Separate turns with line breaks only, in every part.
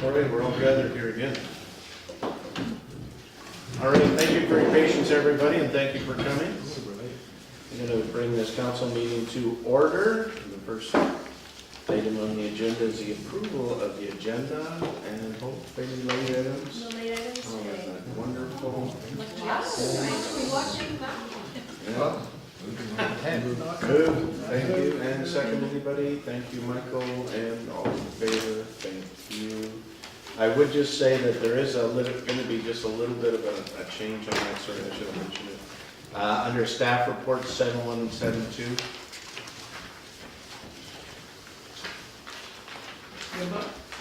Victoria, we're all gathered here again. All right, thank you for your patience, everybody, and thank you for coming. I'm going to bring this council meeting to order. The first item on the agenda is the approval of the agenda, and hopefully late items.
No late items
Oh,
today.
isn't that wonderful?
Watching that.
Yeah. Good, thank you. And second, anybody? Thank you, Michael, and all in favor, thank you. I would just say that there is going to be just a little bit of a change on that, sorry, I should have mentioned it. Under staff reports 7172.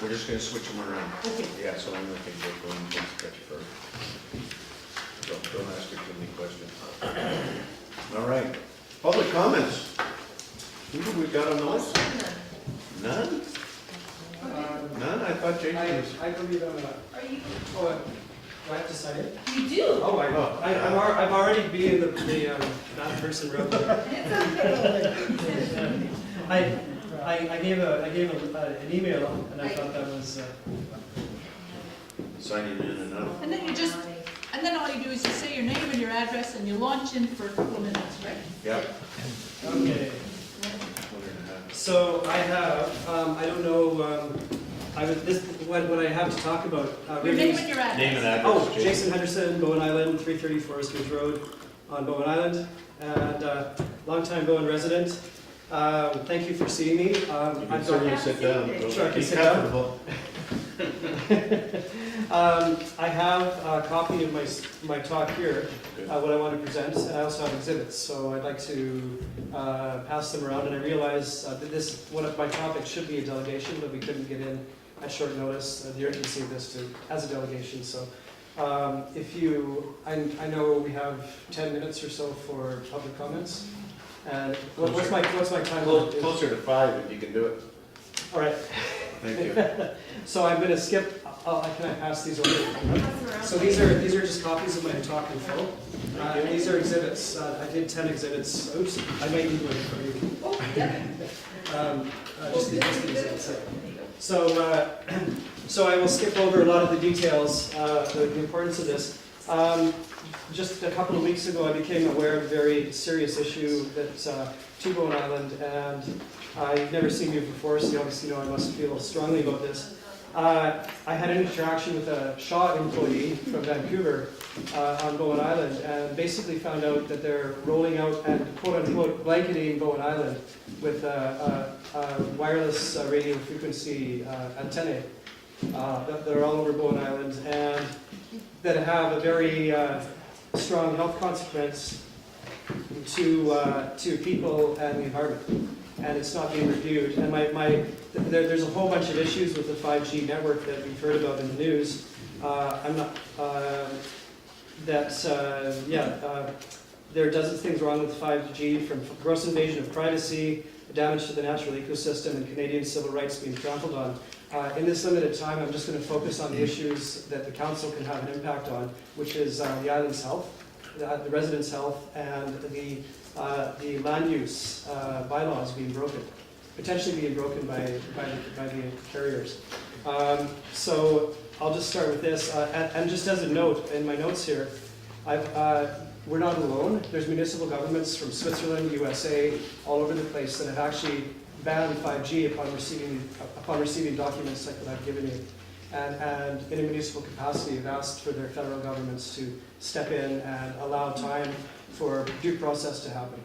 We're just going to switch them around.
Okay.
Yeah, so I'm going to take Jake on and catch you first. Don't ask her too many questions. All right. Public comments. Who do we got on the list? None? None? I thought Jason was.
I believe I'm not.
Are you?
Oh, do I have to sign it?
You do?
Oh, I'm already being the bad person role. I gave an email and I thought that was.
Signing in and out.
And then then all you do is you say your name and your address and you launch in for a couple of minutes, right?
Yep.
Okay. So I have, I don't know, what I have to talk about.
Your name and your address.
Name and address.
Oh, Jason Henderson, Bowen Island, 330 Forest Ridge Road on Bowen Island, and longtime Bowen resident. Thank you for seeing me.
You can certainly sit down.
Sure, I can
Be
sit down.
comfortable.
I have a copy of my talk here, what I want to present, and I also have exhibits, so I'd like to pass them around. And I realize that one of my topics should be a delegation, but we couldn't get in at short notice, the urgency of this as a delegation. So I know we have 10 minutes or so for public comments. And what's my time limit?
Closer to 5 if you can do it.
All right.
Thank you.
So I'm going to skip. Can I pass these over? So these are just copies of my talk in full. And these are exhibits. I did 10 exhibits. Oops, I might need one for you.
Oh, yeah.
Just the exhibits. So I will skip over a lot of the details, the importance of this. Just a couple of weeks ago, I became aware of a very serious issue that's to Bowen Island, and you've never seen me before, so you obviously know I must feel strongly about this. I had an interaction with a Shaw employee from Vancouver on Bowen Island, and basically found out that they're rolling out and quote-unquote blanketing Bowen Island with wireless radio frequency antennae that are all over Bowen Island, and that have a very strong health consequence to people and the environment. And it's not being reviewed. And there's a whole bunch of issues with the 5G network that we've heard about in the news. There are dozens of things wrong with 5G, from gross invasion of privacy, damage to the natural ecosystem, and Canadian civil rights being trampled on. In this limited time, I'm just going to focus on the issues that the council can have an impact on, which is the island's health, the residents' health, and the land use bylaws being broken, potentially being broken by the carriers. So I'll just start with this. And just as a note, in my notes here, we're not alone. There's municipal governments from Switzerland, USA, all over the place that have actually banned 5G upon receiving documents like that I've given you. And in a municipal capacity have asked for their federal governments to step in and allow time for due process to happen.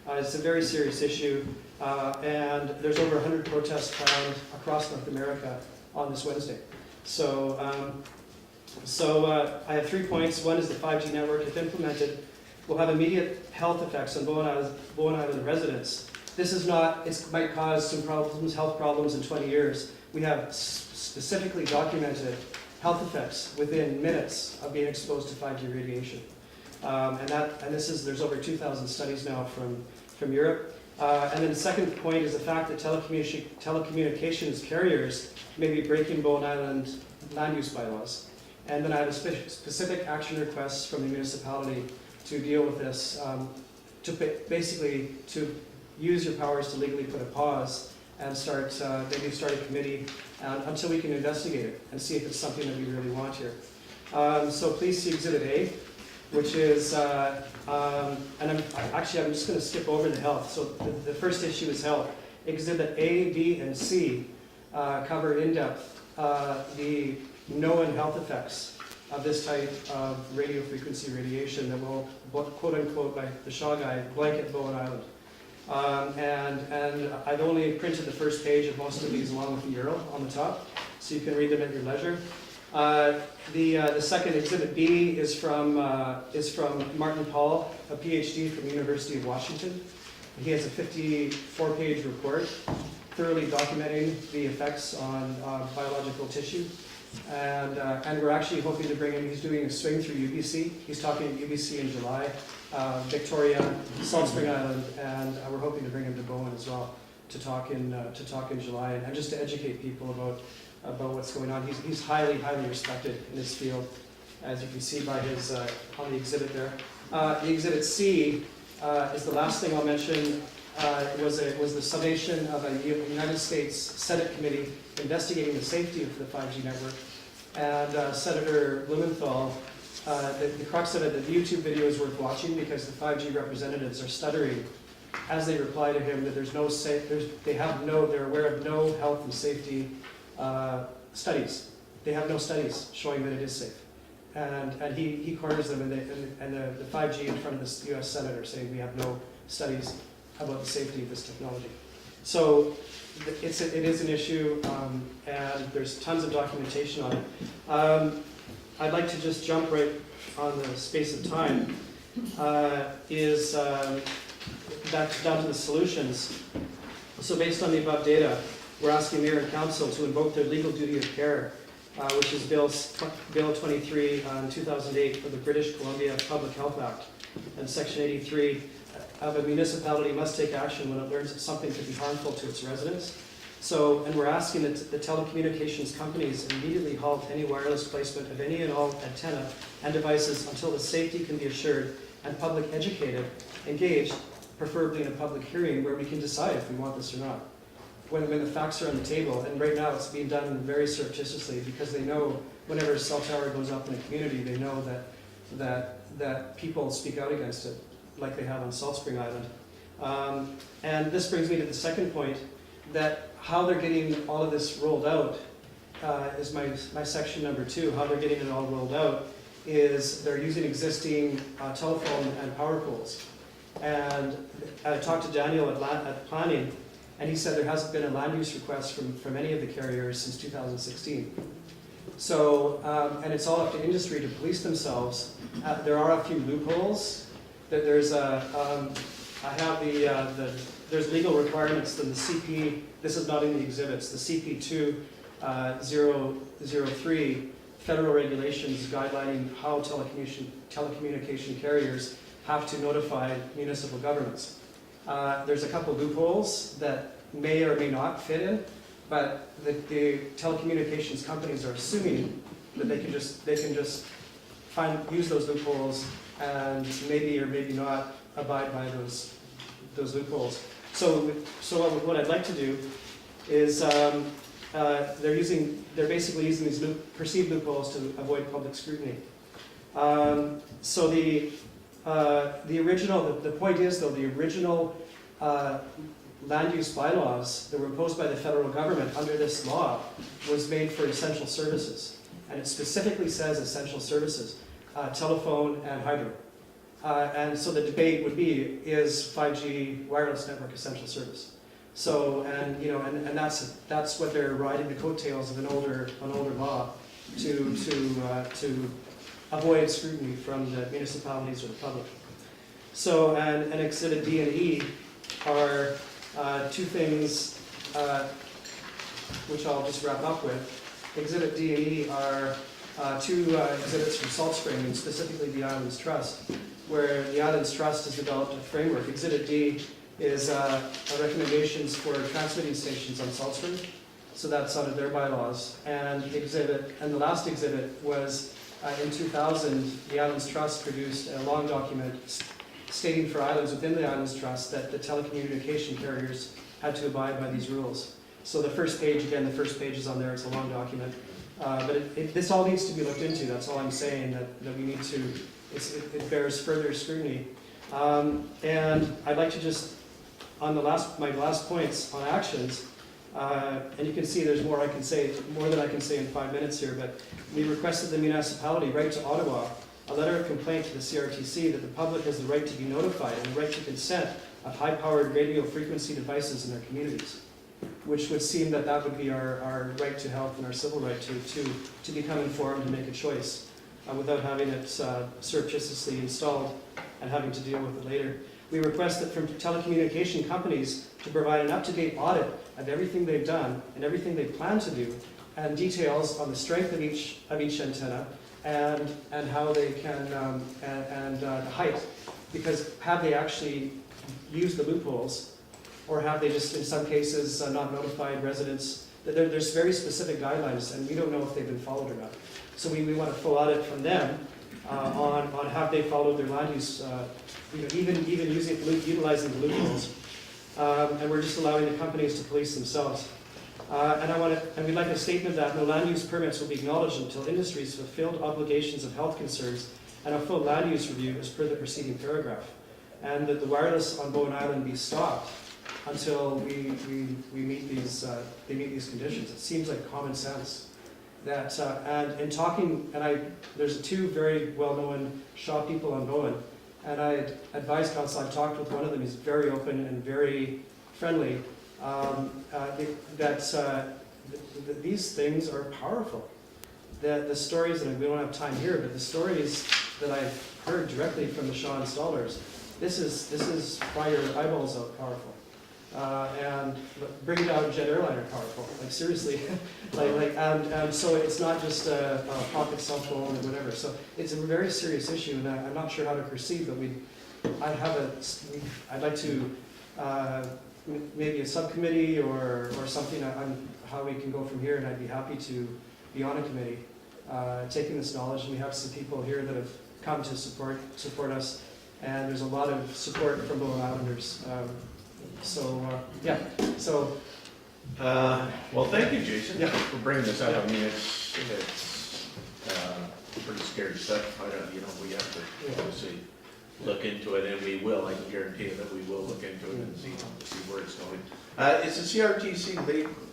It's a very serious issue, and there's over 100 protests planned across North America on this Wednesday. So I have 3 points. One is the 5G network, if implemented, will have immediate health effects on Bowen Island residents. It might cause some problems, health problems in 20 years. We have specifically documented health effects within minutes of being exposed to 5G radiation. There's over 2,000 studies now from Europe. And then the second point is the fact that telecommunications carriers may be breaking Bowen Island land use bylaws. And then I have a specific action request from the municipality to deal with this, to use your powers to legally put a pause and maybe start a committee until we can investigate it and see if it's something that we really want here. So please see Exhibit A, which is, and I'm just going to skip over the health. So the first issue is health. Exhibit A, B, and C cover in depth the known health effects of this type of radio frequency radiation that will, quote unquote, like the Shaw guy, blanket Bowen Island. And I've only printed the first page of most of these along with the URL on the top, so you can read them at your leisure. The second, Exhibit B, is from Martin Paul, a PhD from the University of Washington. He has a 54-page report thoroughly documenting the effects on biological tissue. And we're actually hoping to bring him, he's doing a swing through UBC. He's talking at UBC in July, Victoria, Salt Spring Island, and we're hoping to bring him to Bowen as well to talk in July, and just to educate people about what's going on. He's highly, highly respected in this field, as you can see by his, on the exhibit there. The Exhibit C is the last thing I'll mention. It was the summation of a United States Senate committee investigating the safety of the 5G network. And Senator Blumenthal, the crux of it, the YouTube video is worth watching because the 5G representatives are stuttering as they reply to him that they're aware of no health and safety studies. They have no studies showing that it is safe. And he corners them, and the 5G in front of the U.S. Senator saying we have no studies about the safety of this technology. So it is an issue, and there's tons of documentation on it. I'd like to just jump right on the space of time, down to the solutions. So based on the above data, we're asking Mayor and Council to invoke their legal duty of care, which is Bill 23 on 2008 for the British Columbia Public Health Act, and Section 83 of a municipality must take action when it learns that something could be harmful to its residents. So, and we're asking that the telecommunications companies immediately halt any wireless placement of any and all antenna and devices until the safety can be assured and public educated, engaged, preferably in a public hearing where we can decide if we want this or not. When the facts are on the table, and right now it's being done very surreptitiously because they know whenever a cell tower goes up in a community, they know that people speak out against it, like they have on Salt Spring Island. And this brings me to the second point, that how they're getting all of this rolled out is my section number 2. How they're getting it all rolled out is they're using existing telephone and power poles. And I talked to Daniel at planning, and he said there hasn't been a land use request from any of the carriers since 2016. So, and it's all up to industry to police themselves. There are a few loopholes. There's there's legal requirements in the CP. This is not in the exhibits. The CP 2.003 federal regulations guidelining how telecommunication carriers have to notify municipal governments. There's a couple loopholes that may or may not fit in, but the telecommunications companies are assuming that they can just use those loopholes and maybe or maybe not abide by those loopholes. So what I'd like to do is they're basically using these perceived loopholes to avoid public scrutiny. So the point is though, the original land use bylaws that were imposed by the federal government under this law was made for essential services, and it specifically says essential services, telephone and hydro. And so the debate would be, is 5G wireless network essential service? So, and that's what they're riding the coattails of an older law to avoid scrutiny from the municipalities or the public. So, and Exhibit D and E are two things which I'll just wrap up with. Exhibit D and E are two exhibits from Salt Spring, and specifically the Islands Trust, where the Islands Trust has developed a framework. Exhibit D is recommendations for transmitting stations on Salt Spring, so that's out of their bylaws. And the last exhibit was in 2000, the Islands Trust produced a long document stating for islands within the Islands Trust that the telecommunication carriers had to abide by these rules. So the first page, again, the first page is on there, it's a long document. But this all needs to be looked into, that's all I'm saying, that we need to, it bears further scrutiny. And I'd like to just, on my last points on actions, and you can see there's more I can say, more than I can say in 5 minutes here, but we requested the municipality write to Ottawa a letter of complaint to the CRTC that the public has the right to be notified and the right to consent of high-powered radio frequency devices in their communities, which would seem that would be our right to health and our civil right to become informed and make a choice without having it surreptitiously installed and having to deal with it later. We request that from telecommunication companies to provide an up-to-date audit of everything they've done and everything they plan to do, and details on the strength of each antenna and how they can and the height, because have they actually used the loopholes, or have they just in some cases not notified residents? There's very specific guidelines, and we don't know if they've been followed or not. So we want a full audit from them on have they followed their land use, even utilizing the loopholes, and we're just allowing the companies to police themselves. And we'd like a statement that no land use permits will be acknowledged until industries fulfilled obligations of health concerns and a full land use review as per the preceding paragraph, and that the wireless on Bowen Island be stopped until we meet these they meet these conditions. It seems like common sense. That and in talking, there's two very well-known Shaw people on Bowen, and I advised council. I've talked with one of them. He's very open and very friendly. These things are powerful. The stories, and we don't have time here, but the stories that I've heard directly from the Shaw installers, this is fry your eyeballs out powerful. And bring down jet airliner powerful, like seriously, and so it's not just a pocket cell phone or whatever. So it's a very serious issue, and I'm not sure how to proceed. But I'd like to maybe a subcommittee or something on how we can go from here, and I'd be happy to be on a committee, taking this knowledge. And we have some people here that have come to support us, and there's a lot of support from Bowen Islanders.
Well, thank you, Jason,
Yeah.
for bringing this up. I mean, it's pretty scary stuff. We have to obviously look into it, and we will. I can guarantee you that we will look into it and see where it's going. Is the CRTC,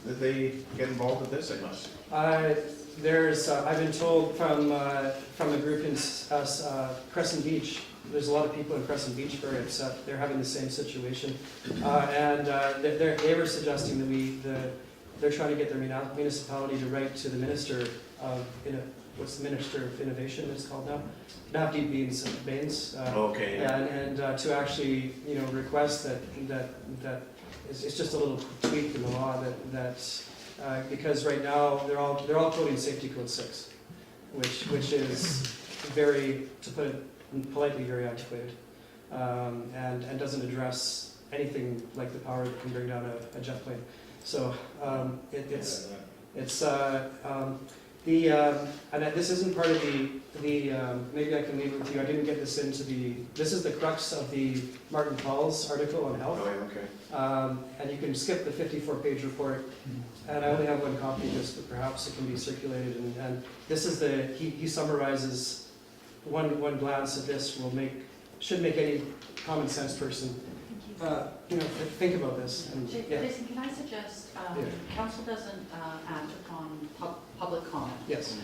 did they get involved with this? They must.
I've been told from a group in Crescent Beach. There's a lot of people in Crescent Beach very upset. They're having the same situation, and they were suggesting that they're trying to get their municipality to write to the minister of what's the Minister of Innovation it's called now, Navdeep Bains.
Okay.
And to actually request that it's just a little tweak in the law that because right now they're all coding Safety Code 6, which is very, to put it politely, very antiquated, and doesn't address anything like the power that can bring down a jet plane. So and this isn't part of the maybe I can leave it with you. I didn't get this into this is the crux of the Martin Paul's article on health.
Oh, okay.
And you can skip the 54-page report, and I only have one copy of this, but perhaps it can be circulated. And this is he summarizes one glance at this should make any common sense person think about this. And, yeah.
Jason, can I suggest, council doesn't act upon public comment.
Yes.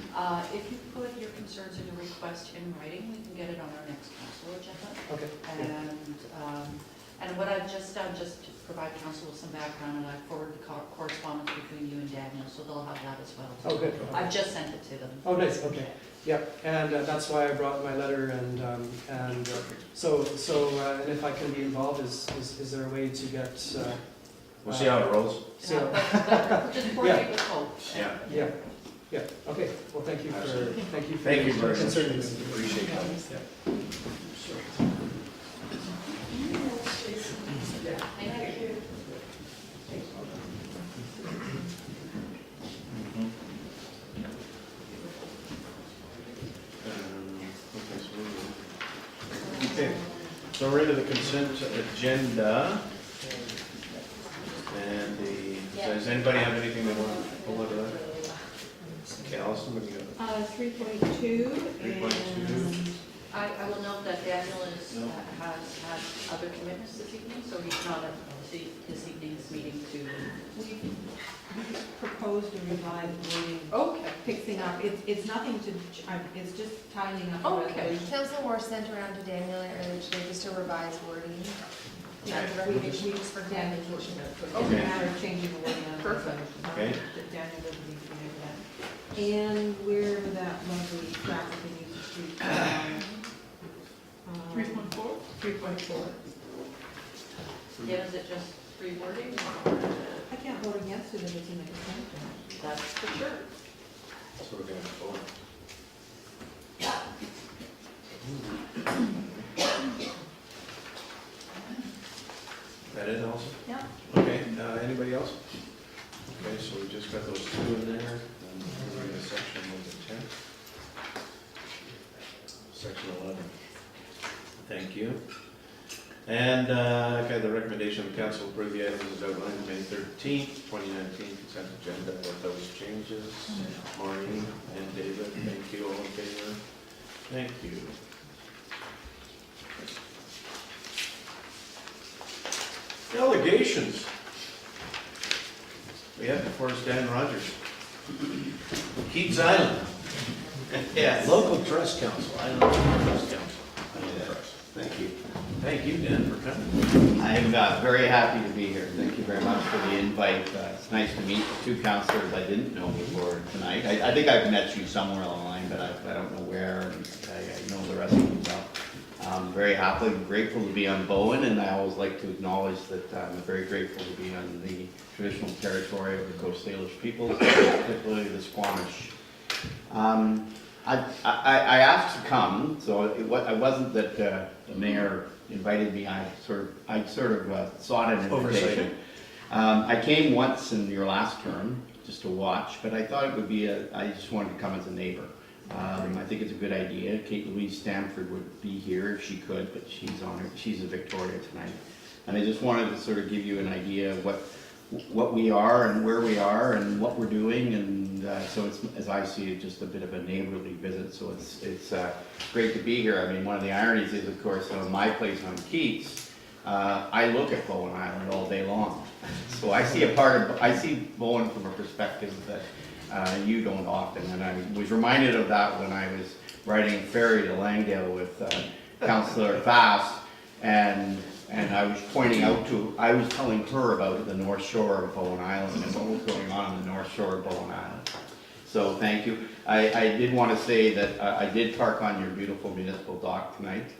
If you put your concerns and your request in writing, we can get it on our next council agenda.
Okay.
And what I've just done, just to provide council with some background, and I forwarded the correspondence between you and Daniel, so they'll have that as well.
Oh, good.
I've just sent it to them.
Oh, nice. Okay. Yeah, and that's why I brought my letter, and so and if I can be involved, is there a way to get?
We'll see how it rolls.
But just coordinate with hope.
Yeah.
Yeah. Okay. Well, thank you
Absolutely.
thank you
Thank you
for
very much.
concerning this.
Appreciate it.
Thank you.
Okay, so we're into the consent agenda. And the Does anybody have anything they want to pull out of that? Okay, Allison, what do you got?
3.2
3.2.
I will note that Daniel has had other commitments this evening, so he's not at this evening's meeting to.
we proposed a revised wording,
Okay.
fixing up, it's nothing to, it's just tidying up the
Okay.
resolution.
Council more sent around to Daniel earlier today, just a revised wording.
Yeah,
And
we
recommendation just for
Daniel,
Daniel.
it's a
Okay.
matter of changing the wording on the
Perfect.
resolution.
Okay.
Daniel doesn't need to be there for that. And where that lovely graphic in Union Street.
3.4?
3.4.
Yeah, is it just rewording?
I can't vote against it if it's in the consent agenda.
That's for sure.
So we're gonna vote. That it, Allison?
Yeah.
Okay, anybody else? Okay, so we just got those two in there, and we're in section number 10. Section 11. Thank you. And, okay, the recommendation of the council approve the items as outlined in May 13th, 2019 consent agenda with those changes. Maureen and David, thank you, all in favor? Thank you. Delegations. We have before us Dan Rogers. Keats Island. Yeah, Local Trust Council, Island Local Trust Council. Island Trust. Thank you. Thank you, Dan, for coming.
I'm very happy to be here. Thank you very much for the invite. It's nice to meet two councillors I didn't know before tonight. I think I've met you somewhere along the line, but I don't know where, and I know the rest of them well. I'm very happy and grateful to be on Bowen, and I always like to acknowledge that I'm very grateful to be on the traditional territory of the Coast Salish peoples, particularly the Squamish. I asked to come, so it wasn't that the mayor invited me. I sort of sought an invitation. I came once in your last term just to watch, but I thought it would be I just wanted to come as a neighbor. I think it's a good idea. Kate Louise Stanford would be here if she could, but she's in Victoria tonight. And I just wanted to sort of give you an idea of what we are and where we are and what we're doing, and so it's, as I see it, just a bit of a neighborly visit. So it's great to be here. I mean, one of the ironies is, of course, on my place on Keats, I look at Bowen Island all day long. So I see Bowen from a perspective that you don't often, and I was reminded of that when I was riding Ferry to Langdale with Councillor Fast, and I was I was telling her about the North Shore of Bowen Island and what was going on the North Shore of Bowen Island. So thank you. I did want to say that I did park on your beautiful municipal dock tonight.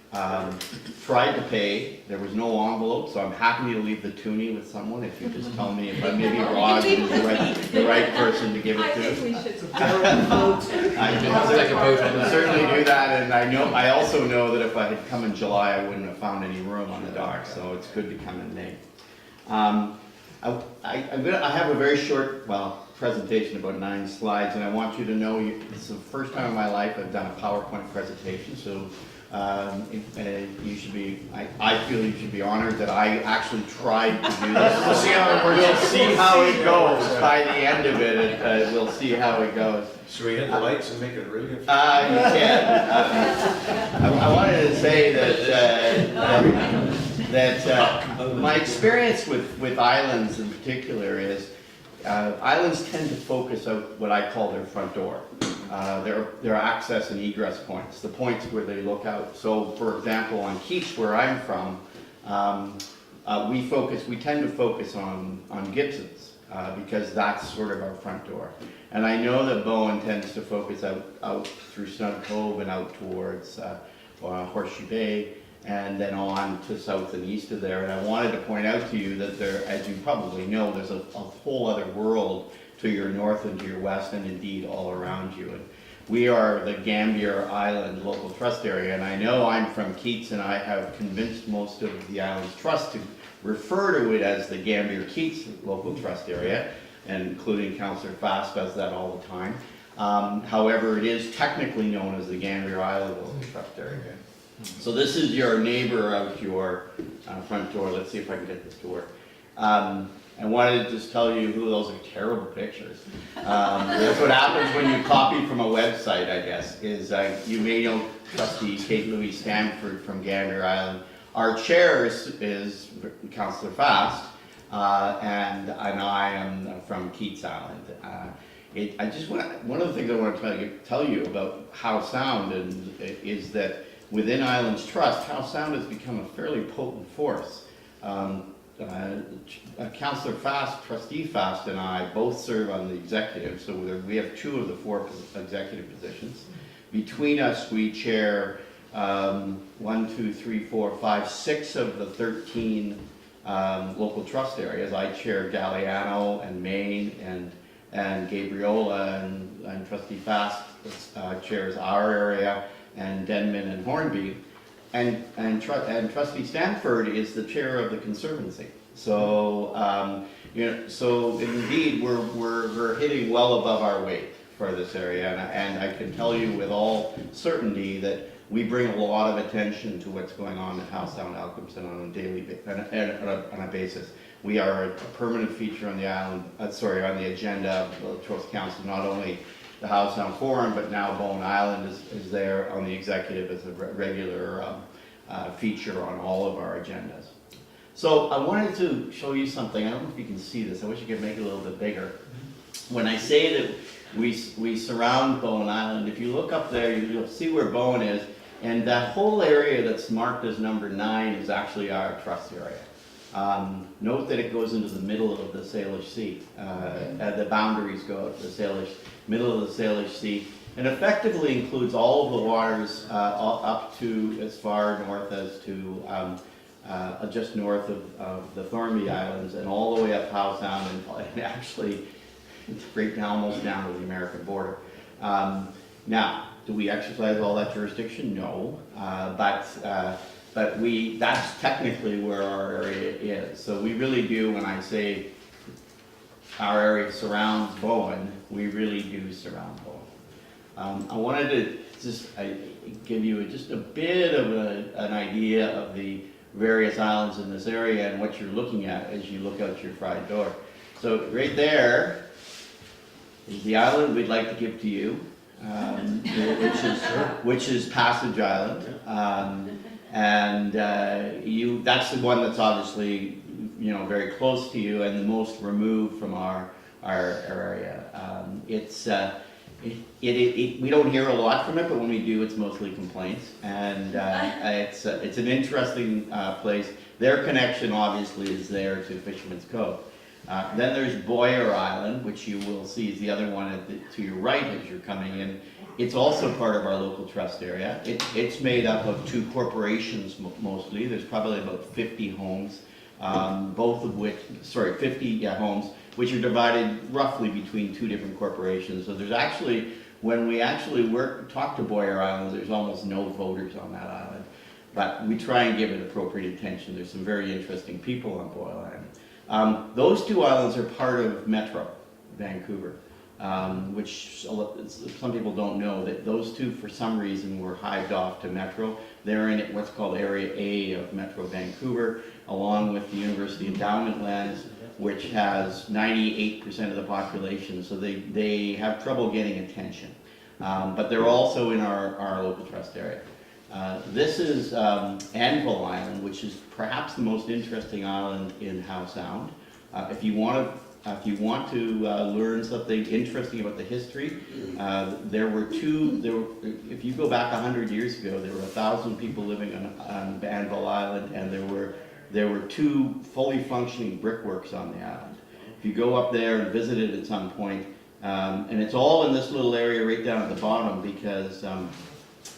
Tried to pay, there was no envelope, so I'm happy to leave the toonie with someone if you just tell me if maybe Rod is the right person to give it
I
to.
think we should vote.
I can certainly do that, and I also know that if I had come in July, I wouldn't have found any room on the dock, so it's good to come in May. I have a very short, presentation, about 9 slides, and I want you to know this is the first time in my life I've done a PowerPoint presentation, so you should be, I feel you should be honored that I actually tried to do this.
We'll see how it works.
We'll see how it goes by the end of it, we'll see how it goes.
Should we hit the lights and make it really?
You can. I wanted to say that my experience with islands in particular is islands tend to focus out what I call their front door. Their access and egress points, the points where they look out. So, for example, on Keats, where I'm from, we tend to focus on Gibson's because that's sort of our front door. And I know that Bowen tends to focus out through Snug Cove and out towards Horseshoe Bay, and then on to south and east of there. And I wanted to point out to you that there, as you probably know, there's a whole other world to your north and to your west, and indeed all around you. And we are the Gambier Island Local Trust Area, and I know I'm from Keats, and I have convinced most of the Islands Trust to refer to it as the Gambier Keats Local Trust Area, and including Councillor Fast does that all the time. However, it is technically known as the Gambier Island Local Trust Area. So this is your neighbor out your front door. Let's see if I can get this to work. I wanted to just tell you who those are terrible pictures. That's what happens when you copy from a website, I guess, is you may know Trustee Kate Louise Stanford from Gander Island. Our chair is Councillor Fast, and I am from Keats Island. One of the things I want to tell you about How Sound is that within Islands Trust, How Sound has become a fairly potent force. Councillor Fast, Trustee Fast, and I both serve on the executive, so we have 2 of the 4 executive positions. Between us, we chair 1, 2, 3, 4, 5, 6 of the 13 local trust areas. I chair Galliano and Maine and Gabriola, and Trustee Fast chairs our area, and Denman and Hornby. And Trustee Stanford is the chair of the Conservancy. So, so indeed, we're hitting well above our weight for this area, and I can tell you with all certainty that we bring a lot of attention to what's going on at House Sound Alcomston on a basis. We are a permanent feature on the island, on the agenda of the Trust Council, not only the House Sound Forum, but now Bowen Island is there on the executive as a regular feature on all of our agendas. So I wanted to show you something. I don't know if you can see this. I wish I could make it a little bit bigger. When I say that we surround Bowen Island, if you look up there, you'll see where Bowen is, and that whole area that's marked as number 9 is actually our trust area. Note that it goes into the middle of the Salish Sea. The boundaries go to the middle of the Salish Sea, and effectively includes all of the waters up to as far north as to just north of the Thornby Islands, and all the way up Howe Sound, and actually right now almost down to the American border. Now, do we exercise all that jurisdiction? No, but that's technically where our area is. So we really do, when I say our area surrounds Bowen, we really do surround Bowen. I wanted to just give you just a bit of an idea of the various islands in this area and what you're looking at as you look out your front door. So right there is the island we'd like to give to you, which is Passage Island, and that's the one that's obviously very close to you and the most removed from our area. We don't hear a lot from it, but when we do, it's mostly complaints, and it's an interesting place. Their connection obviously is there to Fisherman's Cove. Then there's Boyer Island, which you will see is the other one to your right as you're coming in. It's also part of our local trust area. It's made up of 2 corporations mostly. There's probably about 50 homes, 50 homes, which are divided roughly between 2 different corporations. So there's actually, when we actually talk to Boyer Island, there's almost no voters on that island. But we try and give it appropriate attention. There's some very interesting people on Boyer Island. Those 2 islands are part of Metro Vancouver, which some people don't know, that those 2 for some reason were hived off to Metro. They're in what's called Area A of Metro Vancouver, along with the University Endowment Lands, which has 98% of the population, so they have trouble getting attention. But they're also in our local trust area. This is Anvil Island, which is perhaps the most interesting island in Howe Sound. If you want to learn something interesting about the history, if you go back 100 years ago, there were 1,000 people living on Anvil Island, and there were 2 fully functioning brickworks on the island. If you go up there and visit it at some point, and it's all in this little area right down at the bottom, because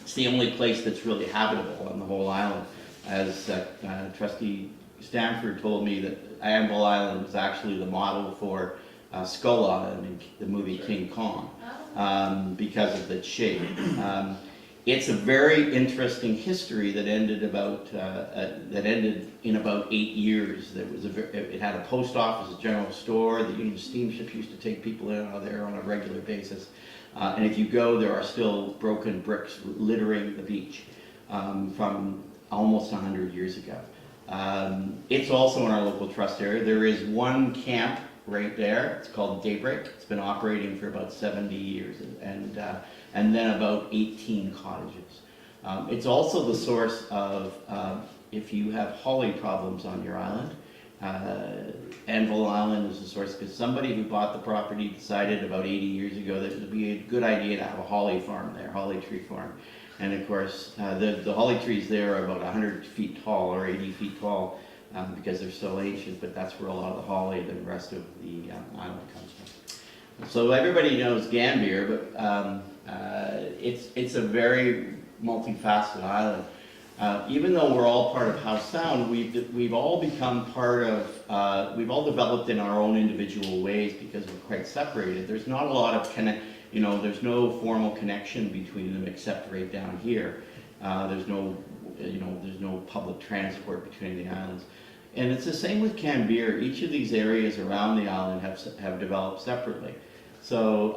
it's the only place that's really habitable on the whole island. As Trustee Stanford told me, that Anvil Island was actually the model for Skull Island in the movie King Kong, because of its shape. It's a very interesting history that ended in about 8 years. It had a post office, a general store. The Union Steamship used to take people in and out of there on a regular basis. And if you go, there are still broken bricks littering the beach from almost 100 years ago. It's also in our local trust area. There is one camp right there. It's called Daybreak. It's been operating for about 70 years, and then about 18 cottages. It's also the source of, if you have holly problems on your island, Anvil Island is the source, because somebody who bought the property decided about 80 years ago that it would be a good idea to have a holly farm there, holly tree farm. And of course, the holly trees there are about 100 feet tall or 80 feet tall, because they're so ancient, but that's where a lot of the holly and the rest of the island comes from. So everybody knows Gambier, but it's a very multifaceted island. Even though we're all part of House Sound, we've all become part of, we've all developed in our own individual ways because we're quite separated. There's not a lot of there's no formal connection between them except right down here. There's no public transport between the islands. And it's the same with Gambier. Each of these areas around the island have developed separately. So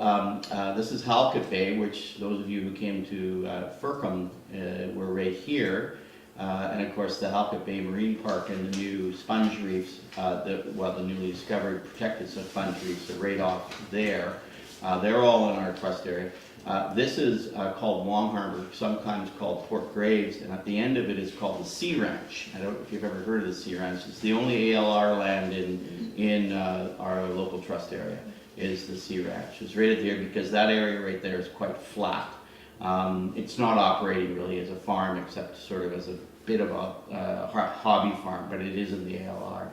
this is Halkett Bay, which those of you who came to Fercum were right here. And of course the Halkett Bay Marine Park and the new sponge reefs, the newly discovered protected sponge reefs are right off there. They're all in our trust area. This is called Long Harbor, sometimes called Port Graves, and at the end of it is called the Sea Ranch. I don't know if you've ever heard of the Sea Ranch. It's the only ALR land in our local trust area. Is the Sea Ranch. It's rated there because that area right there is quite flat. It's not operating really as a farm except sort of as a bit of a hobby farm, but it is in the ALR.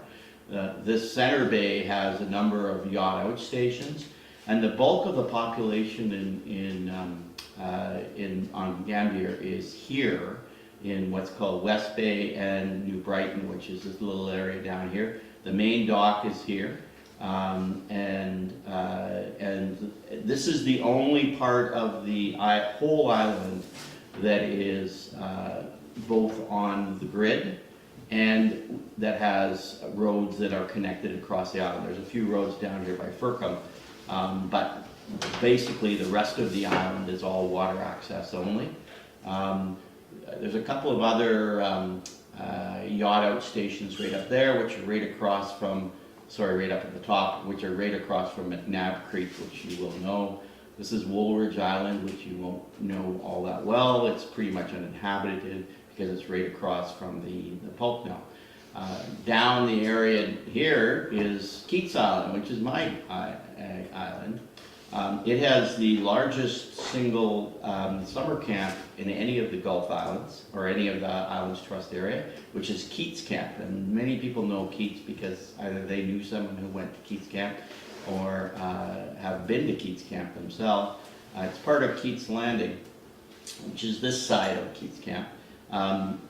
This center bay has a number of yacht outstations, and the bulk of the population on Gambier is here in what's called West Bay and New Brighton, which is this little area down here. The main dock is here. And this is the only part of the whole island that is both on the grid and that has roads that are connected across the island. There's a few roads down here by Fercum, but basically the rest of the island is all water access only. There's a couple of other yacht outstations right up there, which are right across from right up at the top, which are right across from McNabb Creek, which you will know. This is Woolridge Island, which you won't know all that well. It's pretty much uninhabited because it's right across from the pulp mill. Down the area here is Keats Island, which is my island. It has the largest single summer camp in any of the Gulf Islands, or any of the Islands Trust area, which is Keats Camp. And many people know Keats because either they knew someone who went to Keats Camp or have been to Keats Camp themselves. It's part of Keats Landing, which is this side of Keats Camp.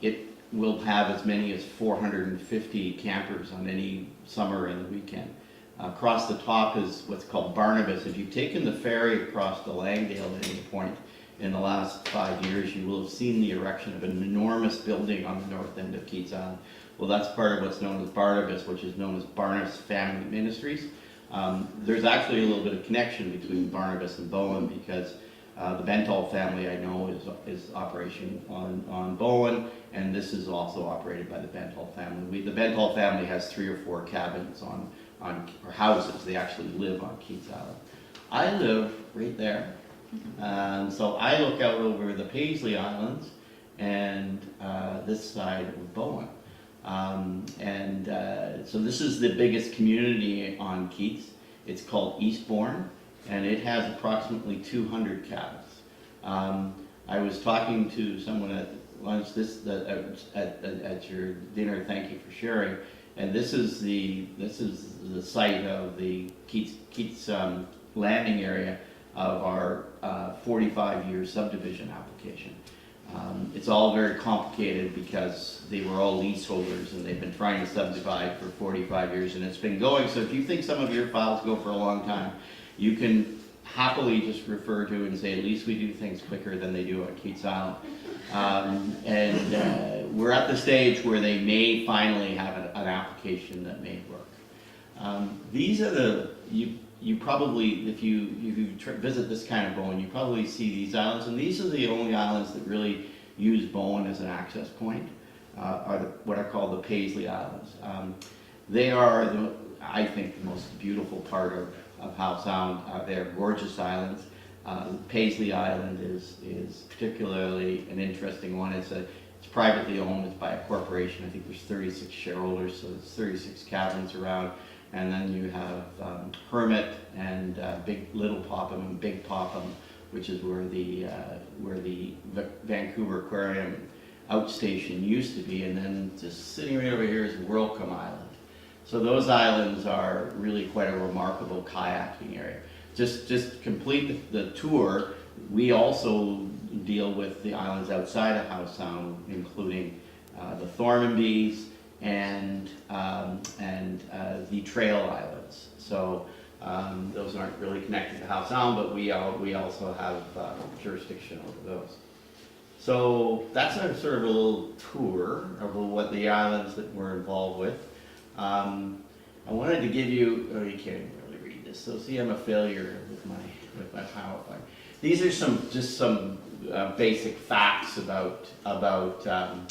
It will have as many as 450 campers on any summer and the weekend. Across the top is what's called Barnabas. If you've taken the ferry across the Langdale at any point in the last 5 years, you will have seen the erection of an enormous building on the north end of Keats Island. Well, that's part of what's known as Barnabas, which is known as Barnabas Family Ministries. There's actually a little bit of connection between Barnabas and Bowen because the Bentall family I know is operation on Bowen, and this is also operated by the Bentall family. The Bentall family has 3 or 4 cabins or houses. They actually live on Keats Island. I live right there. So I look out over the Paisley Islands and this side of Bowen. So this is the biggest community on Keats. It's called Eastbourne, and it has approximately 200 cabins. I was talking to someone at lunch at your dinner. Thank you for sharing. And this is the site of the Keats landing area of our 45-year subdivision application. It's all very complicated because they were all leaseholders and they've been trying to subdivide for 45 years and it's been going. So if you think some of your files go for a long time, you can happily just refer to and say, at least we do things quicker than they do at Keats Island. We're at the stage where they may finally have an application that may work. These are you probably, if you visit this kind of Bowen, you probably see these islands, and these are the only islands that really use Bowen as an access point. what are called the Paisley Islands. They are, I think, the most beautiful part of Howe Sound. They're gorgeous islands. Paisley Island is particularly an interesting one. It's privately owned. It's by a corporation. I think there's 36 shareholders, so it's 36 cabins around. And then you have Hermit and Little Popham and Big Popham, which is where the Vancouver Aquarium outstation used to be. And then just sitting right over here is Welcome Island. So those islands are really quite a remarkable kayaking area. Just complete the tour. We also deal with the islands outside of Howe Sound, including the Thormanbys and the Trail Islands. So those aren't really connected to Howe Sound, but we also have jurisdiction over those. So that's a sort of a little tour of what the islands that we're involved with. I wanted to give you, oh, you can't really read this, so see, I'm a failure with my PowerPoint. These are some basic facts about the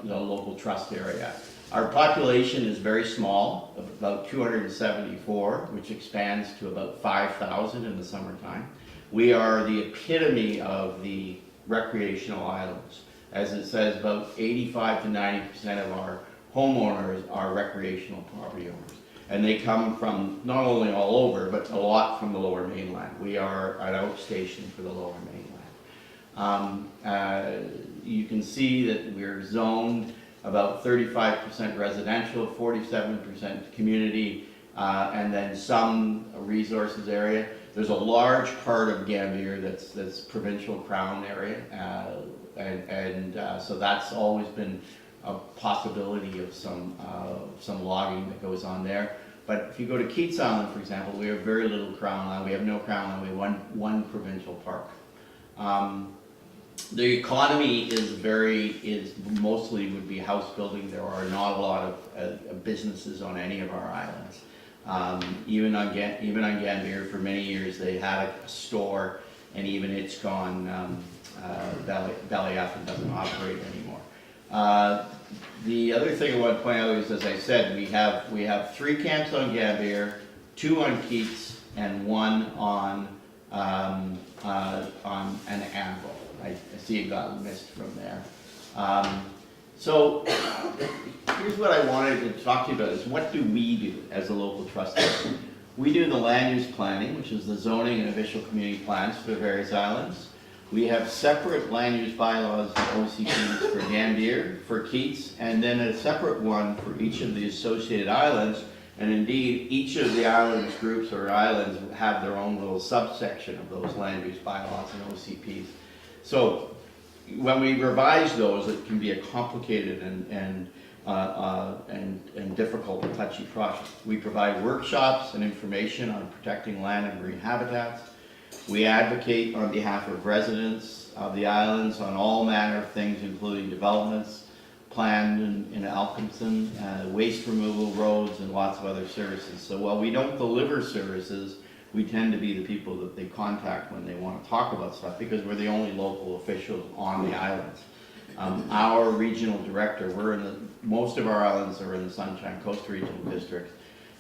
local trust area. Our population is very small, about 274, which expands to about 5,000 in the summertime. We are the epitome of the recreational islands. As it says, about 85 to 90% of our homeowners are recreational property owners. And they come from not only all over, but a lot from the Lower Mainland. We are an outstation for the Lower Mainland. You can see that we're zoned about 35% residential, 47% community, and then some resources area. There's a large part of Gambier that's provincial crown area, so that's always been a possibility of some logging that goes on there. But if you go to Keats Island, for example, we have very little crown land. We have no crown land. We have one provincial park. The economy is mostly would be house building. There are not a lot of businesses on any of our islands. Even on Gambier, for many years they had a store, and even it's gone belly up and doesn't operate anymore. The other thing I want to point out is, as I said, we have 3 camps on Gambier, 2 on Keats, and 1 on an Anvil. I see it got missed from there. So here's what I wanted to talk to you about: is what do we do as a local trustee? We do the land use planning, which is the zoning and official community plans for the various islands. We have separate land use bylaws and OCPs for Gambier, for Keats, and then a separate one for each of the associated islands. And indeed, each of the islands groups or islands have their own little subsection of those land use bylaws and OCPs. So when we revise those, it can be a complicated and difficult and touchy process. We provide workshops and information on protecting land and marine habitats. We advocate on behalf of residents of the islands on all manner of things, including developments planned in Alkinson, waste removal, roads, and lots of other services. So while we don't deliver services, we tend to be the people that they contact when they want to talk about stuff, because we're the only local officials on the islands. Our regional director, most of our islands are in the Sunshine Coast Regional District,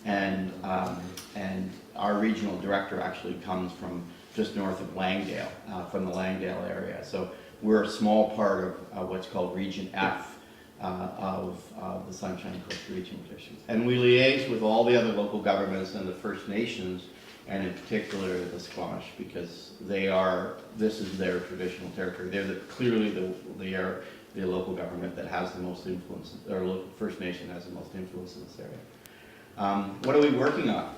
and our regional director actually comes from just north of Langdale, from the Langdale area. So we're a small part of what's called Region F of the Sunshine Coast Regional District. And we liaise with all the other local governments and the First Nations, and in particular the Squamish, because this is their traditional territory. They're clearly the local government that has the most influence, or First Nation has the most influence in this area. What are we working on?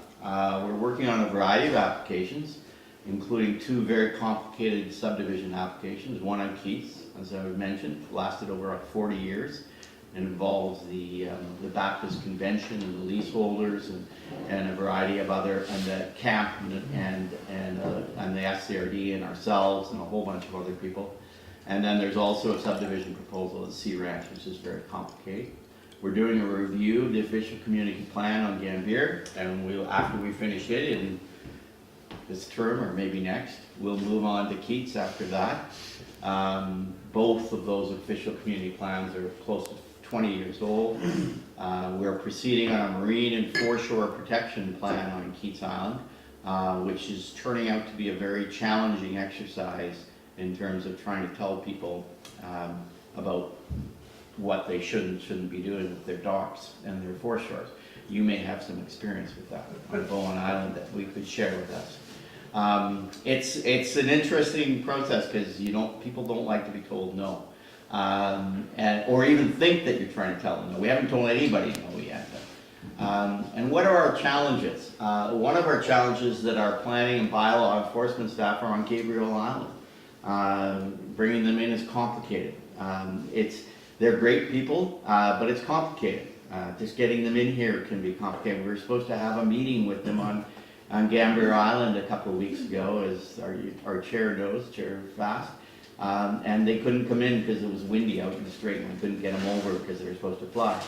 We're working on a variety of applications, including 2 very complicated subdivision applications. One on Keats, as I mentioned, lasted over 40 years, and involves the Baptist Convention and the leaseholders and a variety of other, and the camp and the SCRD and ourselves and a whole bunch of other people. And then there's also a subdivision proposal at Sea Ranch, which is very complicated. We're doing a review of the official community plan on Gambier, and after we finish it in this term or maybe next. We'll move on to Keats after that. Both of those official community plans are close to 20 years old. We're proceeding on a marine and foreshore protection plan on Keats Island, which is turning out to be a very challenging exercise in terms of trying to tell people about what they should and shouldn't be doing with their docks and their foreshores. You may have some experience with that on Bowen Island that we could share with us. It's an interesting process because people don't like to be told no, or even think that you're trying to tell them no. We haven't told anybody no yet. And what are our challenges? One of our challenges that our planning and bylaw enforcement staff are on Gabriel Island. Bringing them in is complicated. They're great people, but it's complicated. Just getting them in here can be complicated. We were supposed to have a meeting with them on Gambier Island a couple of weeks ago, as our chair knows, Chair Fast, and they couldn't come in because it was windy out in the strait, and we couldn't get them over because they were supposed to fly.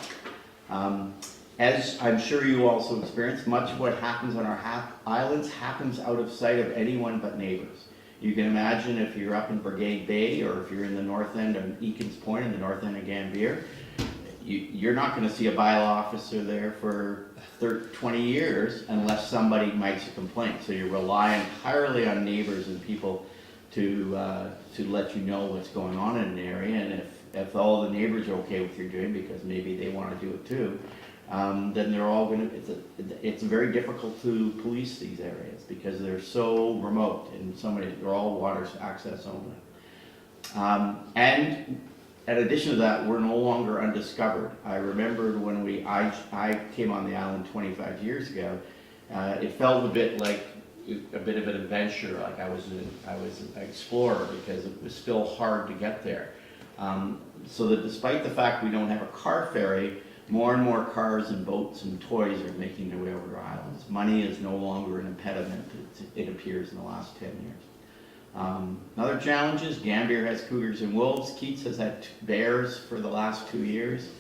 As I'm sure you also experienced, much of what happens on our islands happens out of sight of anyone but neighbors. You can imagine if you're up in Brigade Bay, or if you're in the north end of Eakins Point in the north end of Gambier, you're not going to see a bylaw officer there for 20 years unless somebody makes a complaint. So you rely entirely on neighbors and people to let you know what's going on in an area, and if all the neighbors are okay with you doing, because maybe they want to do it too, then they're all going to. It's very difficult to police these areas because they're so remote and they're all water access only. And in addition to that, we're no longer undiscovered. I remembered when I came on the island 25 years ago. It felt a bit like a bit of an adventure, like I was an explorer, because it was still hard to get there. So that despite the fact we don't have a car ferry, more and more cars and boats and toys are making their way over to our islands. Money is no longer an impediment, it appears, in the last 10 years. Another challenge is Gambier has cougars and wolves. Keats has had bears for the last 2 years.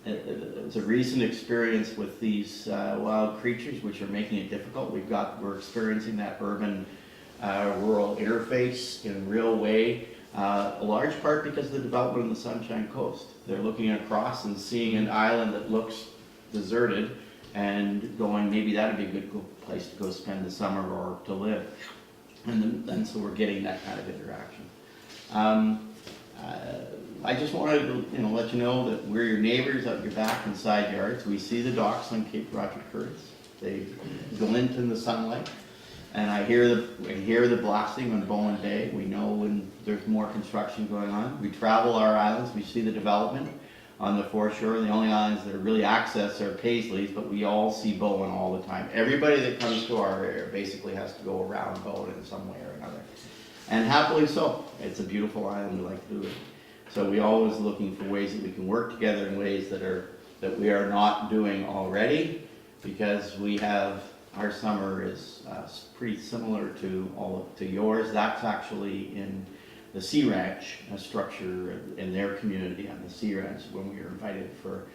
It's a recent experience with these wild creatures, which are making it difficult. We're experiencing that urban rural interface in a real way, a large part because of the development on the Sunshine Coast. They're looking across and seeing an island that looks deserted and going, maybe that'd be a good place to go spend the summer or to live. And so we're getting that kind of interaction. I just wanted to let you know that we're your neighbors out your back and side yards. We see the docks on Cape Roger Curtis. They glint in the sunlight. And I hear the blasting on Bowen Bay. We know when there's more construction going on. We travel our islands. We see the development on the foreshore. The only islands that are really accessed are Paisleys, but we all see Bowen all the time. Everybody that comes to our area basically has to go around Bowen in some way or another. And happily so. It's a beautiful island. We like to do it. So we're always looking for ways that we can work together in ways that we are not doing already, because our summer is pretty similar to yours. That's actually in the Sea Ranch, a structure in their community on the Sea Ranch, when we were invited for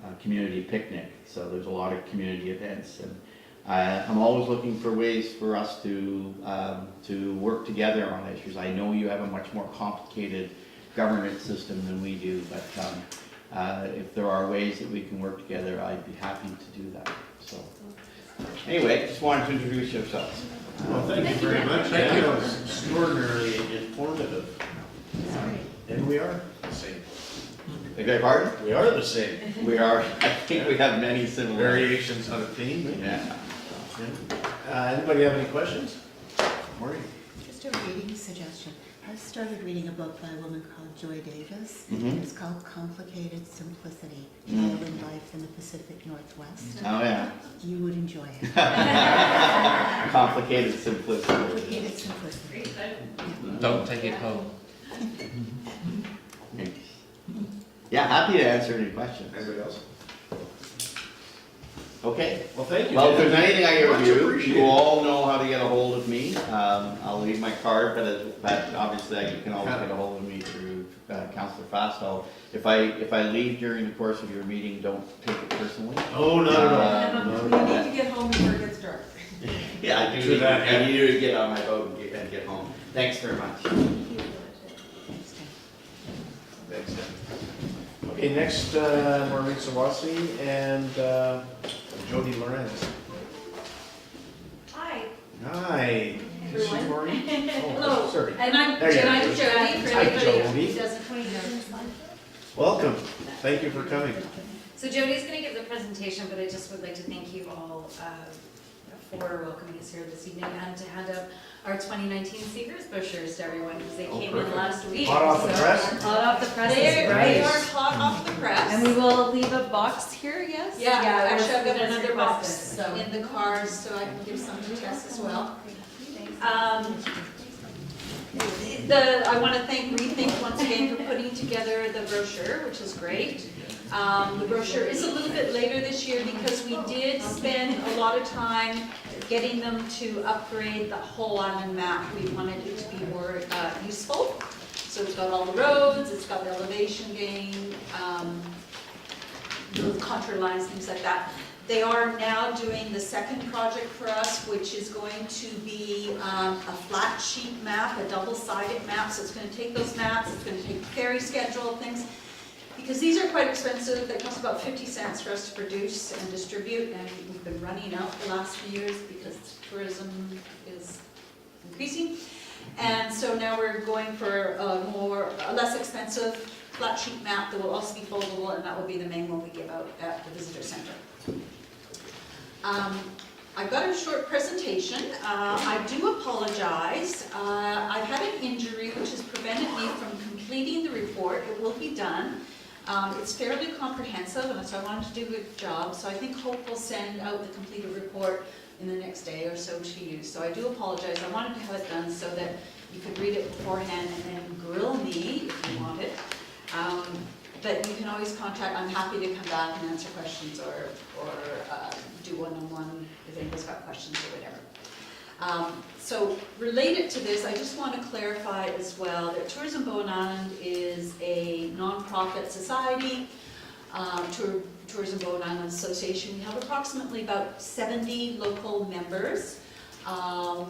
a community picnic. So there's a lot of community events, and I'm always looking for ways for us to work together on issues. I know you have a much more complicated government system than we do, but if there are ways that we can work together, I'd be happy to do that. So anyway, just wanted to introduce yourselves.
Well, thank you very much. That was extraordinarily informative. And we are the same.
Beg your pardon?
We are the same.
We are. I think we have many similar
Variations on a theme.
Yeah.
Anybody have any questions? Maureen?
Just a reading suggestion. I started reading a book by a woman called Joy Davis.
Mhm.
It's called Complicated Simplicity, Island Life in the Pacific Northwest.
Oh yeah.
You would enjoy it.
Complicated simplicity.
Complicated Simplicity.
Don't take it home.
Yeah, happy to answer any questions.
Anybody else?
Okay.
Well, thank you.
Well, if there's anything I
Much
can do,
appreciated.
you all know how to get a hold of me. I'll leave my card, but obviously you can always get a hold of me through Councillor Fastow. If I leave during the course of your meeting, don't take it personally.
Oh, not at all.
We need to get home before it gets dark.
Yeah, I do.
To that
I
end.
need to get on my boat and get home. Thanks very much.
Thanks, Dan. Okay, next, Maureen Sawasi and Jody Lorenz.
Hi.
Hi. This is
Everyone.
Maureen? Oh,
Hello.
sorry.
And I'm
There you are.
Jody, for
Hi,
everybody
Jody.
who doesn't know.
Welcome. Thank you for coming.
So Jody's going to give the presentation, but I just would like to thank you all for welcoming us here this evening and to hand out our 2019 Seekers brochures to everyone because they
Oh,
came
perfect.
in last week.
Hot off the
So-
press?
Hot off the press.
They
Nice.
are hot off the press.
And we will leave a box here, yes?
Yeah,
it was-
actually I've got
it was
another box
requested, so.
in the car so I can give some to Tess as well. I want to thank Rethink once again for putting together the brochure, which is great. The brochure is a little bit later this year because we did spend a lot of time getting them to upgrade the whole island map. We wanted it to be more useful. So it's got all the roads, it's got the elevation gain, the contour lines, things like that. They are now doing the second project for us, which is going to be a flat sheet map, a double-sided map. So it's going to take those maps, it's going to take the ferry schedule, things. Because these are quite expensive, they cost about 50 cents for us to produce and distribute, and we've been running out the last few years because tourism is increasing. And so now we're going for a less expensive flat sheet map that will also be foldable, and that will be the main one we give out at the visitor center. I've got a short presentation. I do apologize. I've had an injury which has prevented me from completing the report. It will be done. It's fairly comprehensive, and so I wanted to do a good job. So I think Hope will send out the completed report in the next day or so to you. So I do apologize. I wanted to have it done so that you could read it beforehand and then grill me if you wanted. But you can always contact, I'm happy to come back and answer questions or do one-on-one if anybody's got questions or whatever. So related to this, I just want to clarify as well that Tourism Bowen Island is a non-profit society, Tourism Bowen Island Association. We have approximately about 70 local members.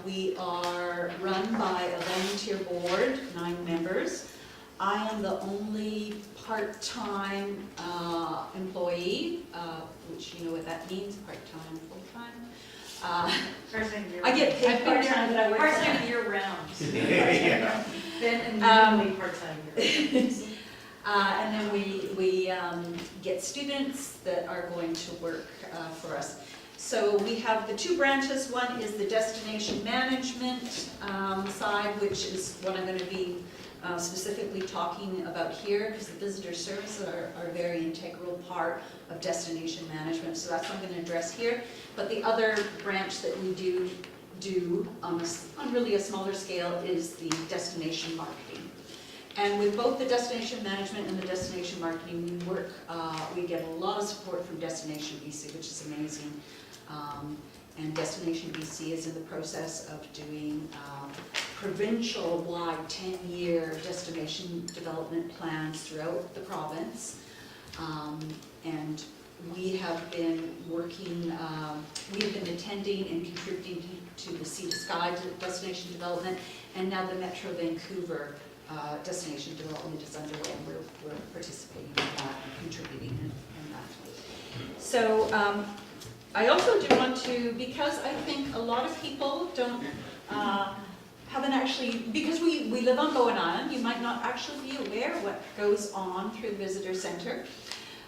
We are run by a volunteer board, 9 members. I am the only part-time employee, which you know what that means, part-time, full-time. I get paid part-time, but I work
Part-time year-round.
Yeah.
Then and normally part-time year.
and then we get students that are going to work for us. So we have the 2 branches. One is the destination management side, which is what I'm going to be specifically talking about here, because the visitor services are a very integral part of destination management. So that's what I'm going to address here. But the other branch that we do on really a smaller scale is the destination marketing. And with both the destination management and the destination marketing, we get a lot of support from Destination BC, which is amazing. And Destination BC is in the process of doing provincial-wide 10-year destination development plans throughout the province. And we have been working, we have been attending and contributing to the Sea to Sky destination development, and now the Metro Vancouver destination development is underway, and we're participating in that and contributing in that. So I also do want to, because I think a lot of people don't, haven't actually, because we live on Bowen Island, you might not actually be aware what goes on through the visitor center.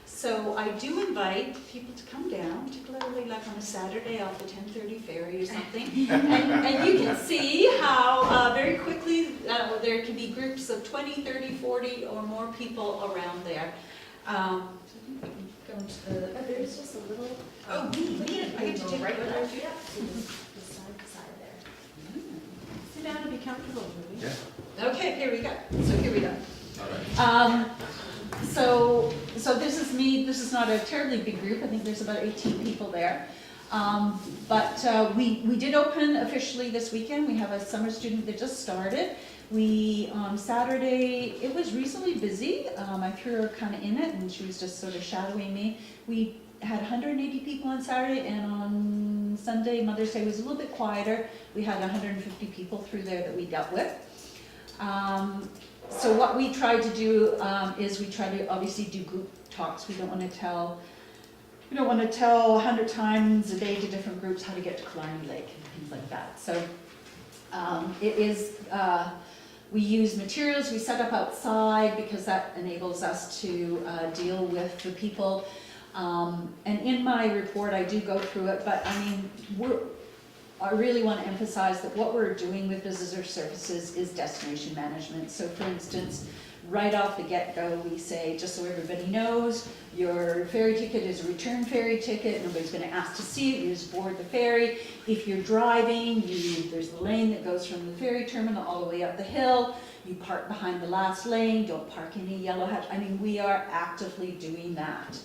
So I do invite people to come down, particularly like on a Saturday off the 10:30 ferry or something, and you can see how very quickly there can be groups of 20, 30, 40 or more people around there. Go into the,
There's just a little.
oh, me, I get to take
right
a
there.
photo.
Yeah. The side there.
Sit down and be comfortable, Julie.
Yeah.
Okay, here we go. So here we go.
All right.
So this is me. This is not a terribly big group. I think there's about 18 people there. But we did open officially this weekend. We have a summer student that just started. On Saturday, it was reasonably busy. I threw her kind of in it, and she was just sort of shadowing me. We had 180 people on Saturday, and on Sunday, Mother's Day was a little bit quieter. We had 150 people through there that we dealt with. So what we try to do is we try to obviously do group talks. We don't want to tell 100 times a day to different groups how to get to Killarney Lake and things like that. So we use materials we set up outside because that enables us to deal with the people. And in my report, I do go through it, but I mean, I really want to emphasize that what we're doing with visitor services is destination management. So for instance, right off the get-go, we say, just so everybody knows, your ferry ticket is a return ferry ticket. Nobody's going to ask to see it. You just board the ferry. If you're driving, there's the lane that goes from the ferry terminal all the way up the hill. You park behind the last lane. Don't park in a yellow hatch. I mean, we are actively doing that.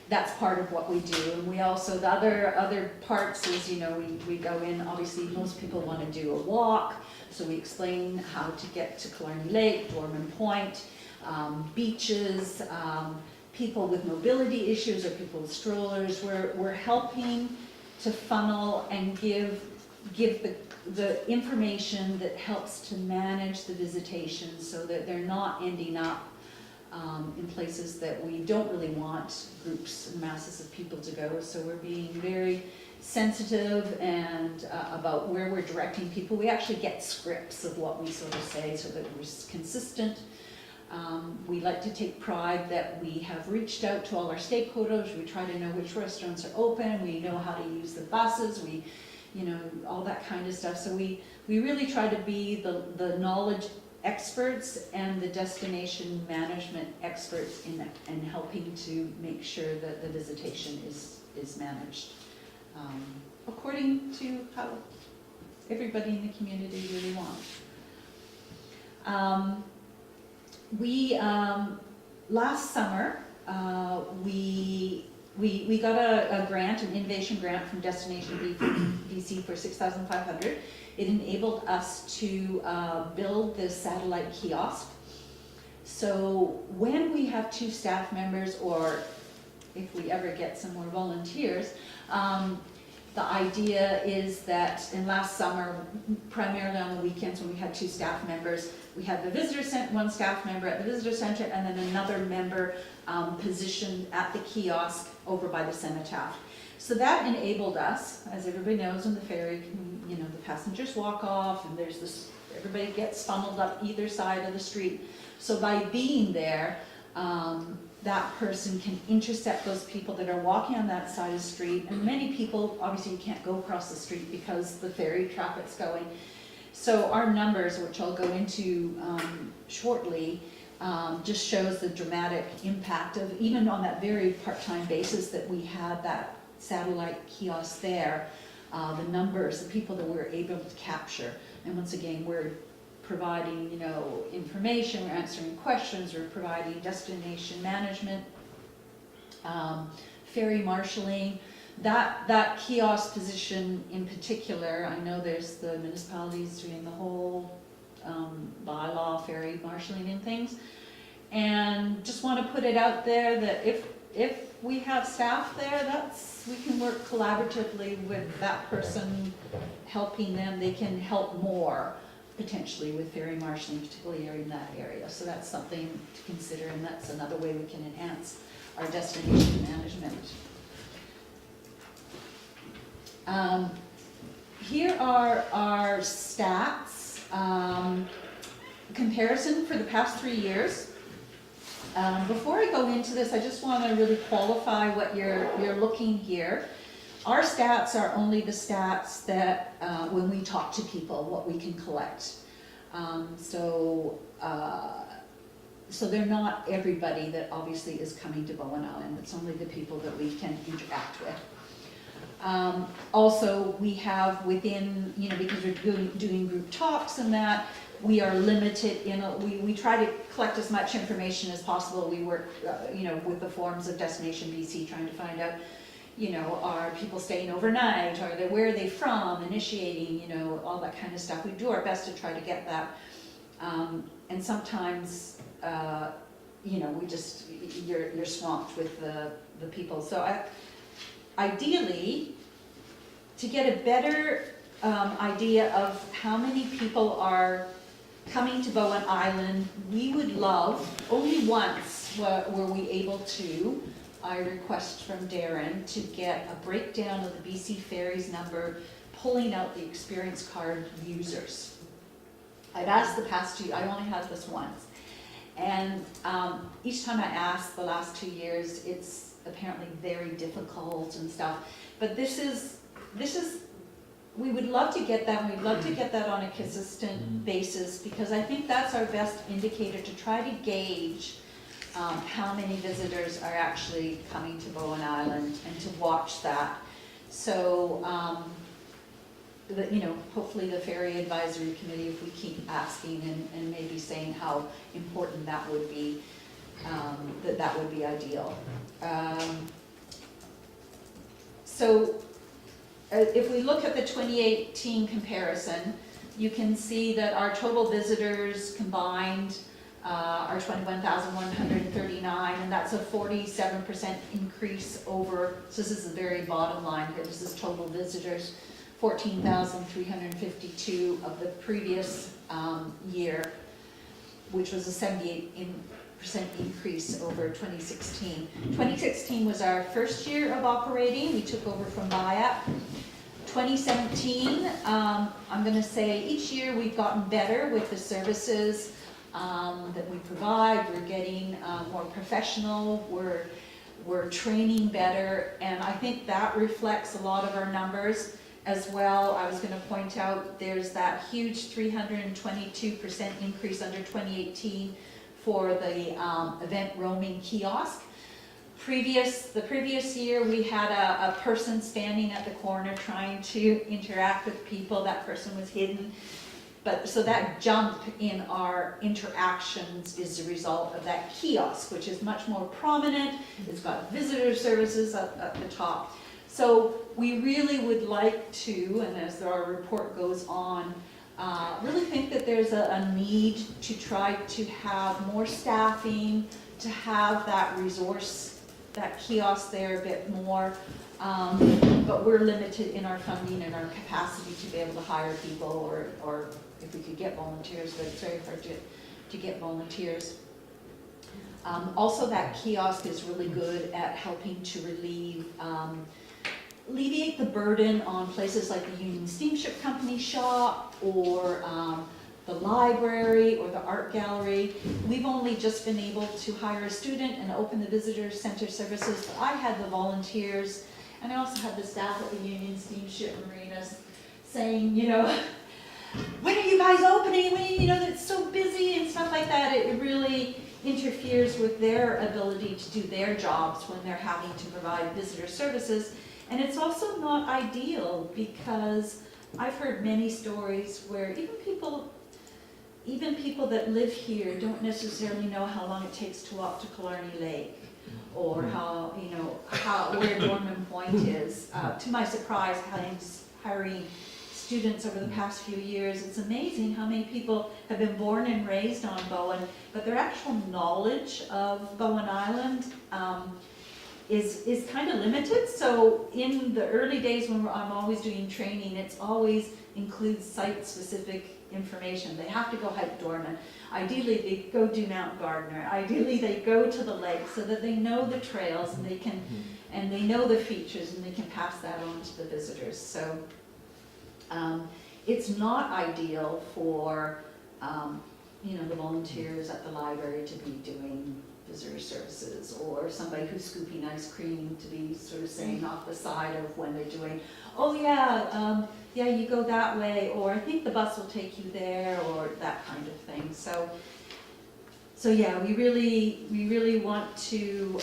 That's part of what we do. And we also, the other parts is, we go in, obviously most people want to do a walk. So we explain how to get to Killarney Lake, Dorman Point, beaches, people with mobility issues or people with strollers. We're helping to funnel and give the information that helps to manage the visitation so that they're not ending up in places that we don't really want groups and masses of people to go. So we're being very sensitive and about where we're directing people. We actually get scripts of what we sort of say so that we're consistent. We like to take pride that we have reached out to all our stakeholders. We try to know which restaurants are open. We know how to use the buses. We, all that kind of stuff. So we really try to be the knowledge experts and the destination management experts in helping to make sure that the visitation is managed according to how everybody in the community really wants. Last summer we got a grant, an innovation grant from Destination BC for $6,500. It enabled us to build this satellite kiosk. So when we have 2 staff members, or if we ever get some more volunteers, the idea is that in last summer, primarily on the weekends when we had 2 staff members, we had the visitor center, 1 staff member at the visitor center, and then another member positioned at the kiosk over by the cenotaph. So that enabled us, as everybody knows, on the ferry, the passengers walk off, and there's this, everybody gets funneled up either side of the street. So by being there, that person can intercept those people that are walking on that side of the street. And many people, obviously you can't go across the street because the ferry traffic's going. So our numbers, which I'll go into shortly, just shows the dramatic impact of, even on that very part-time basis that we had that satellite kiosk there, the numbers, the people that we were able to capture. And once again, we're providing, information, we're answering questions, we're providing destination management, ferry marshalling. That kiosk position in particular, I know there's the municipalities doing the whole bylaw ferry marshalling and things. And just want to put it out there that if we have staff there, we can work collaboratively with that person, helping them. They can help more potentially with ferry marshalling, particularly in that area. So that's something to consider, and that's another way we can enhance our destination management. Here are our stats, comparison for the past 3 years. Before I go into this, I just want to really qualify what you're looking here. Our stats are only the stats that when we talk to people, what we can collect. So they're not everybody that obviously is coming to Bowen Island. It's only the people that we can interact with. Also, we have within, because we're doing group talks and that, we are limited in, we try to collect as much information as possible. We work, with the forms of Destination BC, trying to find out, are people staying overnight? Where are they from? Initiating, all that kind of stuff. We do our best to try to get that. And sometimes, we just, you're swamped with the the people. So ideally, to get a better idea of how many people are coming to Bowen Island, we would love, only once were we able to, I request from Darren to get a breakdown of the BC Ferries number, pulling out the experience card users. I've asked the past 2, I only had this once. And each time I ask the last 2 years, it's apparently very difficult and stuff. But this is, we would love to get that, and we'd love to get that on a consistent basis, because I think that's our best indicator to try to gauge how many visitors are actually coming to Bowen Island, and to watch that. So, hopefully the Ferry Advisory Committee, if we keep asking and maybe saying how important that would be, that would be ideal. If we look at the 2018 comparison, you can see that our total visitors combined are 21,139, and that's a 47% increase over, so this is the very bottom line here, this is total visitors, 14,352 of the previous year, which was a 78% increase over 2016. 2016 was our first year of operating. We took over from Bylaw. 2017, I'm going to say each year we've gotten better with the services that we provide. We're getting more professional. We're training better, and I think that reflects a lot of our numbers as well. I was going to point out there's that huge 322% increase under 2018 for the event roaming kiosk. The previous year we had a person standing at the corner trying to interact with people. That person was hidden. So that jump in our interactions is a result of that kiosk, which is much more prominent. It's got visitor services at the top. So we really would like to, and as our report goes on, really think that there's a need to try to have more staffing, to have that resource, that kiosk there a bit more, but we're limited in our funding and our capacity to be able to hire people, or if we could get volunteers, but it's very hard to get volunteers. Also, that kiosk is really good at helping to alleviate the burden on places like the Union Steamship Company shop, or the library, or the art gallery. We've only just been able to hire a student and open the visitor center services, but I had the volunteers, and I also had the staff at the Union Steamship Marina saying, when are you guys opening? It's so busy and stuff like that. It really interferes with their ability to do their jobs when they're having to provide visitor services. And it's also not ideal, because I've heard many stories where even people that live here don't necessarily know how long it takes to walk to Killarney Lake, or where Dorman Point is. To my surprise, hiring students over the past few years, it's amazing how many people have been born and raised on Bowen, but their actual knowledge of Bowen Island is kind of limited. So in the early days when I'm always doing training, it's always includes site-specific information. They have to go hike Dorman. Ideally, they go do Mount Gardner. Ideally, they go to the lake so that they know the trails, and they know the features, and they can pass that on to the visitors. So it's not ideal for the volunteers at the library to be doing visitor services, or somebody who's scooping ice cream to be sort of saying off the side of when they're doing, oh yeah, you go that way, or I think the bus will take you there, or that kind of thing. So yeah, we really want to,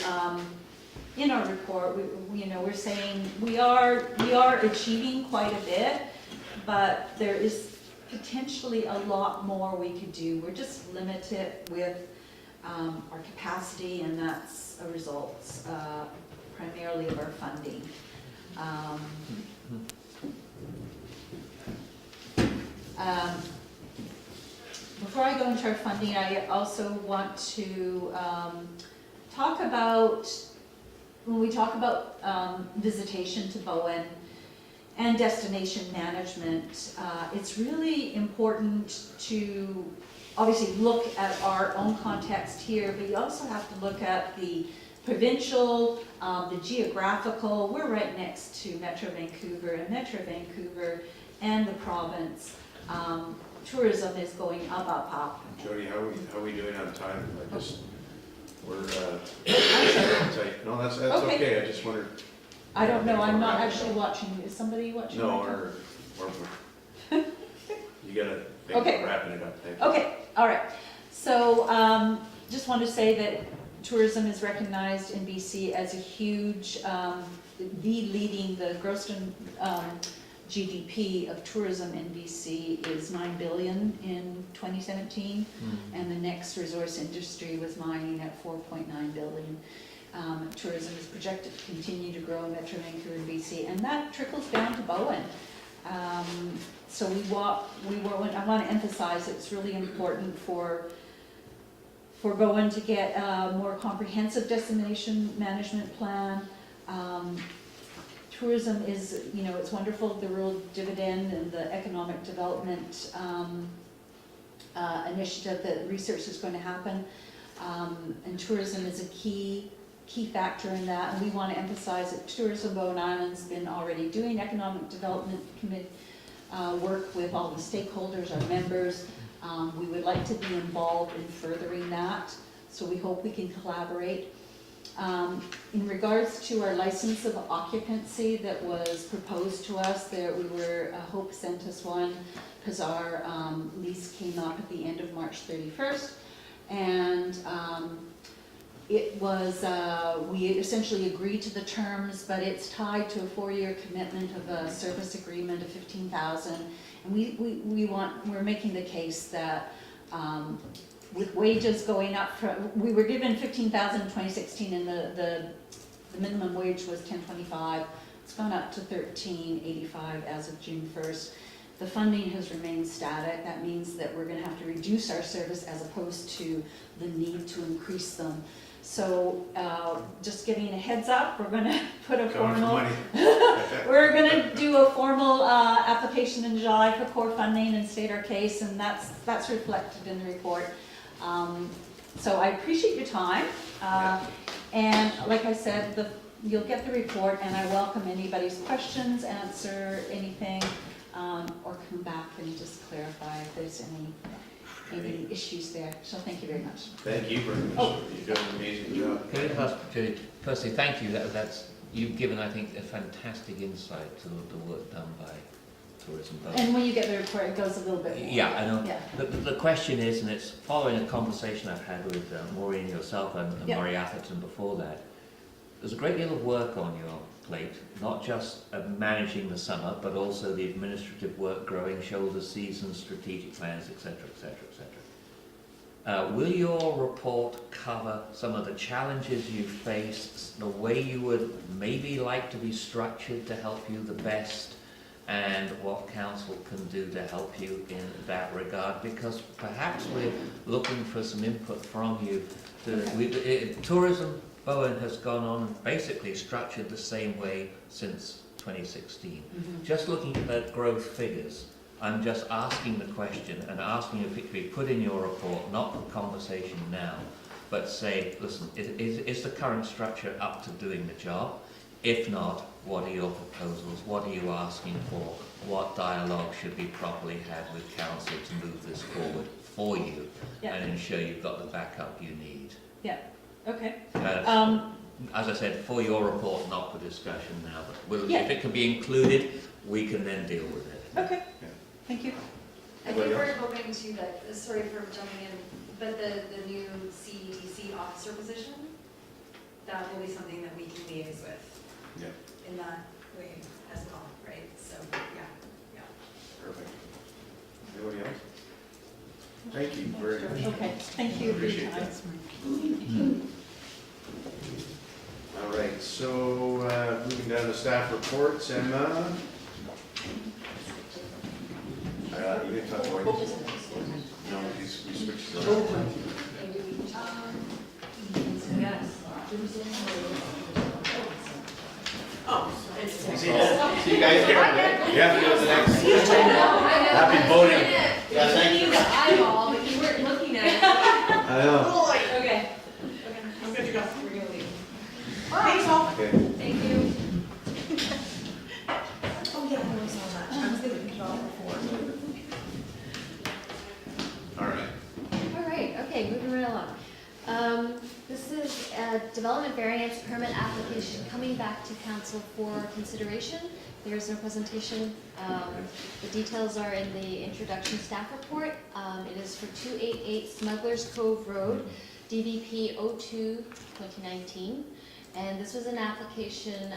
in our report, we're saying we are achieving quite a bit, but there is potentially a lot more we could do. We're just limited with our capacity, and that's a result primarily of our funding. Before I go into our funding, I also want to talk about when we talk about visitation to Bowen and destination management, it's really important to obviously look at our own context here, but you also have to look at the provincial, the geographical. We're right next to Metro Vancouver, and the province. Tourism is going up.
Jody, how are we doing on time? We're tight. No, that's okay. I just wondered.
I don't know, I'm not actually watching. Is somebody watching?
No,
right
or you gotta think
Okay.
about wrapping it up. Thank you.
now? Okay, all right. So, just want to say that tourism is recognized in BC as a huge, the gross GDP of tourism in BC is $9 billion in 2017, and the next resource industry was mining at $4.9 billion. Tourism is projected to continue to grow in Metro Vancouver and BC, and that trickles down to Bowen. So I want to emphasize it's really important for Bowen to get a more comprehensive destination management plan. Tourism is, it's wonderful, the rural dividend and the economic development initiative that research is going to happen. And tourism is a key factor in that, and we want to emphasize that Tourism Bowen Island's been already doing economic development work with all the stakeholders, our members. We would like to be involved in furthering that, so we hope we can collaborate. In regards to our license of occupancy that was proposed to us, Hope sent us one because our lease came up at the end of March 31st, and it was, we essentially agreed to the terms, but it's tied to a 4-year commitment of a service agreement of $15,000, and we're making the case that with wages going up, we were given $15,000 in 2016, and the minimum wage was $10.25. It's gone up to $13.85 as of June 1st. The funding has remained static. That means that we're going to have to reduce our service as opposed to the need to increase them. So just giving a heads up, we're going to put a formal, we're going to do a formal application in July for core funding and state our case, and that's reflected in the report. So I appreciate your time, and like I said, you'll get the report, and I welcome anybody's questions, answer anything, or come back and just clarify if there's any issues there. So thank you very much.
Thank you very much. You're doing an amazing job.
Can I ask, Judy, firstly, thank you. You've given, I think, a fantastic insight to the work done by Tourism Bowen.
And when you get the report, it goes a little bit more.
Yeah, I know.
Yeah.
The question is, and it's following a conversation I've had with Maureen, yourself, and Murray Atherton before that, there's a great deal of work on your plate, not just managing the summer, but also the administrative work, growing shoulder seasons, strategic plans, etc., etc., etc. Will your report cover some of the challenges you faced, the way you would maybe like to be structured to help you the best, and what council can do to help you in that regard? Because perhaps we're looking for some input from you. Tourism Bowen has gone on and basically structured the same way since 2016. Just looking at the growth figures, I'm just asking the question and asking if it could be put in your report, not for conversation now, but say, listen, is the current structure up to doing the job? If not, what are your proposals? What are you asking for? What dialogue should be properly had with council to move this forward for you and ensure you've got the backup you need?
Yeah, okay.
As I said, for your report, not for discussion now, but if it can be included, we can then deal with it.
Okay, thank you.
I think we're hoping to, sorry for jumping in, but the new CEDC officer position, that will be something that we can liaise with.
Yeah.
In that way as well, right? So, yeah.
Perfect. Anybody else? Thank you very much.
Okay, thank you for your
Appreciate
time.
All right, so moving down to staff reports, Emma. You didn't talk about it. No, we switched it around.
Yes.
See you guys here.
Yeah.
Happy voting. Yeah, thank you.
the eyeball, but you weren't looking at it.
I know.
Okay.
I'm good to go.
We're gonna leave.
Thanks all.
Okay.
Thank you.
Oh, yeah, I saw that. I was gonna pick it off before.
All right.
All right, okay, moving right along. This is a development variance permit application coming back to council for consideration. There is no presentation. The details are in the introduction staff report. It is for 288 Smugglers Cove Road, DVP 02-2019. And this was an application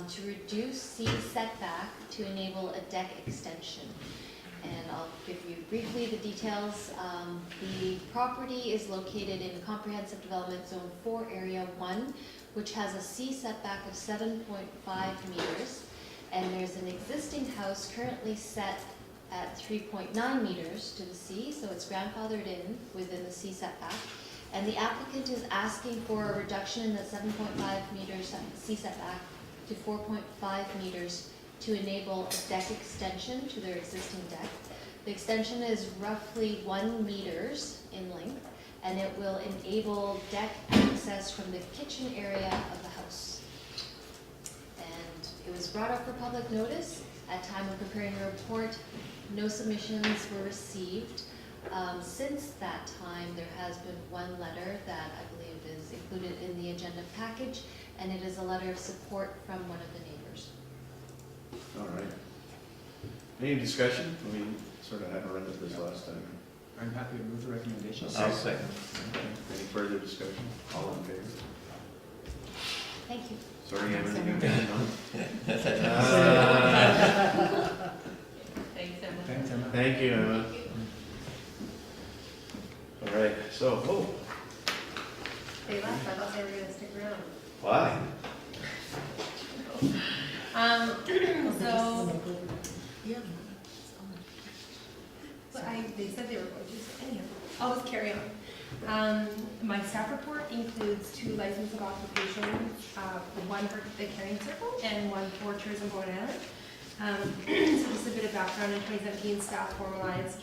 to reduce C setback to enable a deck extension. And I'll give you briefly the details. The property is located in Comprehensive Development Zone 4, Area 1, which has a C setback of 7.5 meters. And there's an existing house currently set at 3.9 meters to the C, so it's grandfathered in within the C setback. And the applicant is asking for a reduction in the 7.5 meters C setback to 4.5 meters to enable a deck extension to their existing deck. The extension is roughly 1 meters in length, and it will enable deck access from the kitchen area of the house. And it was brought up for public notice. At time of preparing the report, no submissions were received. Since that time, there has been one letter that I believe is included in the agenda package, and it is a letter of support from one of the neighbors.
All right. Any discussion? We sort of had a run at this last time.
I'm happy to move the recommendation.
I'll second.
Okay. Any further discussion? All in favor?
Thank you.
Sorry, Emma, you got it on?
Thanks, Emma.
Thanks, Emma.
Thank you, Emma. All right, so,
They left, I thought they were gonna stick around.
why?
So, they said they were going to, so anyhow, I'll just carry on. My staff report includes 2 license of occupation, one for the Carrying Circle and one for Tourism Bowen Island. So just a bit of background, in 2017, staff formalized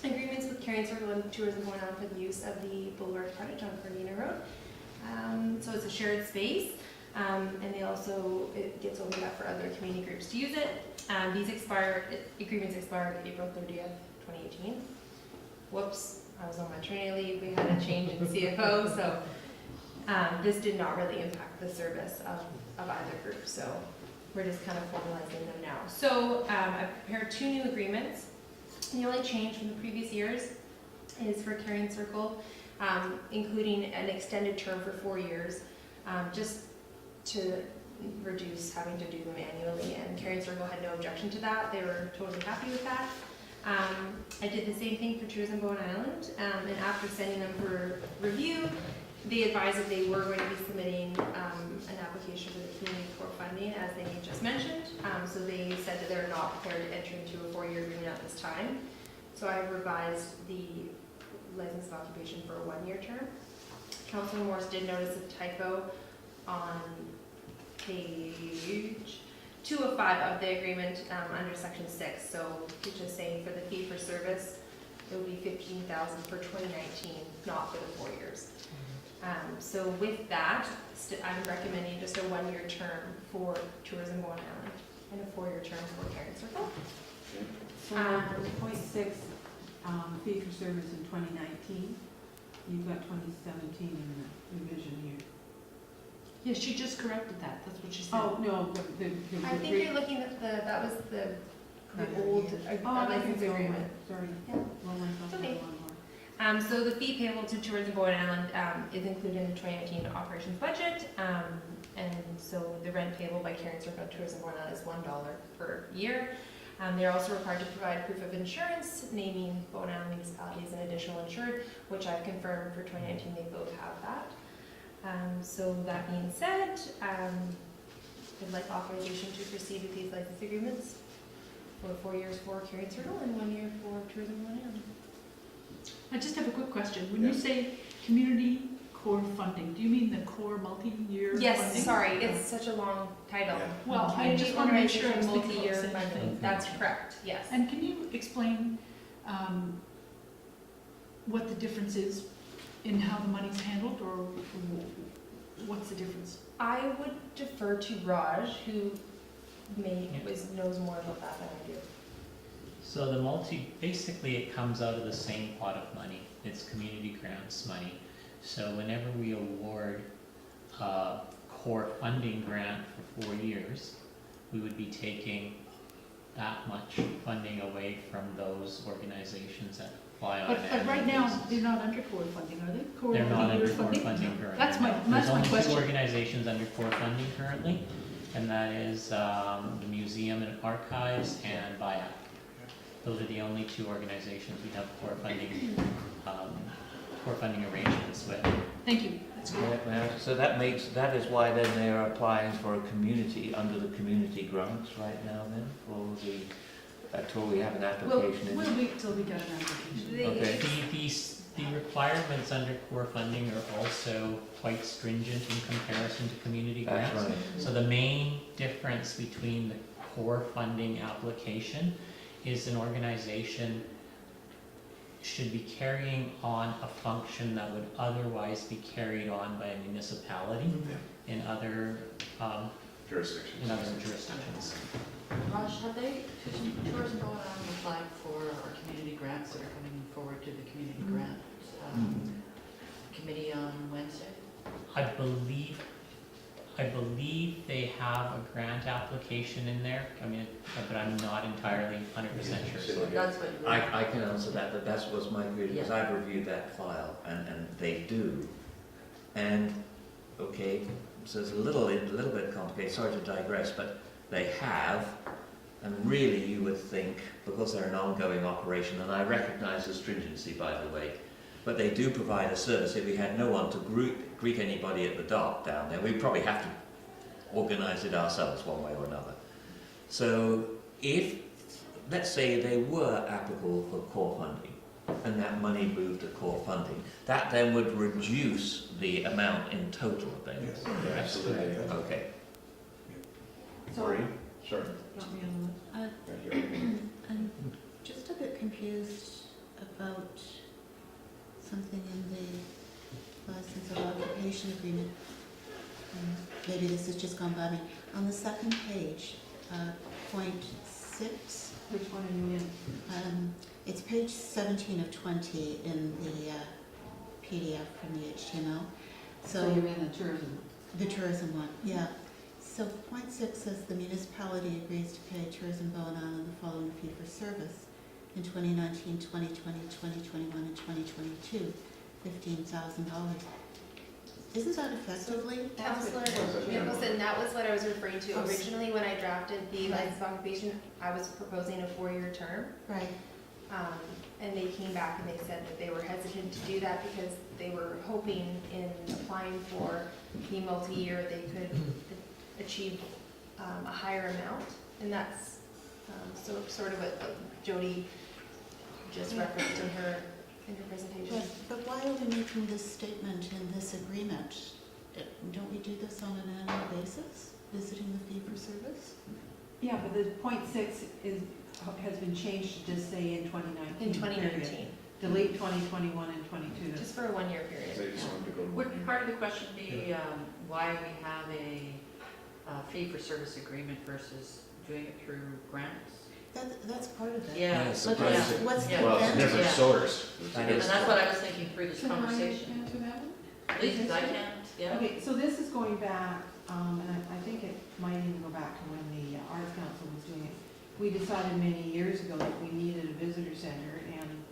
agreements with Carrying Circle and Tourism Bowen Island for the use of the Boulevard frontage on Ferry Road. So it's a shared space. And they also, it gets opened up for other community groups to use it. These agreements expired April 30th, 2018. Whoops, I was on maternity leave, we had a change in CFO, so this did not really impact the service of either group, so we're just kind of formalizing them now. So I've prepared 2 new agreements. The only change from the previous years is for Carrying Circle, including an extended term for 4 years, just to reduce having to do them annually, and Carrying Circle had no objection to that. They were totally happy with that. I did the same thing for Tourism Bowen Island, and after sending them for review, they advised that they were going to be submitting an application for the community core funding, as they just mentioned. So they said that they're not prepared to enter into a 4-year agreement at this time. So I revised the license of occupation for a 1-year term. Councilor Morse did notice a typo on page 205 of the agreement under section 6. So he's just saying for the fee for service, it would be $15,000 for 2019, not for the 4 years. So with that, I'm recommending just a 1-year term for Tourism Bowen Island and a 4-year term for Carrying Circle.
So, 0.6 fee for service in 2019. You've got 2017 in the revision here.
Yeah, she just corrected that, that's what she said.
Oh, no,
I think you're looking at that was the old license agreement.
Sorry.
Yeah.
Roll myself
Okay.
down one more.
So the fee payable to Tourism Bowen Island is included in the 2019 operations budget, and so the rent payable by Carrying Circle and Tourism Bowen Island is $1 per year. They're also required to provide proof of insurance, naming Bowen Island Municipality as an additional insured, which I've confirmed for 2019 they both have that. So that being said, I'd like authorization to proceed with these license agreements for 4 years for Carrying Circle and 1 year for Tourism Bowen Island.
I just have a quick question. When
Yeah.
you say community core funding, do you mean the core multi-year funding?
Yes, sorry, it's such a long title.
Yeah.
Well, I
Community
just want to make sure I
organization
was thinking about
multi-year
the same
funding,
thing.
that's correct, yes.
And can you explain what the difference is in how the money's handled, or what's the difference?
I would defer to Raj, who knows more about that than I do.
So basically it comes out of the same pot of money. It's community grants money. So whenever we award a core funding grant for 4 years, we would be taking that much funding away from those organizations that apply on an
But right
annual
now,
basis.
they're not under core funding, are they? Core
They're not under
multi-year
core funding currently.
That's my
There's only
question.
two organizations under core funding currently, and that is the Museum and Archives and BYLAWS. Those are the only two organizations we have core funding arrangements with.
Thank you, that's good.
So that is why then they're applying for a community, under the community grants right now then, for until we have an application in.
We'll wait till we get an application.
Okay.
The requirements under core funding are also quite stringent in comparison to community
That's
grants.
right.
So the main difference between the core funding application is an organization should be carrying on a function that would otherwise be carried on by a municipality in other
Jurisdictions.
jurisdictions.
Raj, have they, Tourism Bowen applied for our community grants that are coming forward to the community grant committee on Wednesday?
I believe they have a grant application in there. I mean, but I'm not entirely 100% sure. So
That's what you
I can answer that, but that was my view, because
Yeah.
I've reviewed that file, and they do. And, okay, so it's a little bit complicated, sorry to digress, but they have, and really you would think, because they're an ongoing operation, and I recognize the stringency, by the way, but they do provide a service. If we had no one to greet anybody at the dock down there, we'd probably have to organize it ourselves one way or another. So if, let's say they were applicable for core funding, and that money moved to core funding, that then would reduce the amount in total then.
Yes, absolutely. Yeah.
Okay.
Maureen? Sorry.
Got me on the list.
Right here.
I'm just a bit confused about something in the license of occupation agreement. Maybe this has just gone by me. On the second page, point 6,
Which one are you in?
it's page 17 of 20 in the PDF from the HTML.
So you're in the tourism.
The tourism one, yeah. So point 6 says the municipality agrees to pay Tourism Bowen Island the following fee for service in 2019, 2020, 2021, and 2022, $15,000. Isn't that effectively?
Councillor
Yeah.
Nicholson, that was what I was referring to.
Oh,
Originally, when I drafted the
Right.
license of occupation, I was proposing a 4-year term.
Right.
And they came back and they said that they were hesitant to do that because they were hoping in applying for the multi-year, they could achieve a higher amount. And that's sort of what Jody just referenced in her presentation.
But why are we making this statement in this agreement? Don't we do this on an annual basis, visiting the fee for service?
Yeah, but the point 6 has been changed to just say in 2019.
In 2019,
period. Delete 2021 and 22.
just for a 1-year period.
They just want to go to
Would part of the question be why we have a fee-for-service agreement versus doing it through grants?
That's part of it.
Yeah.
Yes,
But
surprising.
what's the
Yeah.
Well, it's
advantage?
different
Yeah.
source.
That
And
is-
that's what I was thinking through this
Can I
conversation.
answer that one?
Please, I can't, yeah.
Okay, so this is going back, and I think it might even go back to when the Arts Council was doing it. We decided many years ago that we needed a visitor center, and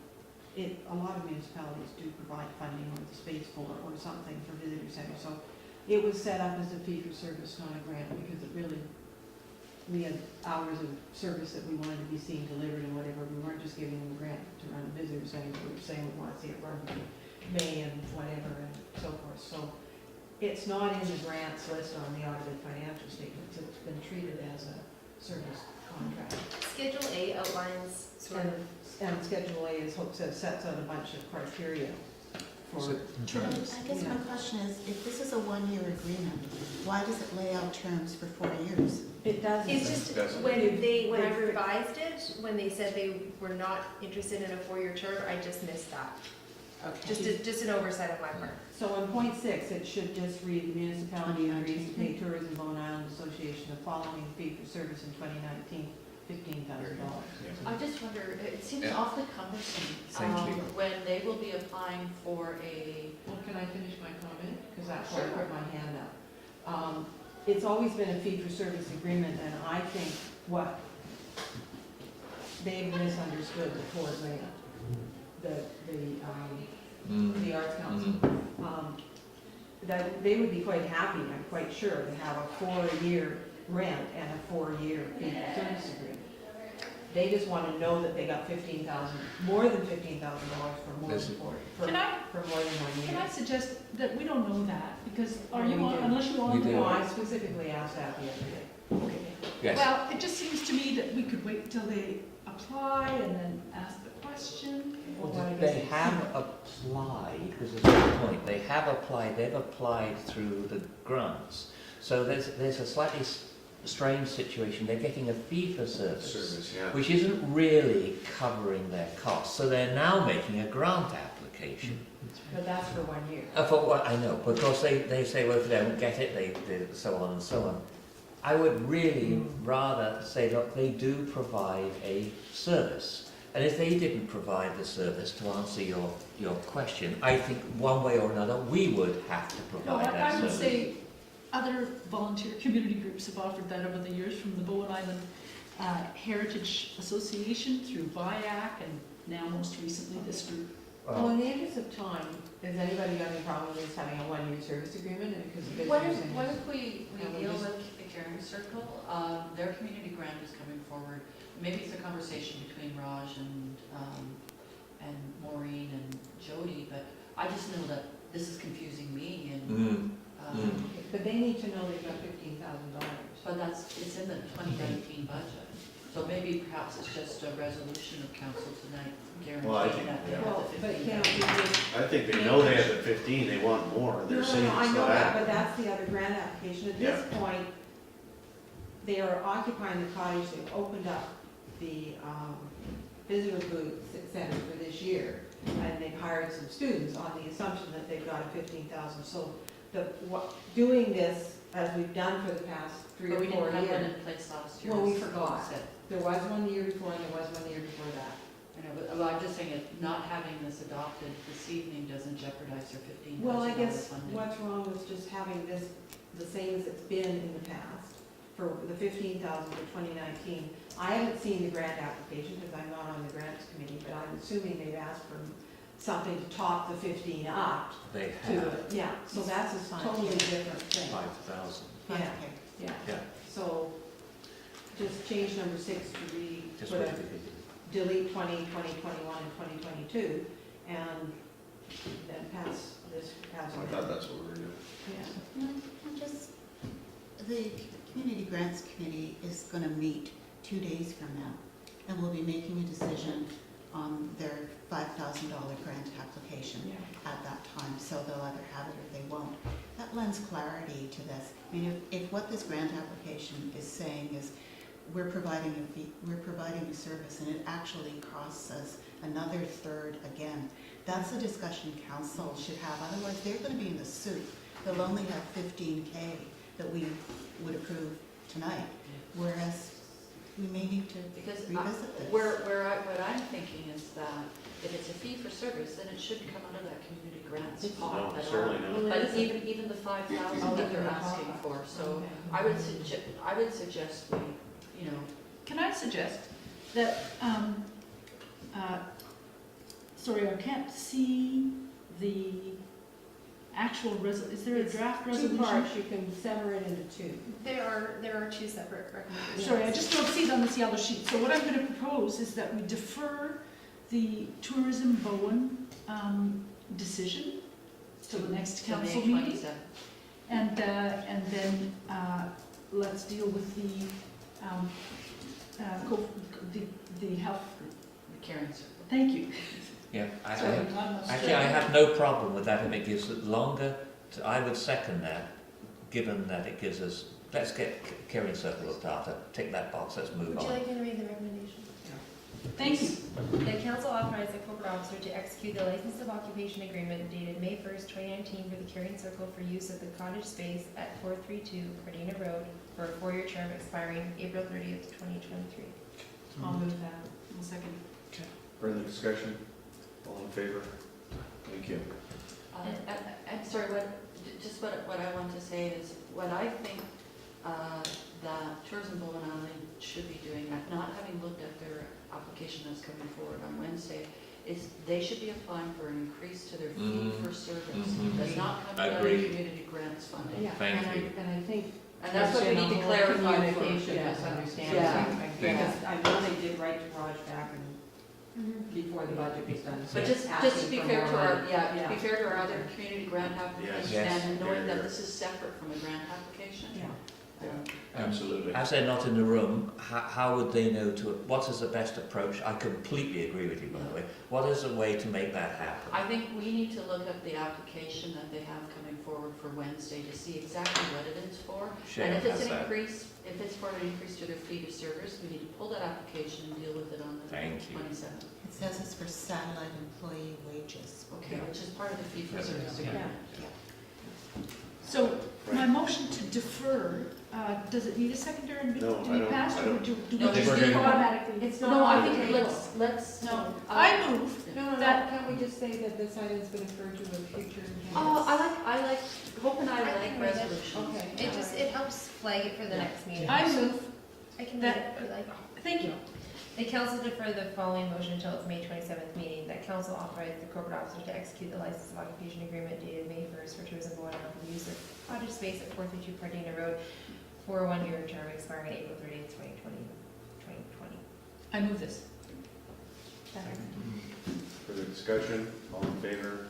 a lot of municipalities do provide funding or the space for or something for visitor centers. So it was set up as a fee for service, not a grant, because we had hours of service that we wanted to be seen delivered and whatever. We weren't just giving them a grant to run a visitor center. We were saying we want to see it run in May and whatever and so forth. So it's not in the grants list on the audited financial statements. It's been treated as a service contract.
Schedule A outlines sort of,
And Schedule A, as Hope said, sets out a bunch of criteria for terms.
I guess my question is, if this is a one-year agreement, why does it lay out terms for 4 years?
It doesn't.
It's just
Doesn't.
when I revised it, when they said they were not interested in a 4-year term, I just missed that. Just an oversight on my part.
So on point 6, it should just read, the municipality agrees to pay Tourism Bowen Island Association the following fee for service in 2019, $15,000.
I just wonder, it seems
Yeah.
awfully cumbersome,
Thank you.
when they will be applying for a,
Well, can I finish my comment? Because that's why I put my hand up. It's always been a fee-for-service agreement, and I think what they've misunderstood the Fort Grant, the Arts Council. That they would be quite happy, I'm quite sure, to have a 4-year rent and a 4-year fee-for-service agreement. They just want to know that they got more than $15,000 for more than
Listen.
for
Can I-
more than 1 year.
Can I suggest that we don't know that, because
We do.
unless you
We
want
do.
No,
to.
I specifically asked that the other day.
Yes.
Well, it just seems to me that we could wait until they apply and then ask the question.
Well, what I guess
They
it's-
have applied, this is the point, they've applied through the grants. So there's a slightly strange situation, they're getting a fee for service,
Service, yeah.
which isn't really covering their costs. So they're now making a grant application.
But that's for 1 year.
For what I know, because they say, well, if they don't get it, they so on and so on. I would really rather say, look, they do provide a service. And if they didn't provide the service, to answer your question, I think one way or another, we would have to
No,
provide that
I would
service.
say other volunteer community groups have offered that over the years, from the Bowen Island Heritage Association through BYLAWS, and now most recently this group.
Well, in the interest of time, has anybody got any problem with us having a 1-year service agreement? And because of
what
business
if we
And we
deal
just-
with the Caring Circle? Their community grant is coming forward. Maybe it's a conversation between Raj and Maureen and Jody, but I just know that this is confusing me and,
But they need to know they've got $15,000.
but it's in the 2019 budget. So maybe perhaps it's just a resolution of council tonight
Well, I
guaranteeing
think-
that they
yeah.
have
Well,
the
but
15,000.
can't we just...
I think they know they have the 15, they want more, they're saying
I
it's
know
not
that, but
adequate.
that's the other grant application. At this point, they are occupying the cottage, they've opened up the visitor booth center for this year, and they've hired some students on the assumption that they've got a 15,000. So doing this, as we've done for the past 3
But
or
we
4
didn't have one
years,
in place last year.
well, we
as
forgot.
Paul said.
There was one the year before, and there was one the year before that.
I know, but well, I'm just saying it, not having this adopted this evening doesn't jeopardize their $15,000
Well, I guess
funding.
what's wrong with just having this the same as it's been in the past for the 15,000 for 2019? I haven't seen the grant application because I'm not on the grants committee, but I'm assuming they've asked for something to top the 15 up
They
to
have
it. Yeah, so that's a totally different thing.
5,000.
Yeah, yeah.
Yeah.
So just change number 6 to read,
Just
put
what
a delete 20, 2021, and 2022, and then pass this as
I thought that's what we were doing.
Yeah.
No, I'm just, the Community Grants Committee is going to meet 2 days from now, and we'll be making a decision on their $5,000 grant application at that time, so they'll either have it or they won't. That lends clarity to this. I mean, if what this grant application is saying is we're providing a service and it actually costs us another third again, that's a discussion council should have. Otherwise, they're going to be in the soup. They'll only have 15K that we would approve tonight, whereas we may need to
Because
revisit this.
what I'm thinking is that if it's a fee for service, then it shouldn't come out of that community grants pot
No,
at all.
certainly not.
But even the 5,000 that they're asking for, so I would suggest we, you know,
Can I suggest that, sorry, I can't see the actual is there a draft
Two
resolution?
parts, you can sever it into 2.
There are 2 separate recommendations.
Sorry, I just don't see it on this yellow sheet. So what I'm going to propose is that we defer the Tourism Bowen decision till the next
to May
council meeting.
27th.
And then let's deal with the health,
The Caring Circle.
thank you.
Yeah,
So,
actually, I have no problem with that if it gives it longer. I would second that, given that it gives us, let's get Caring Circle looked after, tick that box, let's move
Would you
on.
like me to read the recommendation?
thank you.
The council authorized the corporate officer to execute the license of occupation agreement dated May 1st, 2019 for the Caring Circle for use of the cottage space at 432 Cardina Road for a 4-year term expiring April 30th, 2023.
I'll move that.
One second.
Further discussion? All in favor? Thank you.
I'm sorry, what I want to say is, what I think that Tourism Bowen Island should be doing, not having looked at their application that's coming forward on Wednesday, is they should be applying for an increase to their fee for service. That's not coming out of
Agreed.
community grants funding.
Yeah,
Thank
and
you.
I think.
And that's what we need to clarify for.
Communication misunderstanding.
Yeah.
Because I know they did write to Raj back and before the budget was done.
But just to
asking
be
for
fair to
more
our,
money.
to be fair to our other community grant applicants,
Yes.
and knowing
Here,
that
here.
this is separate from a grant application.
Yeah.
Absolutely.
As they're not in the room, how would they know what is the best approach? I completely agree with you, by the way. What is a way to make that happen?
I think we need to look at the application that they have coming forward for Wednesday to see exactly what it is for.
Sharon
And if it's
has
an
that.
increase, if it's for an increase to their fee to service, we need to pull that application and deal with it on the
Thank you.
27th.
It says it's for satellite employee wages.
Okay, which is part of the fee for
Yeah.
service
Yeah.
agreement.
So my motion to defer, does it need a seconder and
No,
to
I
be
don't-
passed,
I
or
don't-
do we
No,
just
we're
do it
gonna-
automatically?
It's not.
No, I
on the
think
table.
let's, no.
I move
No,
that-
can't we just say that this item's been referred to a future?
Oh, I like, Hope and I
I
like
can read it.
resolutions.
Okay.
It helps flag it for the next meeting.
I move
I can read
that-
it if you like.
Thank you.
The council defer the following motion until its May 27th meeting. That council authorized the corporate officer to execute the license of occupation agreement dated May 1st for Tourism Bowen Island for use of cottage space at 432 Cardina Road for a 1-year term expiring April 30th, 2020.
I move this.
Further discussion? All in favor?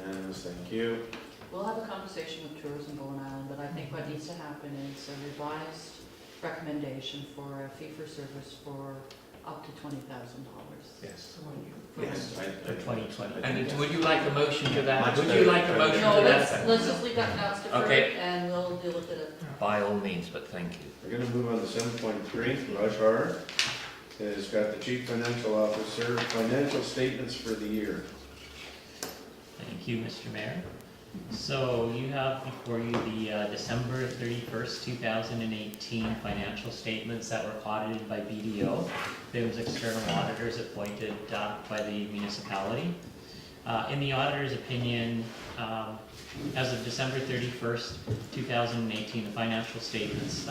Unanimous, thank you.
We'll have a conversation with Tourism Bowen Island, but I think what needs to happen is a revised recommendation for a fee for service for up to $20,000.
Yes.
Yes,
For 2020.
And would you like a motion to that?
Much
Would
better.
you like a motion
No,
to that
let's
effect?
just leave that now, it's deferred,
Okay.
and we'll deal with it.
By all means, but thank you.
We're gonna move on to 7.3. Raj Har has got the Chief Financial Officer, financial statements for the year.
Thank you, Mr. Mayor. So you have before you the December 31st, 2018 financial statements that were audited by BDO. Those external auditors appointed by the municipality. In the auditor's opinion, as of December 31st, 2018, the financial statements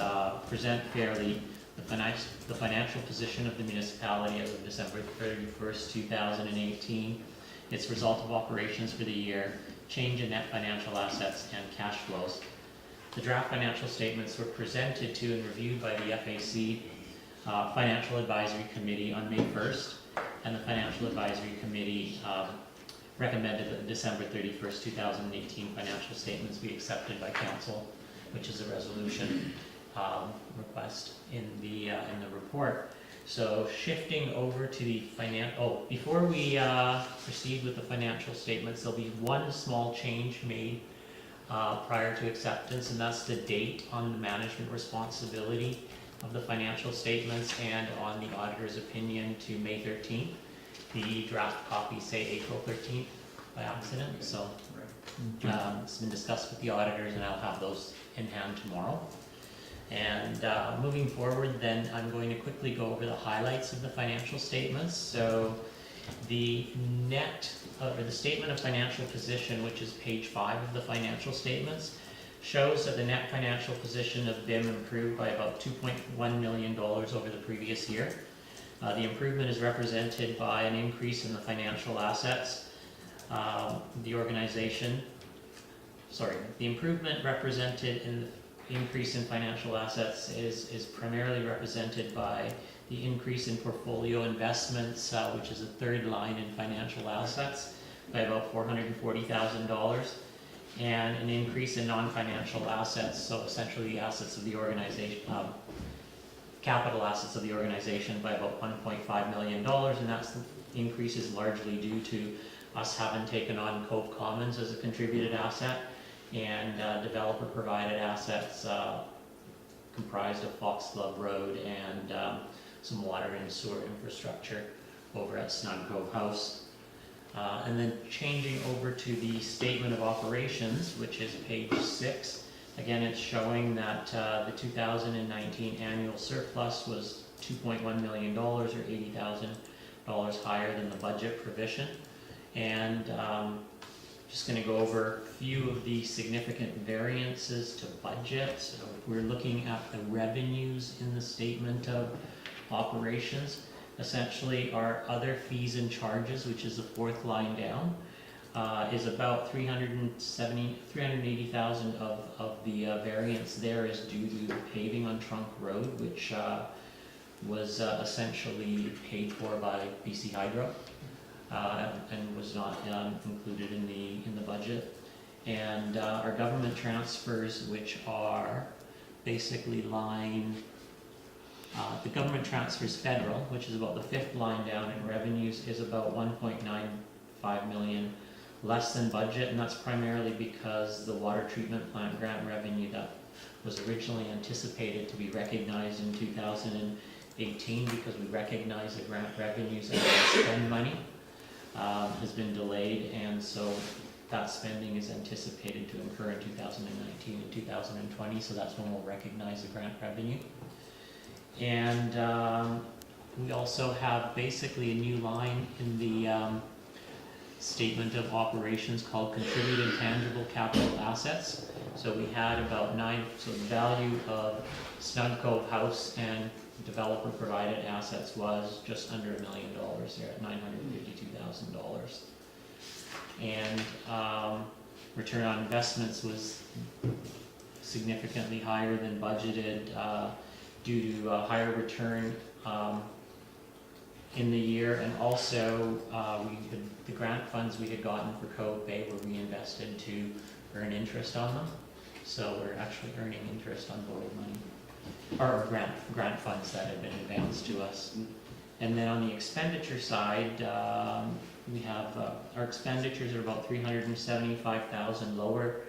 present fairly the financial position of the municipality as of December 31st, 2018, its result of operations for the year, change in net financial assets, and cash flows. The draft financial statements were presented to and reviewed by the FAC Financial Advisory Committee on May 1st, and the Financial Advisory Committee recommended that the December 31st, 2018 financial statements be accepted by council, which is a resolution request in the report. So shifting over to the before we proceed with the financial statements, there'll be one small change made prior to acceptance, and that's the date on the management responsibility of the financial statements and on the auditor's opinion to May 13th. The draft copies say April 13th by accident, so it's been discussed with the auditors, and I'll have those in hand tomorrow. And moving forward, then I'm going to quickly go over the highlights of the financial statements. So the the statement of financial position, which is page 5 of the financial statements, shows that the net financial position of BIM improved by about $2.1 million over the previous year. The improvement is represented by an increase in the financial assets. The improvement represented in the increase in financial assets is primarily represented by the increase in portfolio investments, which is the third line in financial assets, by about $440,000, and an increase in non-financial assets, so essentially the assets of the organization, capital assets of the organization, by about $1.5 million, and that's increase is largely due to us having taken on Cove Commons as a contributed asset, and developer-provided assets comprised of Foxglove Road and some water and sewer infrastructure over at Snug Cove House. And then changing over to the statement of operations, which is page 6. Again, it's showing that the 2019 annual surplus was $2.1 million, or $80,000 higher than the budget provision. And just going to go over a few of the significant variances to budget. So we're looking at the revenues in the statement of operations. Essentially, our other fees and charges, which is the 4th line down, is about $380,000 of the variance there is due to the paving on Trunk Road, which was essentially paid for by BC Hydro and was not included in the budget. And our government transfers, which are basically the government transfers federal, which is about the 5th line down in revenues, is about 1.95 million less than budget, and that's primarily because the water treatment plant grant revenue that was originally anticipated to be recognized in 2018, because we recognize the grant revenues as we spend money, has been delayed, and so that spending is anticipated to incur in 2019 and 2020, so that's when we'll recognize the grant revenue. And we also have basically a new line in the statement of operations called contributed tangible capital assets. So we had about so the value of Snug Cove House and developer provided assets was just under $1 million there at $952,000. And return on investments was significantly higher than budgeted due to a higher return in the year, and also the grant funds we had gotten for Cove Bay were reinvested to earn interest on them. So we're actually earning interest on borrowed money, or grant funds that had been advanced to us. And then on the expenditure side, we have our expenditures are about $375,000 lower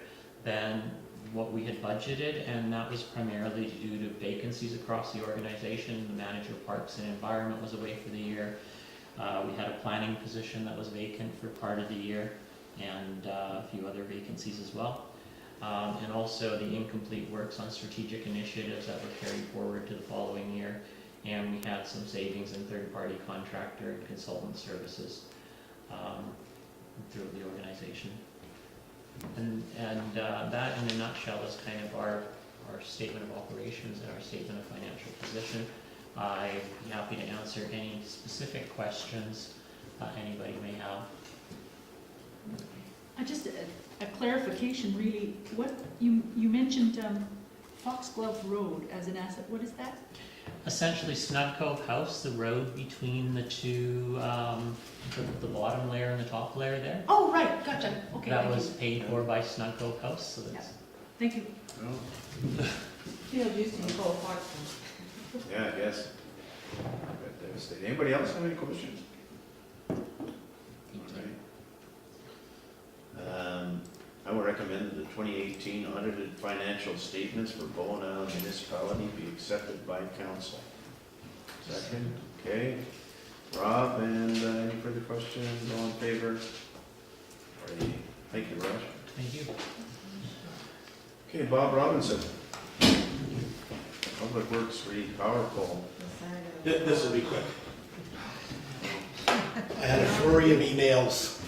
than what we had budgeted, and that was primarily due to vacancies across the organization. The manager of Parks and Environment was away for the year. We had a planning position that was vacant for part of the year, and a few other vacancies as well. And also the incomplete works on strategic initiatives that were carried forward to the following year. And we had some savings in third-party contractor and consultant services throughout the organization. And that, in a nutshell, is kind of our statement of operations and our statement of financial position. I'd be happy to answer any specific questions anybody may have.
Just a clarification, really. What you mentioned Foxglove Road as an asset. What is that?
Essentially, Snug Cove House, the road between the two, the bottom layer and the top layer there.
Oh, right, gotcha. Okay,
that
thank
was
you.
paid for by Snug Cove House, so that's.
Thank you.
Well,
Field used to be called Foxglove.
yeah, I guess. But devastating. Anybody else have any questions? I would recommend the 2018 audited financial statements for Bowen Island Municipality be accepted by council. Second, okay. Rob, and any further questions? All in favor? Ready. Thank you, Raj.
Thank you.
Okay, Bob Robinson. Public Works Power Pole.
This will be quick. I had a flurry of emails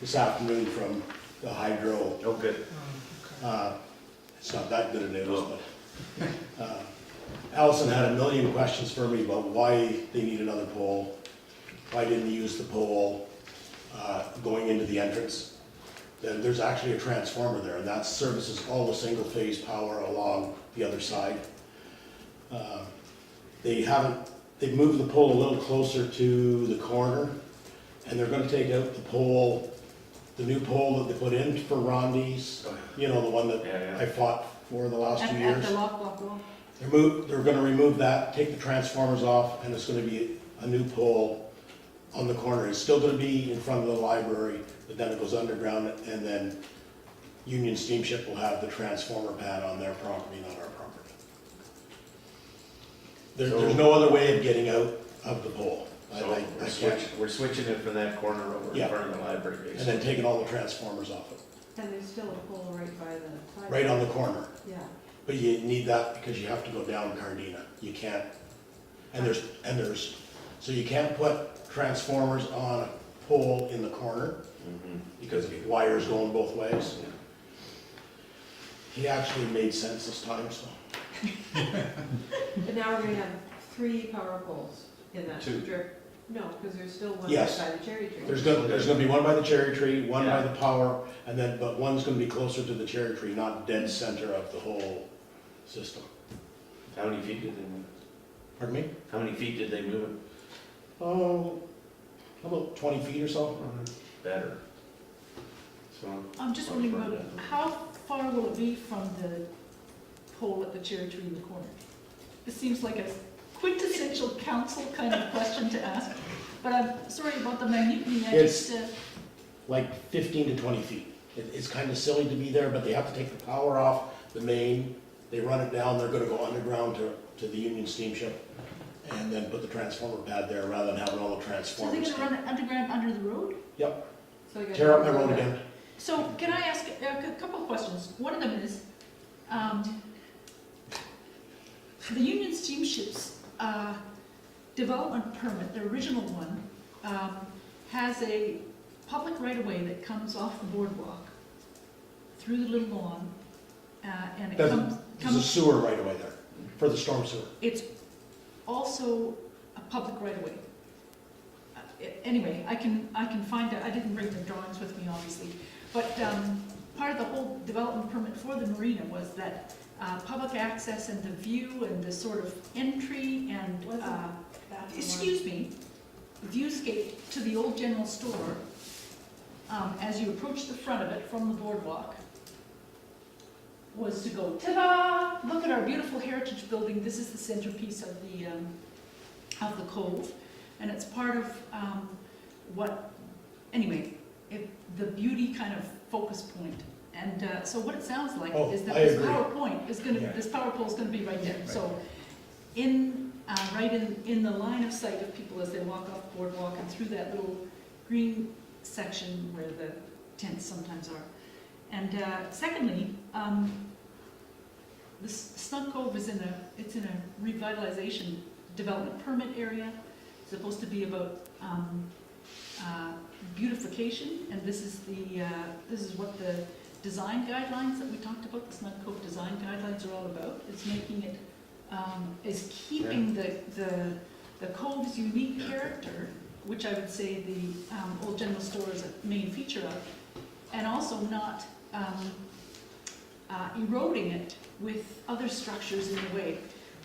this afternoon from the hydro.
Oh, good.
It's not that good a news, but Allison had a million questions for me about why they need another pole, why didn't they use the pole going into the entrance. There's actually a transformer there, and that services all the single-phase power along the other side. They've moved the pole a little closer to the corner, and they're going to take out the pole, the new pole that they put in for Rondy's, you know, the one that I fought for the last 2 years.
At the lock block wall.
They're going to remove that, take the transformers off, and it's going to be a new pole the corner. It's still gonna be in front of the library, but then it goes underground, and then Union Steamship will have the transformer pad on their property, not our property. There's no other way of getting out of the pole.
So we're switching it from that corner over in
Yeah.
front of the library,
And
basically.
then taking all the transformers off it,
And there's still a pole right by the sidewalk.
right on the corner.
Yeah.
But you need that because you have to go down Cardina. You can't, and there's, so you can't put transformers on a pole in the corner
Mhm.
because the wire's going both ways. He actually made sense this time, so.
But now we're gonna have 3 power poles in that
2.
strip. No, because there's still one
Yes.
by the cherry tree.
There's gonna be one by the cherry tree, one by
Yeah.
the power, and then, but one's gonna be closer to the cherry tree, not dead center of the whole system.
How many feet did they move?
Pardon me?
How many feet did they move it?
Oh, about 20 feet or so.
Better. So,
I'm just wondering about, how far will it be from the pole at the cherry tree in the corner? This seems like a quintessential council kind of question to ask, but I'm sorry about the minutiae, I
It's-
just,
Like 15 to 20 feet. It's kind of silly to be there, but they have to take the power off the main. They run it down, they're gonna go underground to the Union Steamship, and then put the transformer pad there rather than having all the
so they're
transformers.
gonna run it underground under the road?
Yep,
So you gotta
tear up my
go
road
back.
again.
So can I ask a couple of questions? One of them is, the Union Steamship's development permit, the original one, has a public right-of-way that comes off the boardwalk through the little lawn, and it
There's
comes,
a sewer right away there, for the storm sewer.
it's also a public right-of-way. Anyway, I can find it, I didn't bring the drawings with me, obviously, but part of the whole development permit for the marina was that public access and the view and the sort of entry and,
Wasn't that the one?
excuse me, viewscape to the old general store, as you approach the front of it from the boardwalk, was to go, ta-da, look at our beautiful heritage building, this is the centerpiece of the cove, and it's part of what, anyway, the beauty kind of focus point. And so what it sounds like
Oh,
is that
I
this
agree.
PowerPoint is gonna,
Yeah.
this power pole is gonna be right there.
Right.
So in, right in the line of sight of people as they walk off the boardwalk and through that little green section where the tents sometimes are. And secondly, this Snug Cove is in a revitalization development permit area. It's supposed to be about beautification, and this is what the design guidelines that we talked about, the Snug Cove design guidelines are all about. It's making it, is keeping the cove's unique character, which I would say the Old General Store is a main feature of, and also not eroding it with other structures in the way.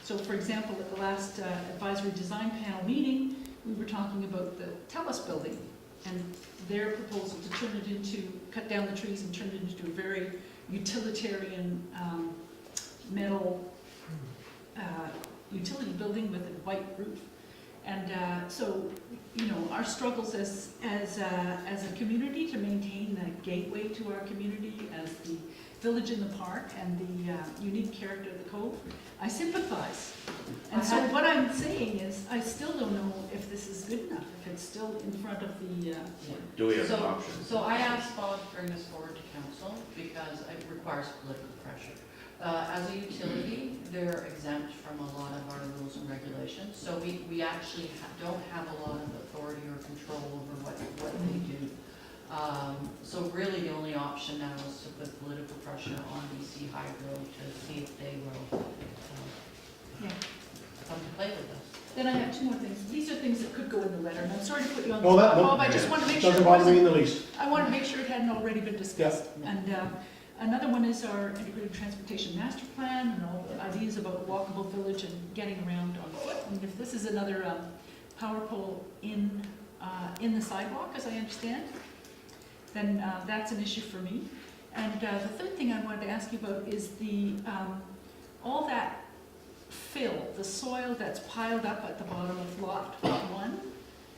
So for example, at the last advisory design panel meeting, we were talking about the TELUS building and their proposal to turn it into, cut down the trees and turn it into a very utilitarian metal utility building with a white roof. And so, you know, our struggles as a community to maintain the gateway to our community as the village in the park and the unique character of the cove, I sympathize. And so what I'm saying is, I still don't know if this is good enough, if it's still in front of the,
do we have an option?
So I asked Bob to bring this forward to council because it requires political pressure. As a utility, they're exempt from a lot of our rules and regulations, so we actually don't have a lot of authority or control over what they do. So really the only option now is to put political pressure on BC Hydro to see if they will
yeah.
come to play with us.
Then I have two more things. These are things that could go in the letter, and I'm sorry to put you on the
No,
spot,
that,
Bob, I just want to make sure.
doesn't
it
bother me in
wasn't-
the least.
I want to make sure it hadn't already been discussed. And another one is our integrated transportation master plan and all the ideas about walkable village and getting around on foot. And if this is another power pole in the sidewalk, as I understand, then that's an issue for me. And the third thing I wanted to ask you about is the all that fill, the soil that's piled up at the bottom of lot 1.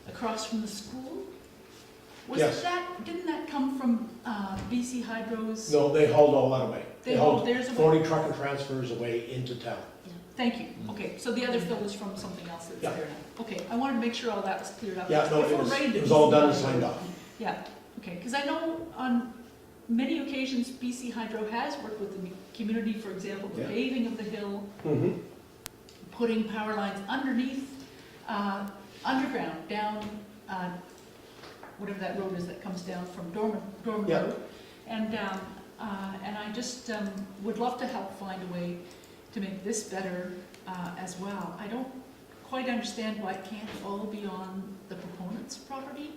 across from the school?
Yes.
Didn't that come from BC Hydro's?
No, they hauled all that away.
They hauled theirs away?
40 truck and transfers away into town.
Thank you. Okay, so the other fill is from something else that's
Yeah.
there now. Okay, I wanted to make sure all that was cleared up.
Yeah, no,
Before it rained,
it was all done and
BC
signed off.
Yeah, okay, because I know on many occasions, BC Hydro has worked with the community, for example, the
Yeah.
paving of the hill,
Mhm.
putting power lines underneath, underground, down, whatever that road is that comes down from Dorman
Yeah.
Road. And I just would love to help find a way to make this better as well. I don't quite understand why it can't all be on the proponent's property,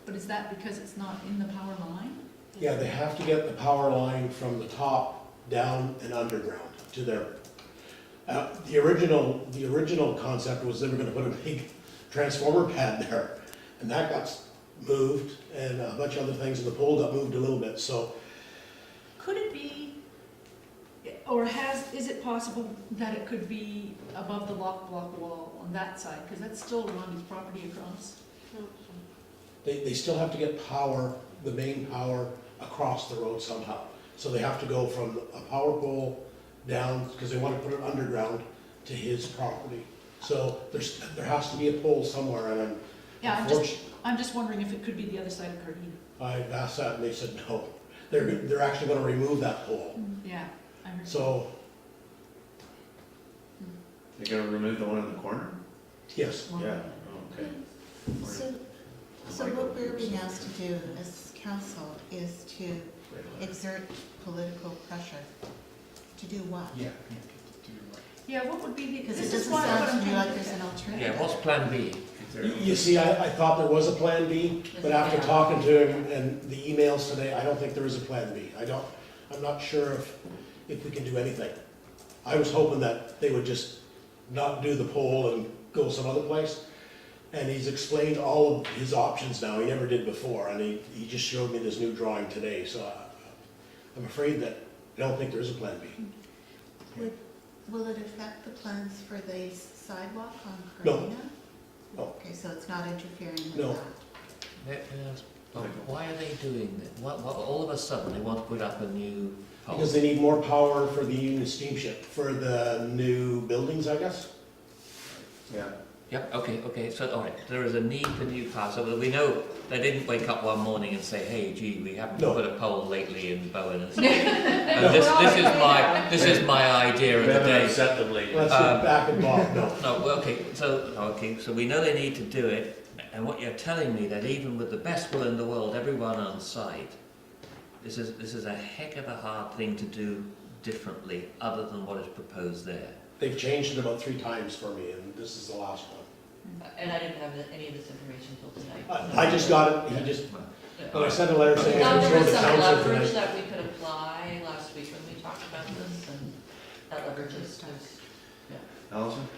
but is that because it's not in the power line?
Yeah, they have to get the power line from the top down and underground to their, the original concept was they were gonna put a big transformer pad there, and that got moved, and a bunch of other things, and the pole got moved a little bit, so
Could it be, or is it possible that it could be above the lock block wall on that side? Because that's still Rondy's property across.
they still have to get power, the main power, across the road somehow. So they have to go from a power pole down, because they want to put it underground, to his property. So there has to be a pole somewhere, and
Yeah, I'm just wondering if it could be the other side of Cardina.
I've asked that, and they said no. They're actually gonna remove that pole.
Yeah, I heard.
So,
You're gonna remove the one in the corner?
yes,
Yeah, okay.
So what we're being asked to do as council is to exert political pressure. To do what?
Yeah, what would be the,
Because
this
it
is
doesn't
what
sound to
I'm
me
trying
like
to
there's
get
an
at.
alternative.
Yeah, what's plan B?
you see, I thought there was a plan B, but after talking to him and the emails today, I don't think there is a plan B. I'm not sure if we can do anything. I was hoping that they would just not do the pole and go some other place. And he's explained all of his options now, he never did before, and he just showed me this new drawing today, so I'm afraid that I don't think there is a plan B.
Will it affect the plans for the sidewalk on
No.
Cardina?
No.
Okay, so it's not interfering with
No.
that?
Why are they doing that? What, all of a sudden, they want to put up a new pole?
Because they need more power for the Union Steamship, for the new buildings, I guess.
Yeah.
Yep, okay, so, all right, there is a need for new power, so we know they didn't wake up one morning and say, hey, gee, we haven't
No.
put a pole lately in Bowen. And this is my idea of the day.
Set them late.
Let's get back involved, no.
No, well, so we know they need to do it, and what you're telling me, that even with the best will in the world, everyone on site, this is a heck of a hard thing to do differently, other than what is proposed there.
They've changed it about 3 times for me, and this is the last one.
And I didn't have any of this information until tonight.
I just got it, he just, when I sent a letter saying
Now,
I'm
there
sure
was
the
some
council
leverage
tonight.
that we could apply last week when we talked about this, and that leverage is,
Allison?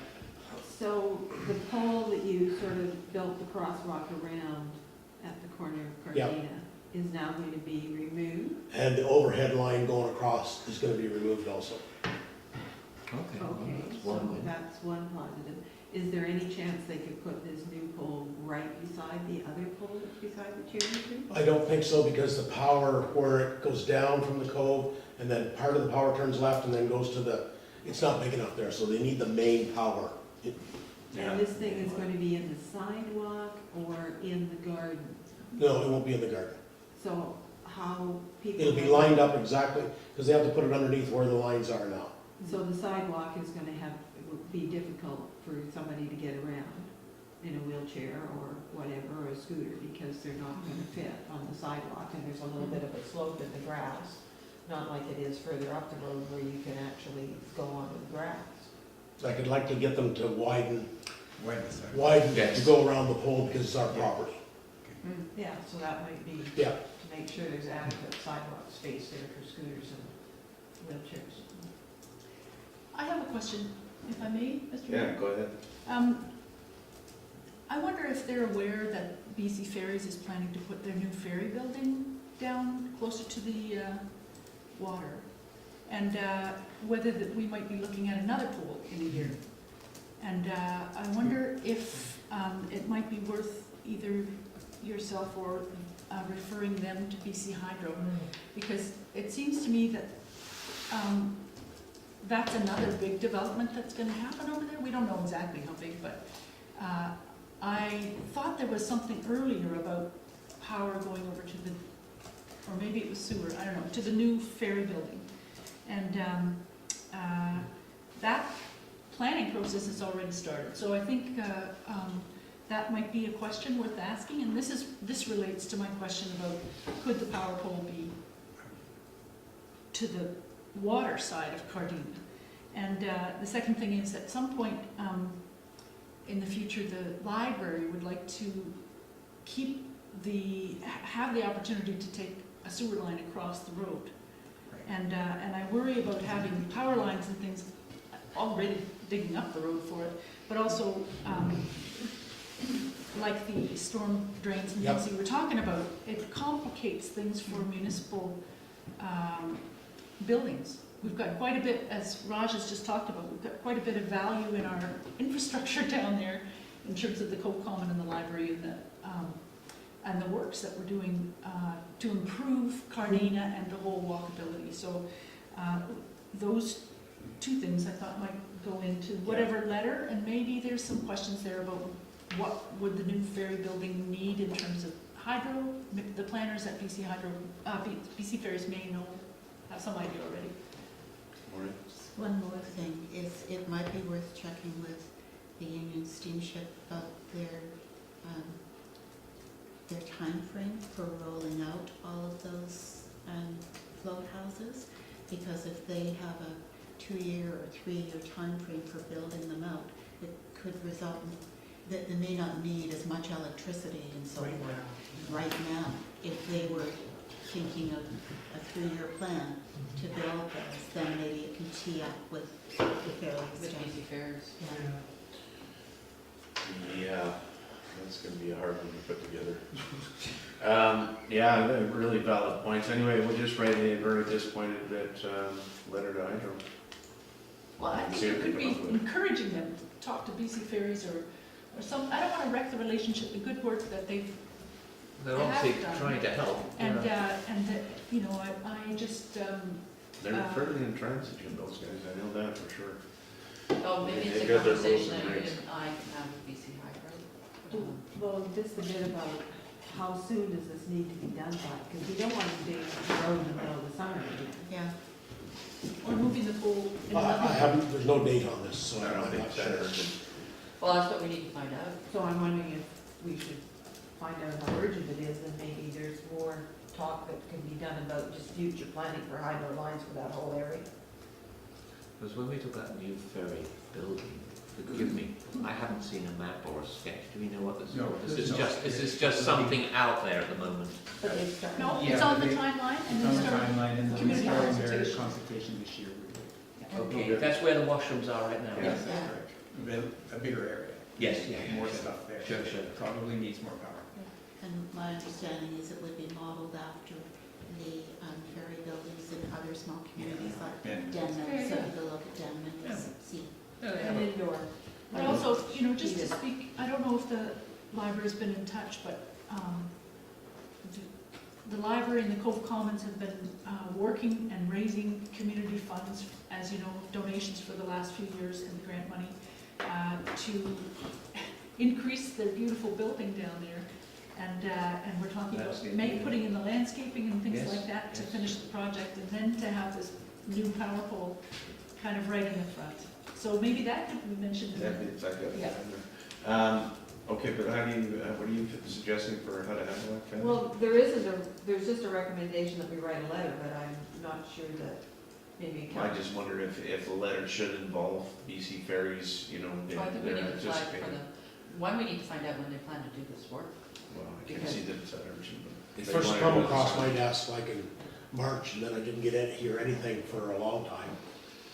So the pole that you sort of built the crosswalk around at the corner of
Yeah.
Cardina is now going to be removed?
And the overhead line going across is gonna be removed also.
Okay, well,
Okay,
that's
so
one win.
that's one positive. Is there any chance they could put this new pole right beside the other pole that's beside the cherry tree?
I don't think so, because the power, where it goes down from the cove, and then part of the power turns left and then goes to the, it's not big enough there, so they need the main power.
Yeah.
And this thing is going to be in the sidewalk or in the garden?
No, it won't be in the garden.
So how people...
It'll be lined up exactly, because they have to put it underneath where the lines are now.
So the sidewalk is going to it would be difficult for somebody to get around in a wheelchair or whatever, or a scooter, because they're not going to fit on the sidewalk, and there's a little bit of a slope in the grass, not like it is further up the road where you can actually go on the grass.
Like, I'd like to get them to widen
Yes.
to go around the pole, because it's our property.
Yeah, so that might be,
Yeah.
to make sure there's adequate sidewalk space there for scooters and wheelchairs.
I have a question, if I may, Mr.
Yeah,
Mayor.
go ahead.
I wonder if they're aware that BC Ferries is planning to put their new ferry building down closer to the water, and whether that we might be looking at another pool in a year. And I wonder if it might be worth either yourself or referring them to BC Hydro, because it seems to me that that's another big development that's gonna happen over there. We don't know exactly how big, but I thought there was something earlier about power going over to the, or maybe it was sewer, I don't know, to the new Ferry building. And that planning process has already started. So I think that might be a question worth asking. And this relates to my question about could the power pole be to the water side of Cardina? And the second thing is, at some point in the future, the library would like to have the opportunity to take a sewer line across the road. And I worry about having power lines and things already digging up the road for it, but also like the storm drains and things you were talking about, it complicates things for municipal buildings. We've got quite a bit, as Raj has just talked about, we've got quite a bit of value in our infrastructure down there in terms of the Cove Common and the library and the works that we're doing to improve Cardina and the whole walkability. So those two things I thought might go into whatever letter, and maybe there's some questions there about what would the new Ferry building need in terms of hydro. The planners at BC Hydro, BC Ferries may have some idea already.
One more thing is it might be worth checking with the Union Steamship about their time frame for rolling out all of those float houses, because if they have a 2-year or 3-year time frame for building them out, it could result in that they may not need as much electricity and so forth right now. If they were thinking of a 3-year plan to build those, then maybe it can tee up with the Ferry
With BC Ferries.
Yeah, that's gonna be a hard one to put together. Yeah, they're really valid points. Anyway, we'll just write a very disappointed that letter to Hydro.
Well, I think it could be encouraging them to talk to BC Ferries or some, I don't want to wreck the relationship, the good work that they've
They're obviously trying to help.
and that, you know, I just,
They're fairly intransigent, those guys, I know that for sure.
Oh, maybe it's
They've
a
got their rules
conversation
and
that you
regs.
and I can have with BC Hydro.
Well, just a bit about how soon does this need to be done by? Because we don't want to dig the road in the middle of the summer again.
Yeah.
or moving the pole. in
I
another-
haven't, there's no date on this, so
I don't
I'm
think
not
that
sure.
urgent.
Well, that's what we need to find out.
So I'm wondering if we should find out how urgent it is, and maybe there's more talk that can be done about just future planning for hydro lines for that whole area.
Because when we took that new ferry building, forgive me, I haven't seen a map or a sketch. Do we know what this is?
No,
This is just something out there at the moment.
But they start.
No, it's
Yeah,
on the
they-
timeline, and
It's on
then
the
start.
timeline, and
community
they're starting their
consultation.
consultation this year.
Okay, that's where the washrooms are right now.
Yes, that's correct. A bigger area.
Yes,
More stuff there.
Sure, sure.
Probably needs more power.
And my understanding is it would be modeled after the ferry buildings in other small communities like Denman, so you go look at Denman and see.
And indoor.
But also, you know, just to speak, I don't know if the library's been in touch, but the library and the Cove Commons have been working and raising community funds, as you know, donations for the last few years and the grant money, to increase their beautiful building down there. And we're talking about putting in the landscaping and things
Yes,
like that to
yes.
finish the project, and then to have this new power pole kind of right in the front. So maybe that could be mentioned. in the-
It's like that.
Yeah.
Okay, but how do you, what are you suggesting for how to handle that? Ken?
Well, there's just a recommendation that we write a letter, but I'm not sure that maybe.
I just wonder if the letter should involve BC Ferries, you know,
So I think we
they're
need to flag
anticipating.
for them. One, we need to find out when they plan to do this work.
Well, I can't see that it's that urgent, but.
It
they
first
wanna
come
do it
across
this
my
time.
desk like in March, and then I didn't hear anything for a long time.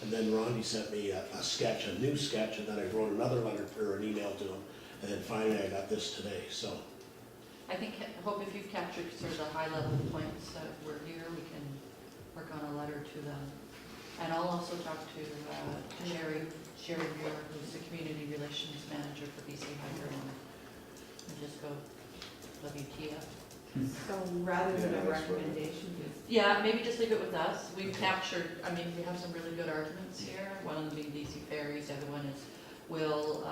And then Rondy sent me a sketch, a new sketch, and then I wrote another letter or an email to him. And then finally I got this today, so.
I hope if you've captured sort of the high-level points that were here, we can work on a letter to them. And I'll also talk to Sherry Muir, who's the Community Relations Manager for BC Hydro, and just go WTF.
So rather than
Yeah,
a
that's what-
recommendation, just
Yeah, maybe just leave it with us. We've captured, I mean, we have some really good arguments here. One of them being DC Ferries, the other one is, will,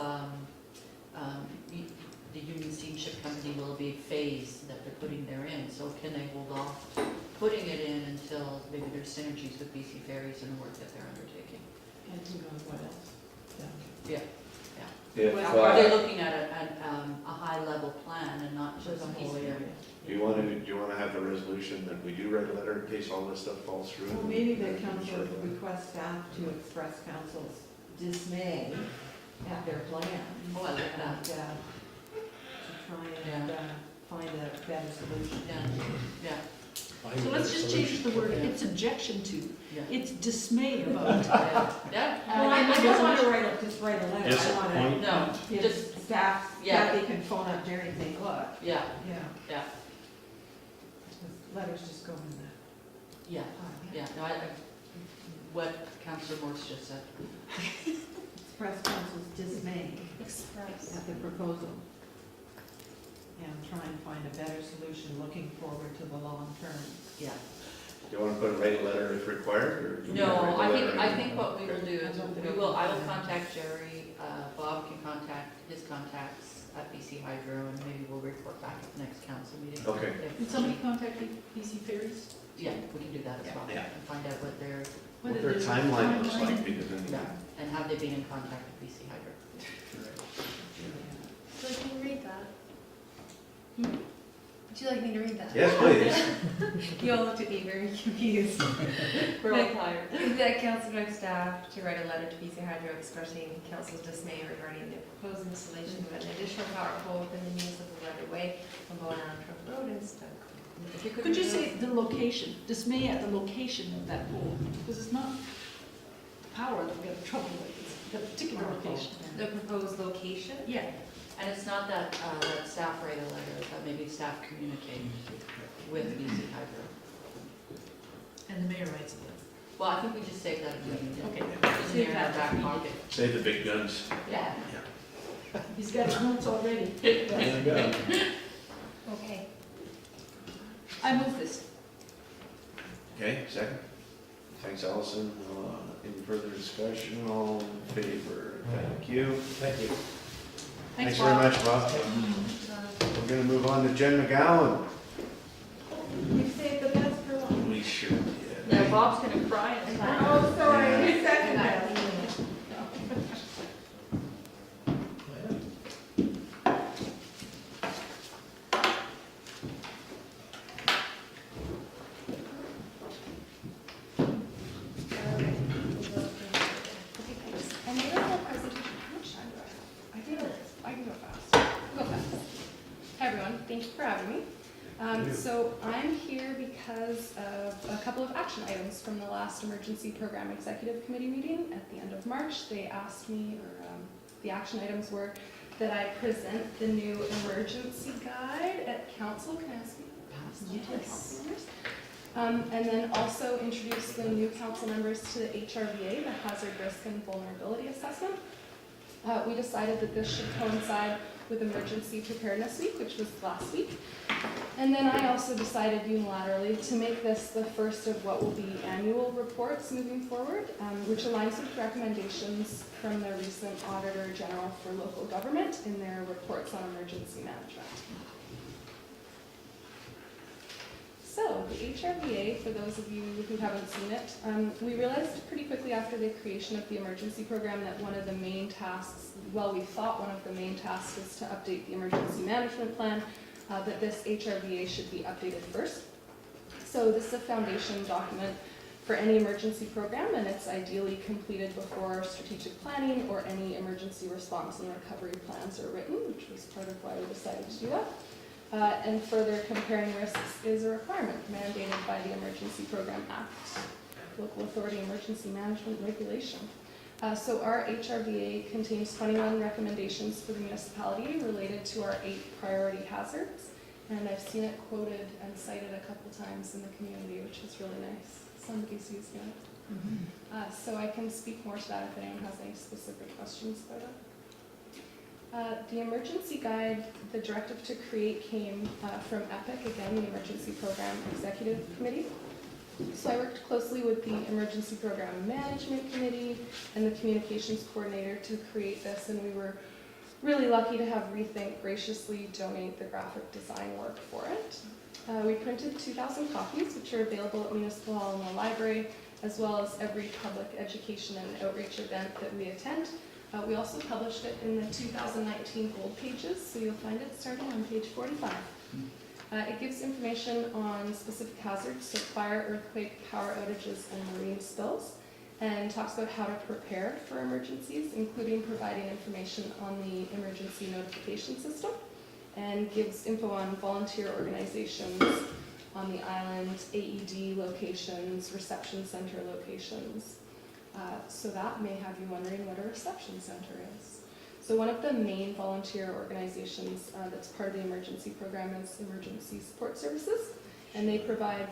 the Union Steamship Company will be phased that they're putting therein, so can they hold off putting it in until maybe there's synergies with BC Ferries and the work that they're undertaking?
and who knows what else.
Yeah.
If,
Are they looking at a high-level plan and not
For
just
the
a
whole
piece?
area.
do you want to have the resolution that we do write a letter in case all this stuff falls through?
Well, maybe the council request staff to express council's dismay at their plan.
Oh, I like
And,
that.
to try and, find a better solution.
Yeah,
So let's just change the word, it's objection to,
yeah,
it's dismay about.
yeah.
Well, I don't want to just write a letter, I want to
Disappointment.
No,
give
just,
staff,
Yeah.
that they can phone up Jerry and say, look,
yeah,
yeah.
yeah,
Because letters just go in the
yeah,
pile.
yeah. No, what Councillor Morse just said.
Express council's dismay
Express.
at the proposal. And try and find a better solution looking forward to the long term.
Yeah.
Do you want to write a letter if required, or? do we
No,
write the
I
letter
think
and-
what we will
Okay.
do is, I will contact Jerry, Bob can contact his contacts at BC Hydro, and maybe we'll report back at the next council meeting.
Okay.
If-
Did somebody contact the BC Ferries?
Yeah, we can do that as well,
Yeah.
and find out what their,
What their timeline looks like, because then.
yeah, and have they been in contact with BC Hydro?
Would you like me to read that? Would you like me to read that?
Yes, please.
You all looked at me very confused.
We're all tired.
That council directs staff to write a letter to BC Hydro expressing council's dismay regarding the proposed installation of an additional power pole within the municipal right of way on Bowen Trunk Road in Stoke.
If you
Could you say the location, dismay at the location of that pole? Because it's not power that we have trouble with, it's the particular location.
The proposed location?
Yeah,
And it's not that, that staff write a letter, but maybe staff communicate with BC Hydro.
and the mayor writes it.
Well, I think we just save that meeting.
Okay.
Just in our back pocket.
Save the big guns.
Yeah.
He's got his notes already.
There you go.
Okay.
I move this.
Okay, second. Thanks, Allison. Any further discussion? All in favor? Thank you.
Thank you.
Thanks very much, Bob. We're gonna move on to Jen McGowan.
You saved the best for last.
We sure did.
Yeah, Bob's gonna cry and
Oh, sorry, who seconded that?
And the other presentation, how much time do I have? I can go fast. Go fast. Hi, everyone. Thank you for having me. So I'm here because of a couple of action items from the last Emergency Program Executive Committee meeting at the end of March. They asked me, or the action items were that I present the new emergency guide at council. Can I ask you to pass that to the council members? And then also introduce the new council members to the HRVA, the Hazard Risk and Vulnerability Assessment. We decided that this should coincide with Emergency Preparedness Week, which was last week. And then I also decided unilaterally to make this the first of what will be annual reports moving forward, which aligns with recommendations from the recent Auditor General for Local Government in their reports on emergency management. So, the HRVA, for those of you who haven't seen it, we realized pretty quickly after the creation of the emergency program that one of the main tasks, well, we thought one of the main tasks was to update the emergency management plan, that this HRVA should be updated first. So this is a foundation document for any emergency program, and it's ideally completed before strategic planning or any emergency response and recovery plans are written, which was part of why we decided to do that. And further, comparing risks is a requirement mandated by the Emergency Program Act, Local Authority Emergency Management Regulation. So our HRVA contains 21 recommendations for the municipality related to our 8 priority hazards. And I've seen it quoted and cited a couple times in the community, which is really nice. Somebody's using it. So I can speak more to that if anyone has any specific questions about it. The emergency guide, the directive to create came from EPIC, again, the Emergency Program Executive Committee. So I worked closely with the Emergency Program Management Committee and the Communications Coordinator to create this, and we were really lucky to have Rethink graciously donate the graphic design work for it. We printed 2,000 copies, which are available at Municipal Hall in the library, as well as every public education and outreach event that we attend. We also published it in the 2019 Gold Pages, so you'll find it starting on page 45. It gives information on specific hazards, so fire, earthquake, power outages, and marine spills, and talks about how to prepare for emergencies, including providing information on the emergency notification system, and gives info on volunteer organizations on the island, AED locations, reception center locations. So that may have you wondering what a reception center is. So one of the main volunteer organizations that's part of the emergency program is Emergency Support Services, and they provide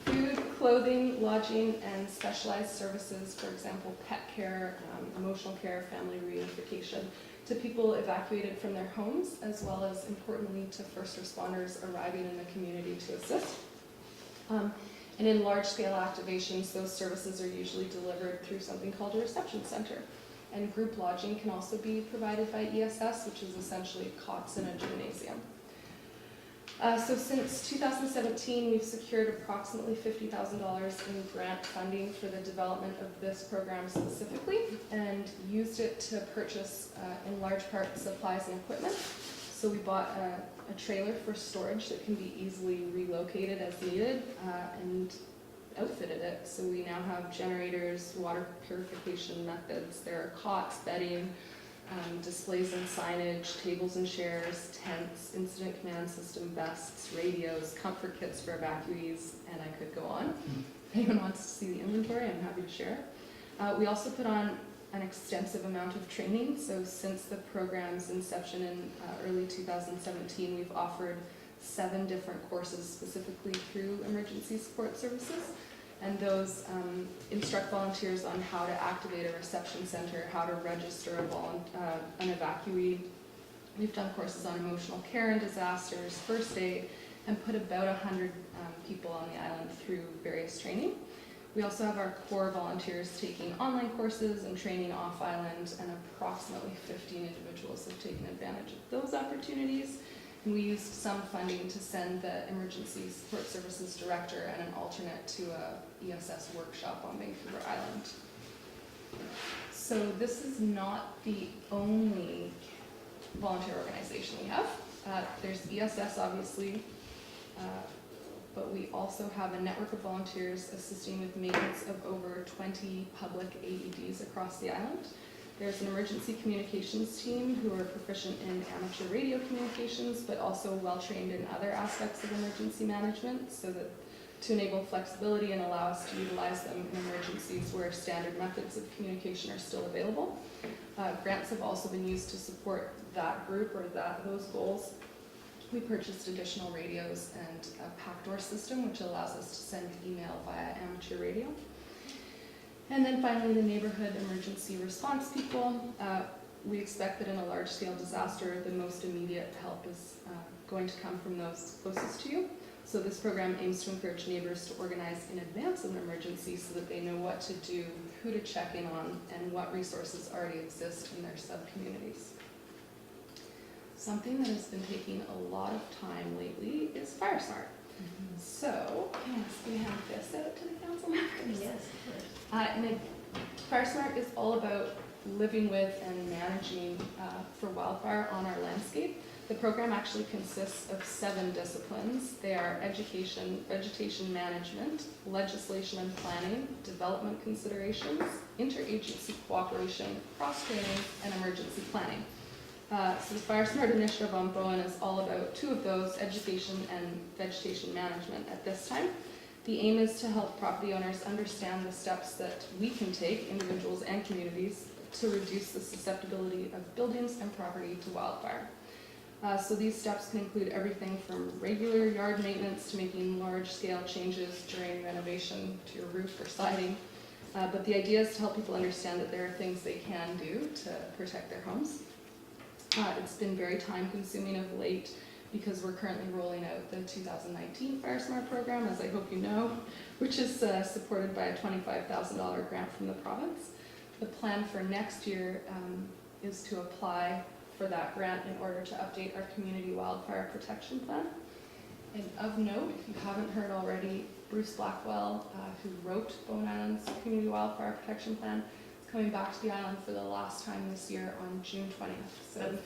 food, clothing, lodging, and specialized services, for example, pet care, emotional care, family reunification, to people evacuated from their homes, as well as, importantly, to first responders arriving in the community to assist. And in large-scale activations, those services are usually delivered through something called a reception center. And group lodging can also be provided by ESS, which is essentially cots in a gymnasium. So since 2017, we've secured approximately $50,000 in grant funding for the development of this program specifically, and used it to purchase, in large part, supplies and equipment. So we bought a trailer for storage that can be easily relocated as needed, and outfitted it. So we now have generators, water purification methods, there are cots, bedding, displays and signage, tables and chairs, tents, incident command system, vests, radios, comfort kits for evacuees, and I could go on. If anyone wants to see the inventory, I'm happy to share. We also put on an extensive amount of training. So since the program's inception in early 2017, we've offered 7 different courses specifically through Emergency Support Services. And those instruct volunteers on how to activate a reception center, how to register an evacuee. We've done courses on emotional care and disasters, first aid, and put about 100 people on the island through various training. We also have our core volunteers taking online courses and training off island, and approximately 15 individuals have taken advantage of those opportunities. And we used some funding to send the Emergency Support Services Director and an alternate to a ESS workshop on Vancouver Island. So this is not the only volunteer organization we have. There's ESS, obviously, but we also have a network of volunteers assisting with maintenance of over 20 public AEDs across the island. There's an emergency communications team who are proficient in amateur radio communications, but also well-trained in other aspects of emergency management, so that to enable flexibility and allow us to utilize them in emergencies where standard methods of communication are still available. Grants have also been used to support that group or those goals. We purchased additional radios and a pack door system, which allows us to send email via amateur radio. And then finally, the neighborhood emergency response people. We expect that in a large-scale disaster, the most immediate help is going to come from those closest to you. So this program aims to encourage neighbors to organize in advance of an emergency so that they know what to do, who to check in on, and what resources already exist in their sub-communities. Something that has been taking a lot of time lately is FireSmart. So, yes, we have this out to the council members.
Yes, of course.
And FireSmart is all about living with and managing for wildfire on our landscape. The program actually consists of 7 disciplines. They are education, vegetation management, legislation and planning, development considerations, interagency cooperation, cross-training, and emergency planning. So the FireSmart initiative on Bowen is all about 2 of those, education and vegetation management at this time. The aim is to help property owners understand the steps that we can take, individuals and communities, to reduce the susceptibility of buildings and property to wildfire. So these steps can include everything from regular yard maintenance to making large-scale changes during renovation to your roof or siding. But the idea is to help people understand that there are things they can do to protect their homes.
It's been very time consuming of late because we're currently rolling out the 2019 Fire Smart program, as I hope you know, which is supported by a $25,000 grant from the province. The plan for next year is to apply for that grant in order to update our community wildfire protection plan. And of note, if you haven't heard already, Bruce Blackwell, who wrote Bowen Island's community wildfire protection plan, is coming back to the island for the last time this year on June 20th. So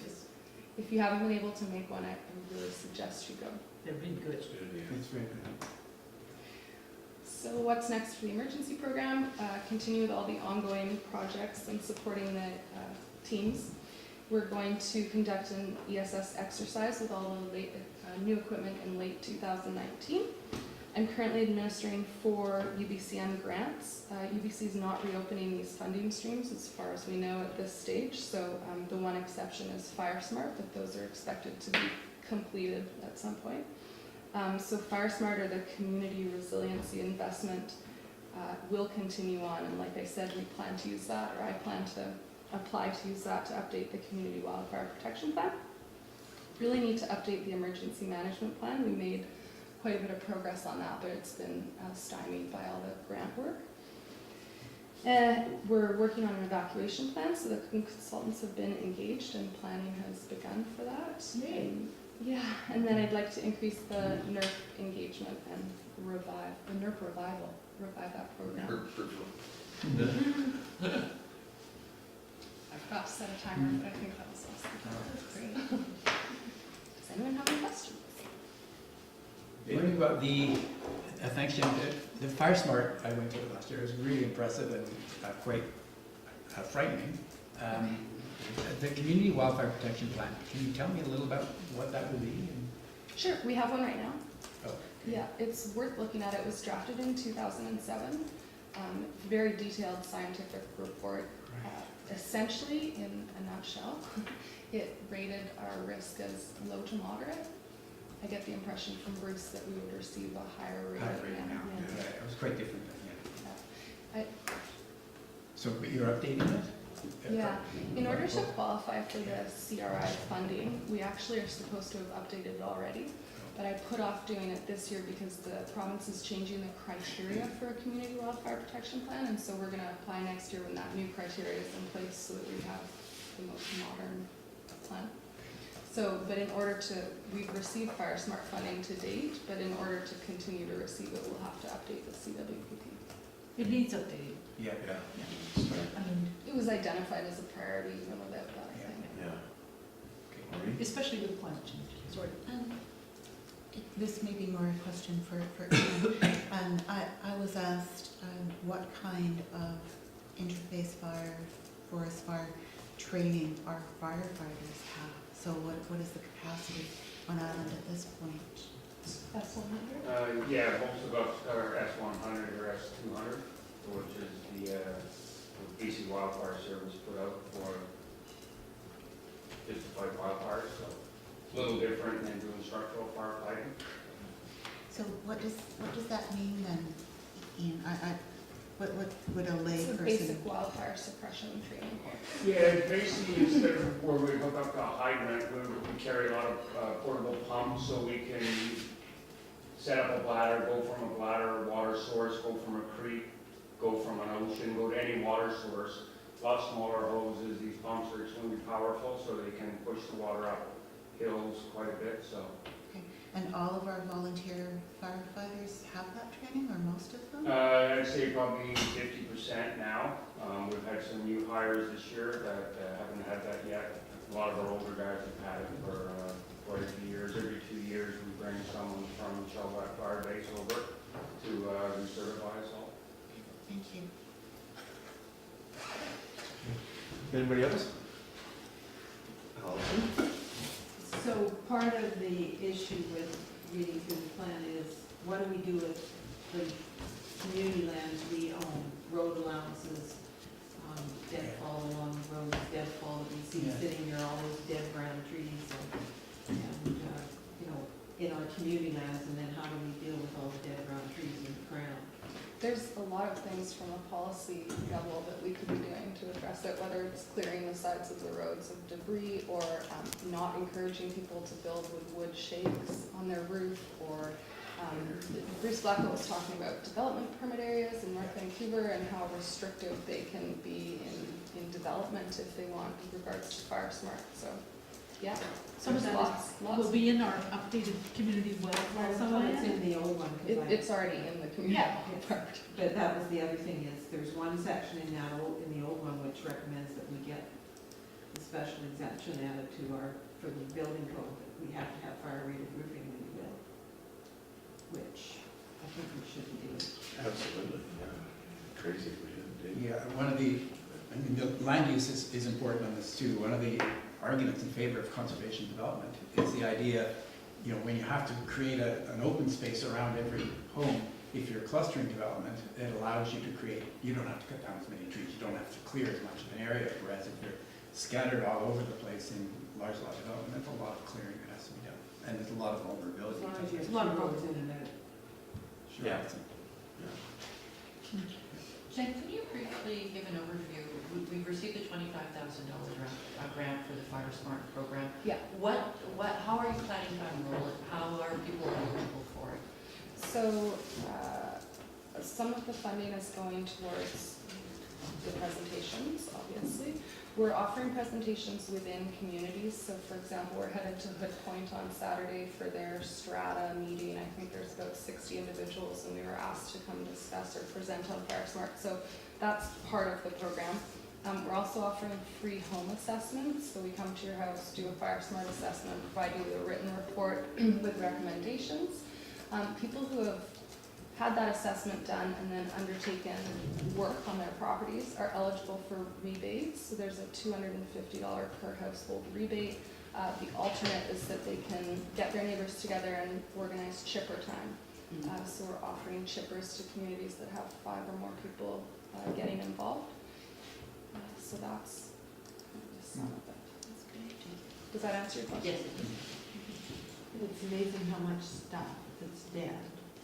if you haven't been able to make one, I really suggest you go.
They've been good.
It's good, yeah.
It's very good.
So what's next for the emergency program? Continue with all the ongoing projects and supporting the teams. We're going to conduct an ESS exercise with all the new equipment in late 2019. I'm currently administering 4 UBCM grants. UBC is not reopening these funding streams as far as we know at this stage, so the one exception is Fire Smart, but those are expected to be completed at some point. So Fire Smart, or the community resiliency investment, will continue on, and like I said, we plan to use that, or I plan to apply to use that to update the community wildfire protection plan. Really need to update the emergency management plan. We made quite a bit of progress on that, but it's been stymied by all the grant work. We're working on an evacuation plan, so the consultants have been engaged and planning has begun for that. Yeah, and then I'd like to increase the NERP engagement and revive that program. I forgot to set a timer, but I think that was awesome. That's great. Does anyone have any questions?
Learning about the, thanks Jim, the Fire Smart I went to last year was really impressive and quite frightening. The Community Wildfire Protection Plan, can you tell me a little about what that will be?
Sure, we have one right now.
Oh.
Yeah, it's worth looking at. It was drafted in 2007. Very detailed scientific report. Essentially, in a nutshell, it rated our risk as low to moderate. I get the impression from Bruce that we would receive a higher rating.
Yeah, it was quite different then, yeah. So, but you're updating it?
Yeah, in order to qualify for the CRI funding, we actually are supposed to have updated it already, but I put off doing it this year because the province is changing the criteria for a community wildfire protection plan, and so we're going to apply next year when that new criteria is in place so that we have the most modern plan. So, but in order to, we've received Fire Smart funding to date, but in order to continue to receive it, we'll have to update the CWPP.
It needs updating.
Yeah.
I mean,
It was identified as a priority even without that, I think.
Yeah.
especially with climate change. Sorry.
This may be more a question for Ian. I was asked what kind of interface fire, forest fire training our firefighters have. So what is the capacity on island at this point?
S100?
Yeah, most of us are S100 or S200, which is the BC Wildfire Service put out for just to fight wildfires, so it's a little different than doing structural firefighting.
So what does that mean then, Ian? What would a lay
It's a
person?
basic wildfire suppression training course.
Yeah, basically instead of where we hook up to a hydrant, we carry a lot of portable pumps so we can set up a bladder, go from a bladder, water source, go from a creek, go from an ocean, go to any water source. A lot smaller hoses. These pumps are extremely powerful, so they can push the water up hills quite a bit. So.
Okay. And all of our volunteer firefighters have that training, or most of them?
I'd say probably 50% now. We've had some new hires this year that haven't had that yet. A lot of our older guys have had it for quite a few years. Every 2 years we bring someone from Shellback Fire Base over to recertify us all.
Thank you.
Anybody else? Allison?
So part of the issue with reading through the plan is, what do we do with the community lands we own, road allowances, deadfall along the roads, deadfall that we see sitting here, all those dead brown trees, and you know, in our community lands, and then how do we deal with all the dead round trees in the ground?
There's a lot of things from a policy level that we could be doing to address it, whether it's clearing the sides of the roads of debris, or not encouraging people to build with wood shakes on their roof, or Bruce Blackwell was talking about development permit areas in North Vancouver and how restrictive they can be in development if they want with regards to fire smart. So, yeah,
Some of
there's
that
lots.
will be in our updated community wildfire
Well, some of it's
plan.
in the old one, because
It's already in the community
Yeah.
part.
but that was the other thing, is there's one section in that in the old one which recommends that we get the special exemption added to for the building code, that we have to have fire rated roofing when we build, which I think we should be doing.
Absolutely, yeah. Crazy if we didn't do.
Yeah, the land use is important on this too. One of the arguments in favor of conservation development is the idea, when you have to create an open space around every home, if you're clustering development, it allows you to create, you don't have to cut down as many trees, you don't have to clear as much of an area, whereas if you're scattered all over the place in large lot development, there's a lot of clearing that has to be done. And there's a lot of vulnerability.
As long as you
There's
have
a lot of
roads in and out.
Sure.
Yeah.
Jen, can you briefly give an overview? We've received a $25,000 grant for the Fire Smart program.
Yeah.
How are you planning to enroll it? How are people eligible for it?
So, some of the funding is going towards the presentations, obviously. We're offering presentations within communities. So, for example, we're headed to Hood Point on Saturday for their strata meeting. I think there's about 60 individuals, and we were asked to come discuss or present on Fire Smart. So that's part of the program. We're also offering free home assessments. So we come to your house, do a Fire Smart assessment, provide you with a written report with recommendations. People who have had that assessment done and then undertaken work on their properties are eligible for rebates. So there's a $250 per household rebate. The alternate is that they can get their neighbors together and organize chipper time. So we're offering chippers to communities that have 5 or more people getting involved. So that's just some of it. Does that answer your question?
Yes.
It's amazing how much stuff that's dead,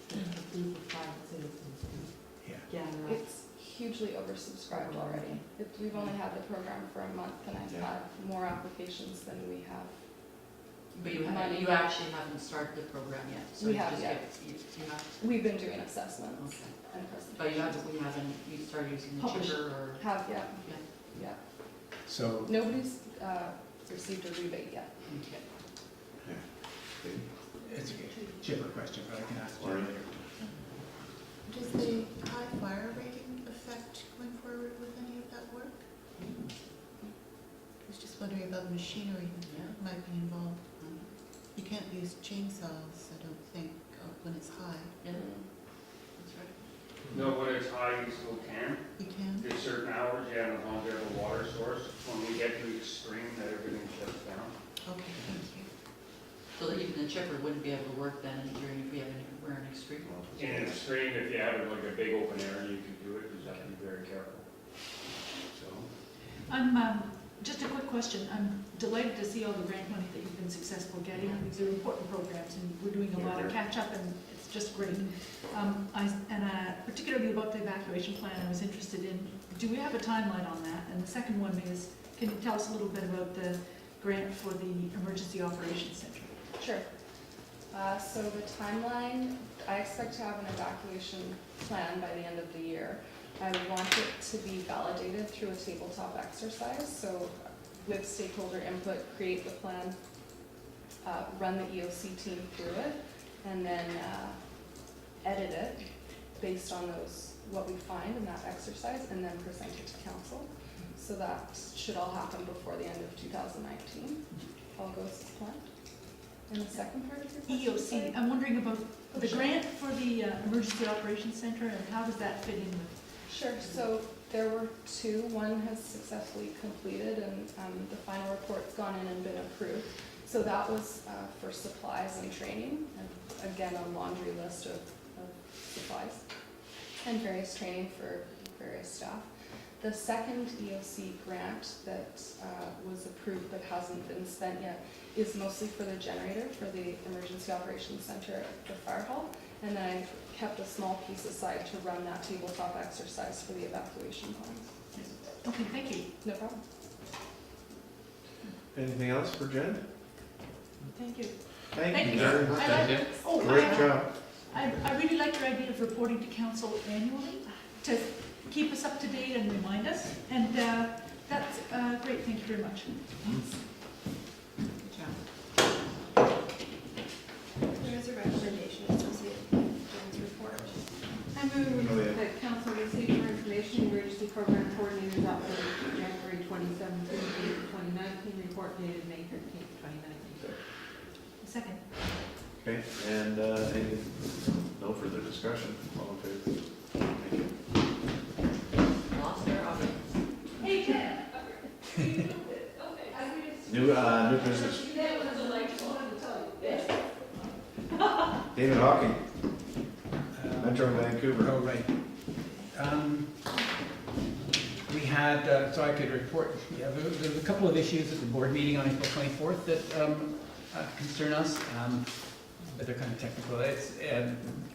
that a group of private citizens can gather up.
It's hugely oversubscribed already. We've only had the program for a month, and I've had more applications than we have.
But you actually haven't started the program yet. So
We
you
have,
just
yeah.
you have,
We've been doing assessments
okay.
and presentations.
But you haven't, you started using the
Published.
chipper or?
Have, yeah.
Yeah.
Yeah.
So,
Nobody's received a rebate yet.
Okay.
it's a chipper question, but I can ask you later.
Does the high fire rating affect going forward with any of that work? I was just wondering about machinery that might be involved. You can't use chainsaws, I don't think, when it's high.
Yeah, that's right.
No, when it's high, you still can.
You can?
There's certain hours, yeah, and as long as you have a water source. When we get to the extreme, that everything shuts down.
Okay, thank you.
So that even the chipper wouldn't be able to work then during, if we're in extreme.
In an extreme, if you have like a big open area, you can do it, you just have to be very careful. So,
Just a quick question. I'm delighted to see all the grant money that you've been successful getting. These are important programs, and we're doing a lot of catch-up, and it's just great. Particularly about the evacuation plan, I was interested in, do we have a timeline on that? And the second one is, can you tell us a little bit about the grant for the Emergency Operations Center?
Sure. So the timeline, I expect to have an evacuation plan by the end of the year. I want it to be validated through a tabletop exercise. So with stakeholder input, create the plan, run the EOC team through it, and then edit it based on what we find in that exercise, and then present it to council. So that should all happen before the end of 2019. All goes as planned. And the second part of your question?
EOC, I'm wondering about the grant for the Emergency Operations Center, and how does that fit in with?
Sure, so there were 2. One has successfully completed, and the final report's gone in and been approved. So that was for supplies and training, and again, a laundry list of supplies, and various training for various staff. The second EOC grant that was approved but hasn't been spent yet is mostly for the generator for the Emergency Operations Center at the fire hall. And then I kept a small piece aside to run that tabletop exercise for the evacuation plans.
Okay, thank you.
No problem.
Anything else for Jen?
Thank you.
Thank you very much.
Great
job.
I really like your idea of reporting to council annually to keep us up to date and remind us. And that's great. Thank you very much. Thanks.
Good job.
There is a recommendation associated with Jen's report.
I move
Oh, yeah.
that council receive for information emergency program coordinators update January 2017 to 2019 report dated May 13th, 2019.
Second.
Okay, and no further discussion. All in favor? Thank you.
Lost their audience.
Hey, Jen.
New business. David Hawking, Metro Vancouver.
Oh, right. We had, so I could report, yeah, there was a couple of issues at the board meeting on April 24th that concern us, but they're kind of technical.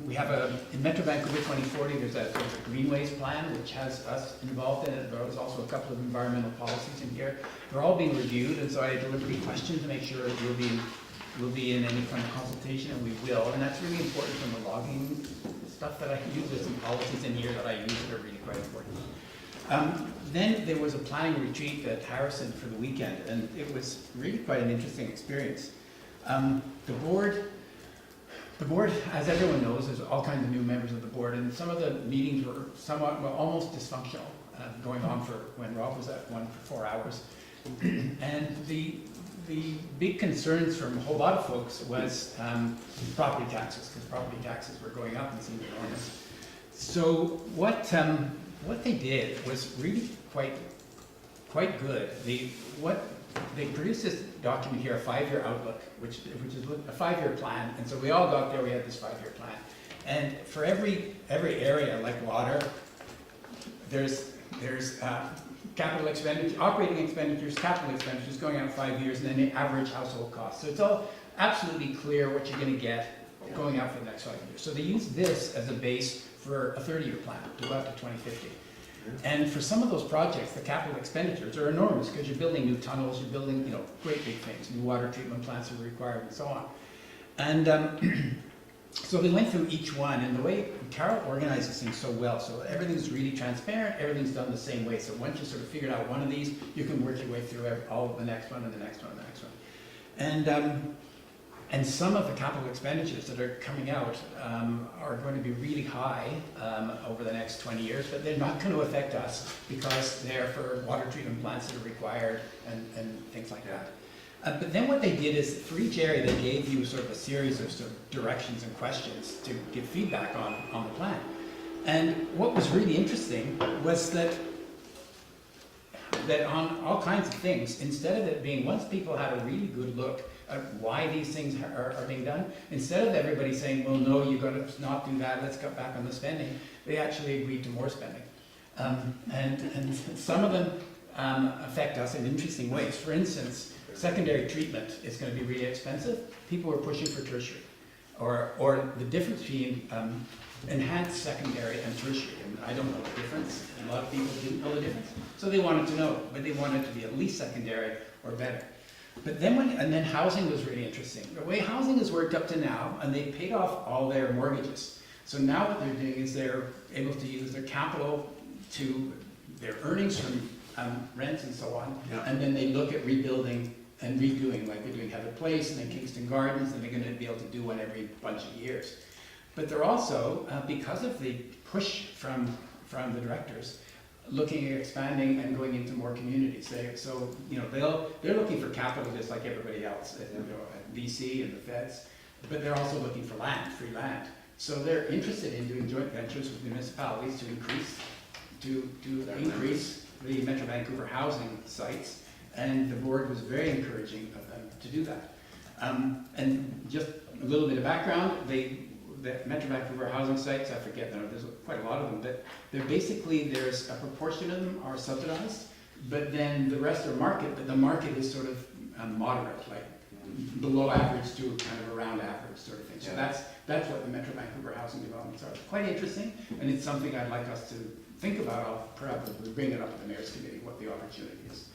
We have in Metro Vancouver 2040, there's a greenways plan, which has us involved in it. There was also a couple of environmental policies in here. They're all being reviewed, and so I deliberately questioned to make sure we'll be in any kind of consultation, and we will. And that's really important from the logging stuff that I can use. There's some policies in here that I use that are really quite important. Then there was a planning retreat at Harrison for the weekend, and it was really quite an interesting experience. The board, as everyone knows, there's all kinds of new members of the board, and some of the meetings were somewhat, well, almost dysfunctional, going on for when Rob was at one for 4 hours. And the big concerns from a whole lot of folks was property taxes, because property taxes were going up and seemed enormous. So what they did was really quite good. They produced this document here, a 5-year outlook, which is a 5-year plan. And so we all got there, we had this 5-year plan. And for every area, like water, there's capital expenditure, operating expenditures, capital expenditures going out 5 years, and then the average household cost. So it's all absolutely clear what you're going to get going out for the next 5 years. So they use this as a base for a 30-year plan to go out to 2050. And for some of those projects, the capital expenditures are enormous because you're building new tunnels, you're building, great big things, new water treatment plants are required, and so on. And so they went through each one, and the way Carol organizes things so well, so everything's really transparent, everything's done the same way. So once you sort of figured out one of these, you can work your way through all of the next one, and the next one, and the next one. And some of the capital expenditures that are coming out are going to be really high over the next 20 years, but they're not going to affect us because they're for water treatment plants that are required and things like that. But then what they did is, for each area, they gave you sort of a series of directions and questions to give feedback on the plan. And what was really interesting was that on all kinds of things, instead of it being, once people had a really good look at why these things are being done, instead of everybody saying, well, no, you've got to not do that, let's cut back on the spending, they actually agreed to more spending. And some of them affect us in interesting ways. For instance, secondary treatment is going to be really expensive. People are pushing for tertiary. Or the difference between enhanced secondary and tertiary. And I don't know the difference. And a lot of people didn't know the difference. So they wanted to know, but they wanted it to be at least secondary or better. But then and then housing was really interesting. The way housing has worked up to now, and they paid off all their mortgages. So now what they're doing is they're able to use their capital to their earnings from rents and so on, and then they look at rebuilding and redoing, like we're doing Heather Place and then Kingston Gardens, and they're going to be able to do one every bunch of years. But they're also, because of the push from the directors, looking at expanding and going into more communities. They're looking for capital just like everybody else, at BC and the feds, but they're also looking for land, free land. So they're interested in doing joint ventures with municipalities to increase the Metro Vancouver housing sites, and the board was very encouraging of them to do that. And just a little bit of background, they the Metro Vancouver housing sites, I forget, there's quite a lot of them, but they're basically, there's a proportion of them are subsidized, but then the rest are market, but the market is sort of moderate, like below average to kind of around average sort of thing. So that's what the Metro Vancouver housing developments are. It's quite interesting, and it's something I'd like us to think about. I'll probably bring it up at the Mayor's Committee, what the opportunity is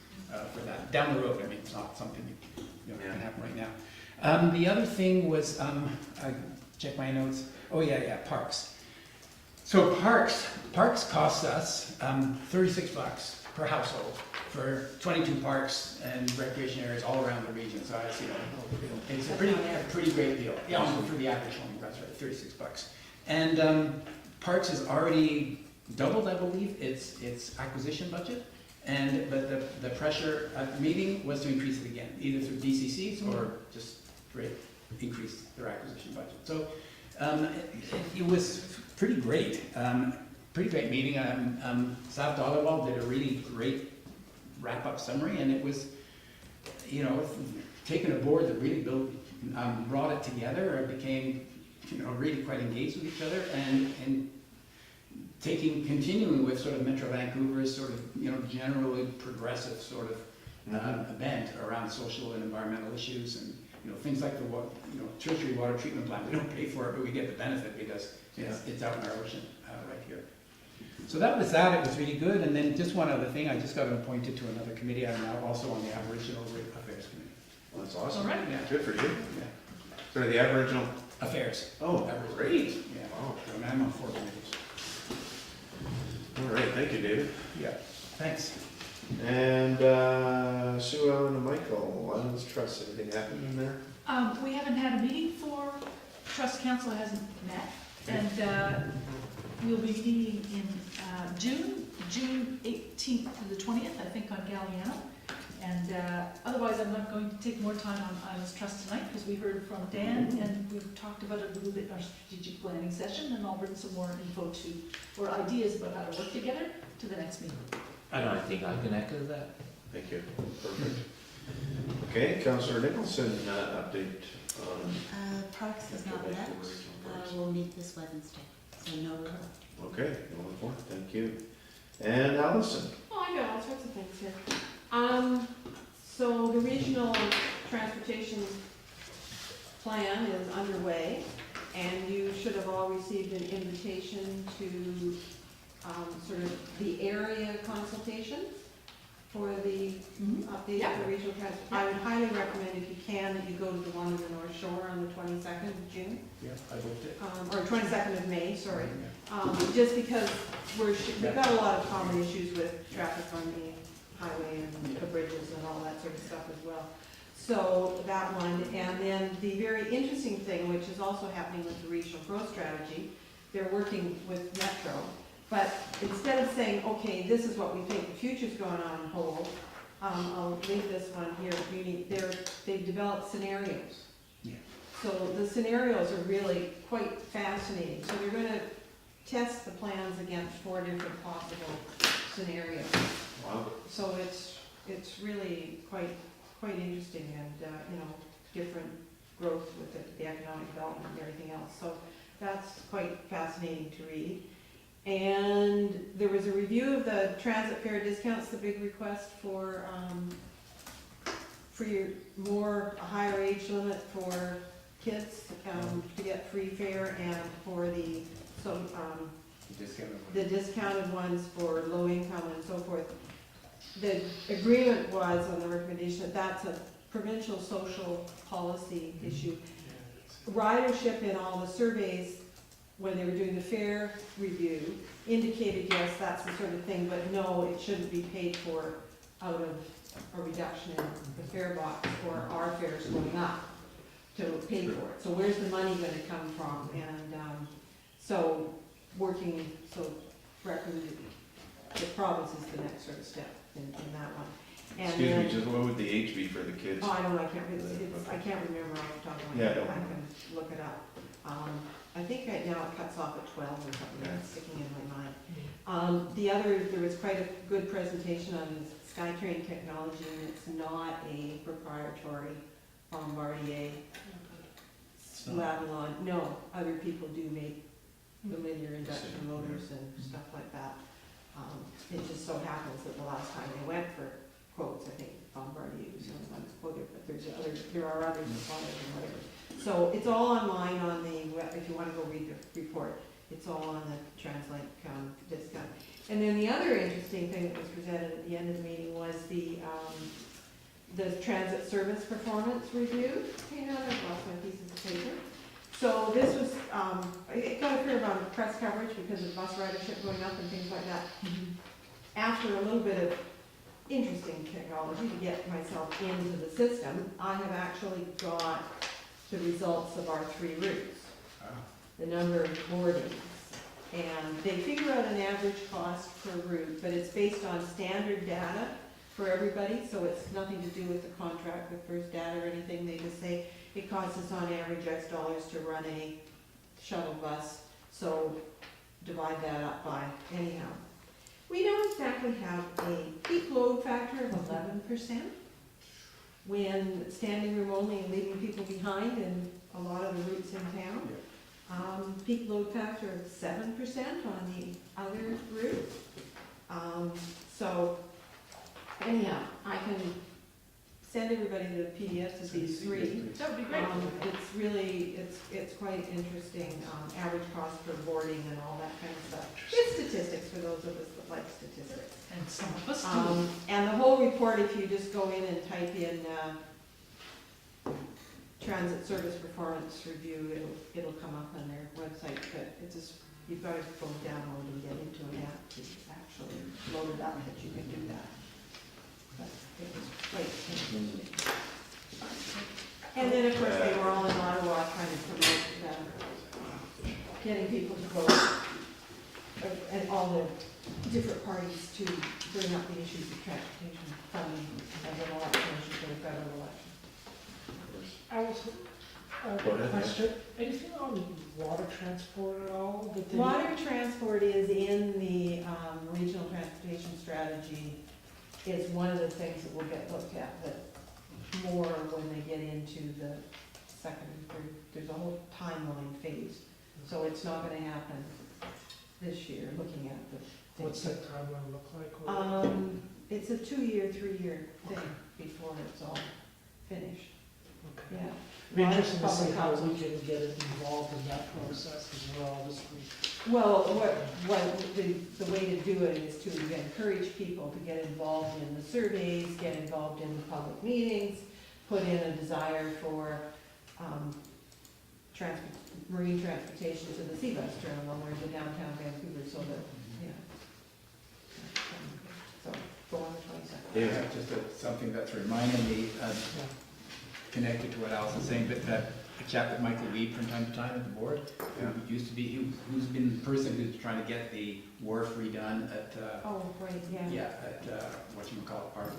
for that. Down the road, I mean, it's not something that can happen right now. The other thing was, I check my notes. Oh yeah, parks. So parks costs us $36 per household for 22 parks and recreation areas all around the region. So it's a pretty great deal. Yeah, for the average home, that's right, $36. And parks has already doubled, I believe, its acquisition budget. But the pressure at the meeting was to increase it again, either through DCCs or just increase their acquisition budget. So it was pretty great. Pretty great meeting. Sav Dollywall did a really great wrap-up summary, and it was, taking a board that really brought it together. It became, really quite engaged with each other, and continuing with sort of Metro Vancouver's sort of, generally progressive sort of bent around social and environmental issues, and things like the tertiary water treatment plant. We don't pay for it, but we get the benefit because it's out in our ocean right here. So that was that. It was really good. And then just one other thing, I just got appointed to another committee. I'm now also on the Aboriginal Affairs Committee.
Well, that's awesome.
All right. Yeah.
Good for you.
Yeah.
So the Aboriginal
Affairs.
Oh,
Aboriginal.
great.
Yeah.
Wow.
So I'm on 4 committees.
All right, thank you, David.
Yeah. Thanks.
And Sue, Ellen, and Michael, Lions Trust, anything happened in there?
We haven't had a meeting for, Trust Council hasn't met, and we'll be meeting in June 18th to the 20th, I think, on Galliano. And otherwise, I'm not going to take more time on Islands Trust tonight, because we heard from Dan, and we've talked about it a little bit in our strategic planning session, and I'll bring some more info or ideas about how to work together to the next meeting.
And I think I can echo that.
Thank you. Perfect. Okay, Councillor Nicholson, update on...
Parks is not met. We'll meet this Wednesday, so no report.
Okay, going forward, thank you. And Allison?
Oh, I got all sorts of things here. So the regional transportation plan is underway, and you should have all received an invitation to sort of the area consultations for the update of the regional transportation. I would highly recommend, if you can, that you go to the one in the North Shore on the 22nd of June.
Yeah, I booked it.
Or 22nd of May, sorry. Just because we've got a lot of common issues with traffic on the highway and the bridges and all that sort of stuff as well. So that one, and then the very interesting thing, which is also happening with the regional growth strategy, they're working with Metro, but instead of saying, okay, this is what we think the future's going on in whole, I'll leave this one here. They've developed scenarios.
Yeah.
So the scenarios are really quite fascinating. So they're going to test the plans against 4 different possible scenarios.
Wow.
So it's really quite interesting, and different growth with the economic development and everything else. So that's quite fascinating to read. And there was a review of the transit fare discounts, the big request for your a higher age limit for kids to get free fare, and for the discounted ones for low income and so forth. The agreement was on the recommendation that that's a provincial social policy issue. Ridership in all the surveys, when they were doing the fare review, indicated yes, that's the sort of thing, but no, it shouldn't be paid for out of a reduction in the fare box or our fares going up to pay for it. So where's the money going to come from? And the province is the next sort of step in that one. And
excuse me, just what would the age be for the kids?
Oh, I don't know, I can't remember off the top of my head. I can look it up. I think right now it cuts off at 12 or something, that's sticking in my mind. There was quite a good presentation on SkyTrain technology, and it's not a proprietary Bombardier Lavallon, no, other people do make the linear induction motors and stuff like that. It just so happens that the last time they went for quotes, I think Bombardier was the only one that quoted, but there are other suppliers and whatever. So it's all online on the web, if you wanna go read the report, it's all on the Translink discount. And then the other interesting thing that was presented at the end of the meeting was the transit service performance review. Hey, now I've lost my pieces of paper. So this was, it got a fair amount of press coverage because of bus ridership going up and things like that. After a little bit of interesting technology to get myself into the system, I have actually got the results of our 3 routes, the number of boardings. And they figure out an average cost per route, but it's based on standard data for everybody, so it's nothing to do with the contract with First Data or anything. They just say it costs us on average X dollars to run a shuttle bus, so divide that up by anyhow. We don't exactly have a peak load factor of 11% when standing room only and leaving people behind in a lot of the routes in town. Peak load factor of 7% on the other route. So anyhow, I can send everybody the PDFs of these 3.
That would be great.
It's really, it's quite interesting, average cost per boarding and all that kind of stuff. It's statistics for those of us that like statistics.
And some of us do.
And the whole report, if you just go in and type in transit service performance review, it'll come up on their website, but it's just, you've got to go download and get into an app to actually load it up that you can do that. But it was quite interesting. And then, of course, they were all in Ottawa trying to promote getting people to vote, and all the different parties to bring up the issues of transportation funding as an election issue for the federal election.
Allison,
Go ahead,
question. Anything on water transport at all?
Water transport is in the regional transportation strategy. Is one of the things that will get looked at, but more when they get into the second and third. There's a whole timeline phase, so it's not going to happen this year. Looking at the
What's that timeline look like?
It's a 2-year, 3-year thing before it's all finished.
Okay.
Yeah.
It'd be interesting to see how we can get involved in that process as well this week.
Well, the way to do it is to encourage people to get involved in the surveys, get involved in the public meetings, put in a desire for marine transportation to the Seabus terminal or to downtown Vancouver, so that, so go on the 22nd.
Yeah, just something that's reminding me, connected to what Alice was saying, but I chat with Michael Weed from time to time at the board, who used to be, who's been the person who's trying to get the wharf redone at,
Oh, right, yeah.
at, whatchamacallit, Park,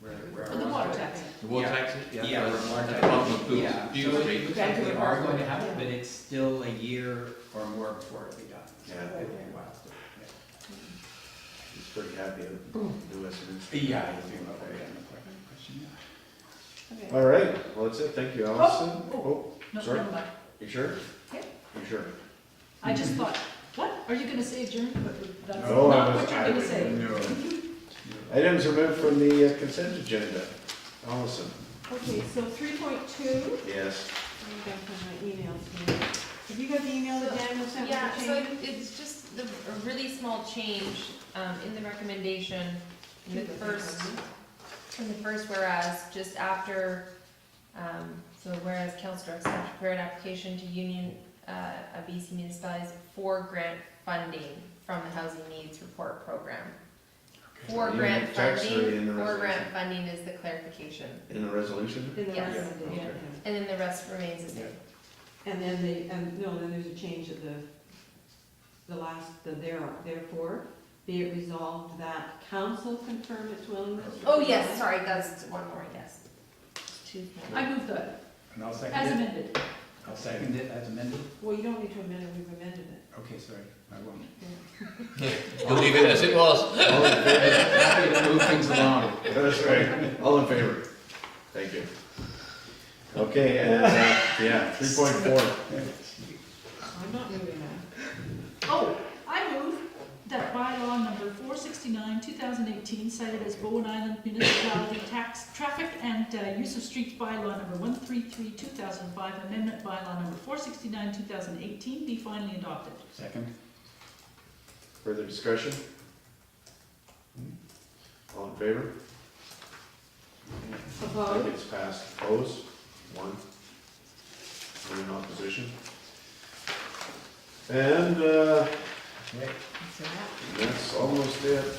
where
The water taxi.
The water taxi?
Yeah,
where-
water
at
taxi.
the bottom of Booth.
Yeah,
Booth
so
Street.
it looks like they are going to happen, but it's still a year or more before it'll be done. So
Yeah.
it'll be a while still,
He's pretty happy to do us.
Yeah, I think about that, no question, yeah.
Okay.
All right, well, that's it. Thank you, Allison.
No,
sorry.
never mind.
You sure?
Yeah.
You sure?
I just thought, what, are you gonna say adjourn? But that's
No, I
not
was-
what you're gonna say.
Items removed from the consent agenda. Allison?
Okay, so 3.2.
Yes.
I'm going from my emails here. Have you got the email that Daniel sent?
Yeah,
with the
so
change?
it's just a really small change in the recommendation, in the first whereas, just after, so whereas council directs staff to prepare an application to Union of BC Municipalities for grant funding from the Housing Needs Report Program. For
In
grant
the text or in the
funding, for grant
resolution?
funding is the clarification.
In the resolution?
In the
Yes.
recommendation,
Yeah.
yeah.
And then the rest remains the same.
And then then there's a change at the last, therefore, be it resolved that council confirm its willingness. to
Oh, yes,
provide-
sorry, that's one more, yes. Two more.
I moved that,
And I'll
as
second it.
amended.
I'll second it as amended.
Well, you don't need to amend it, we've amended it.
Okay, sorry, I won't.
You'll leave it as it was.
All in favor?
Happy to move things along.
That's right. All in favor? Thank you. Okay, and, yeah, 3.4.
I'm not moving that.
Oh, I move that bylaw number 469, 2018, cited as Bowen Island Municipality Traffic and Use of Streets bylaw number 133, 2005, amendment bylaw number 469, 2018, be finally adopted.
Second.
Further discussion? All in favor? I
Opposed?
think it's passed. Opposed? 1. One in opposition. And,
What's that?
that's almost it.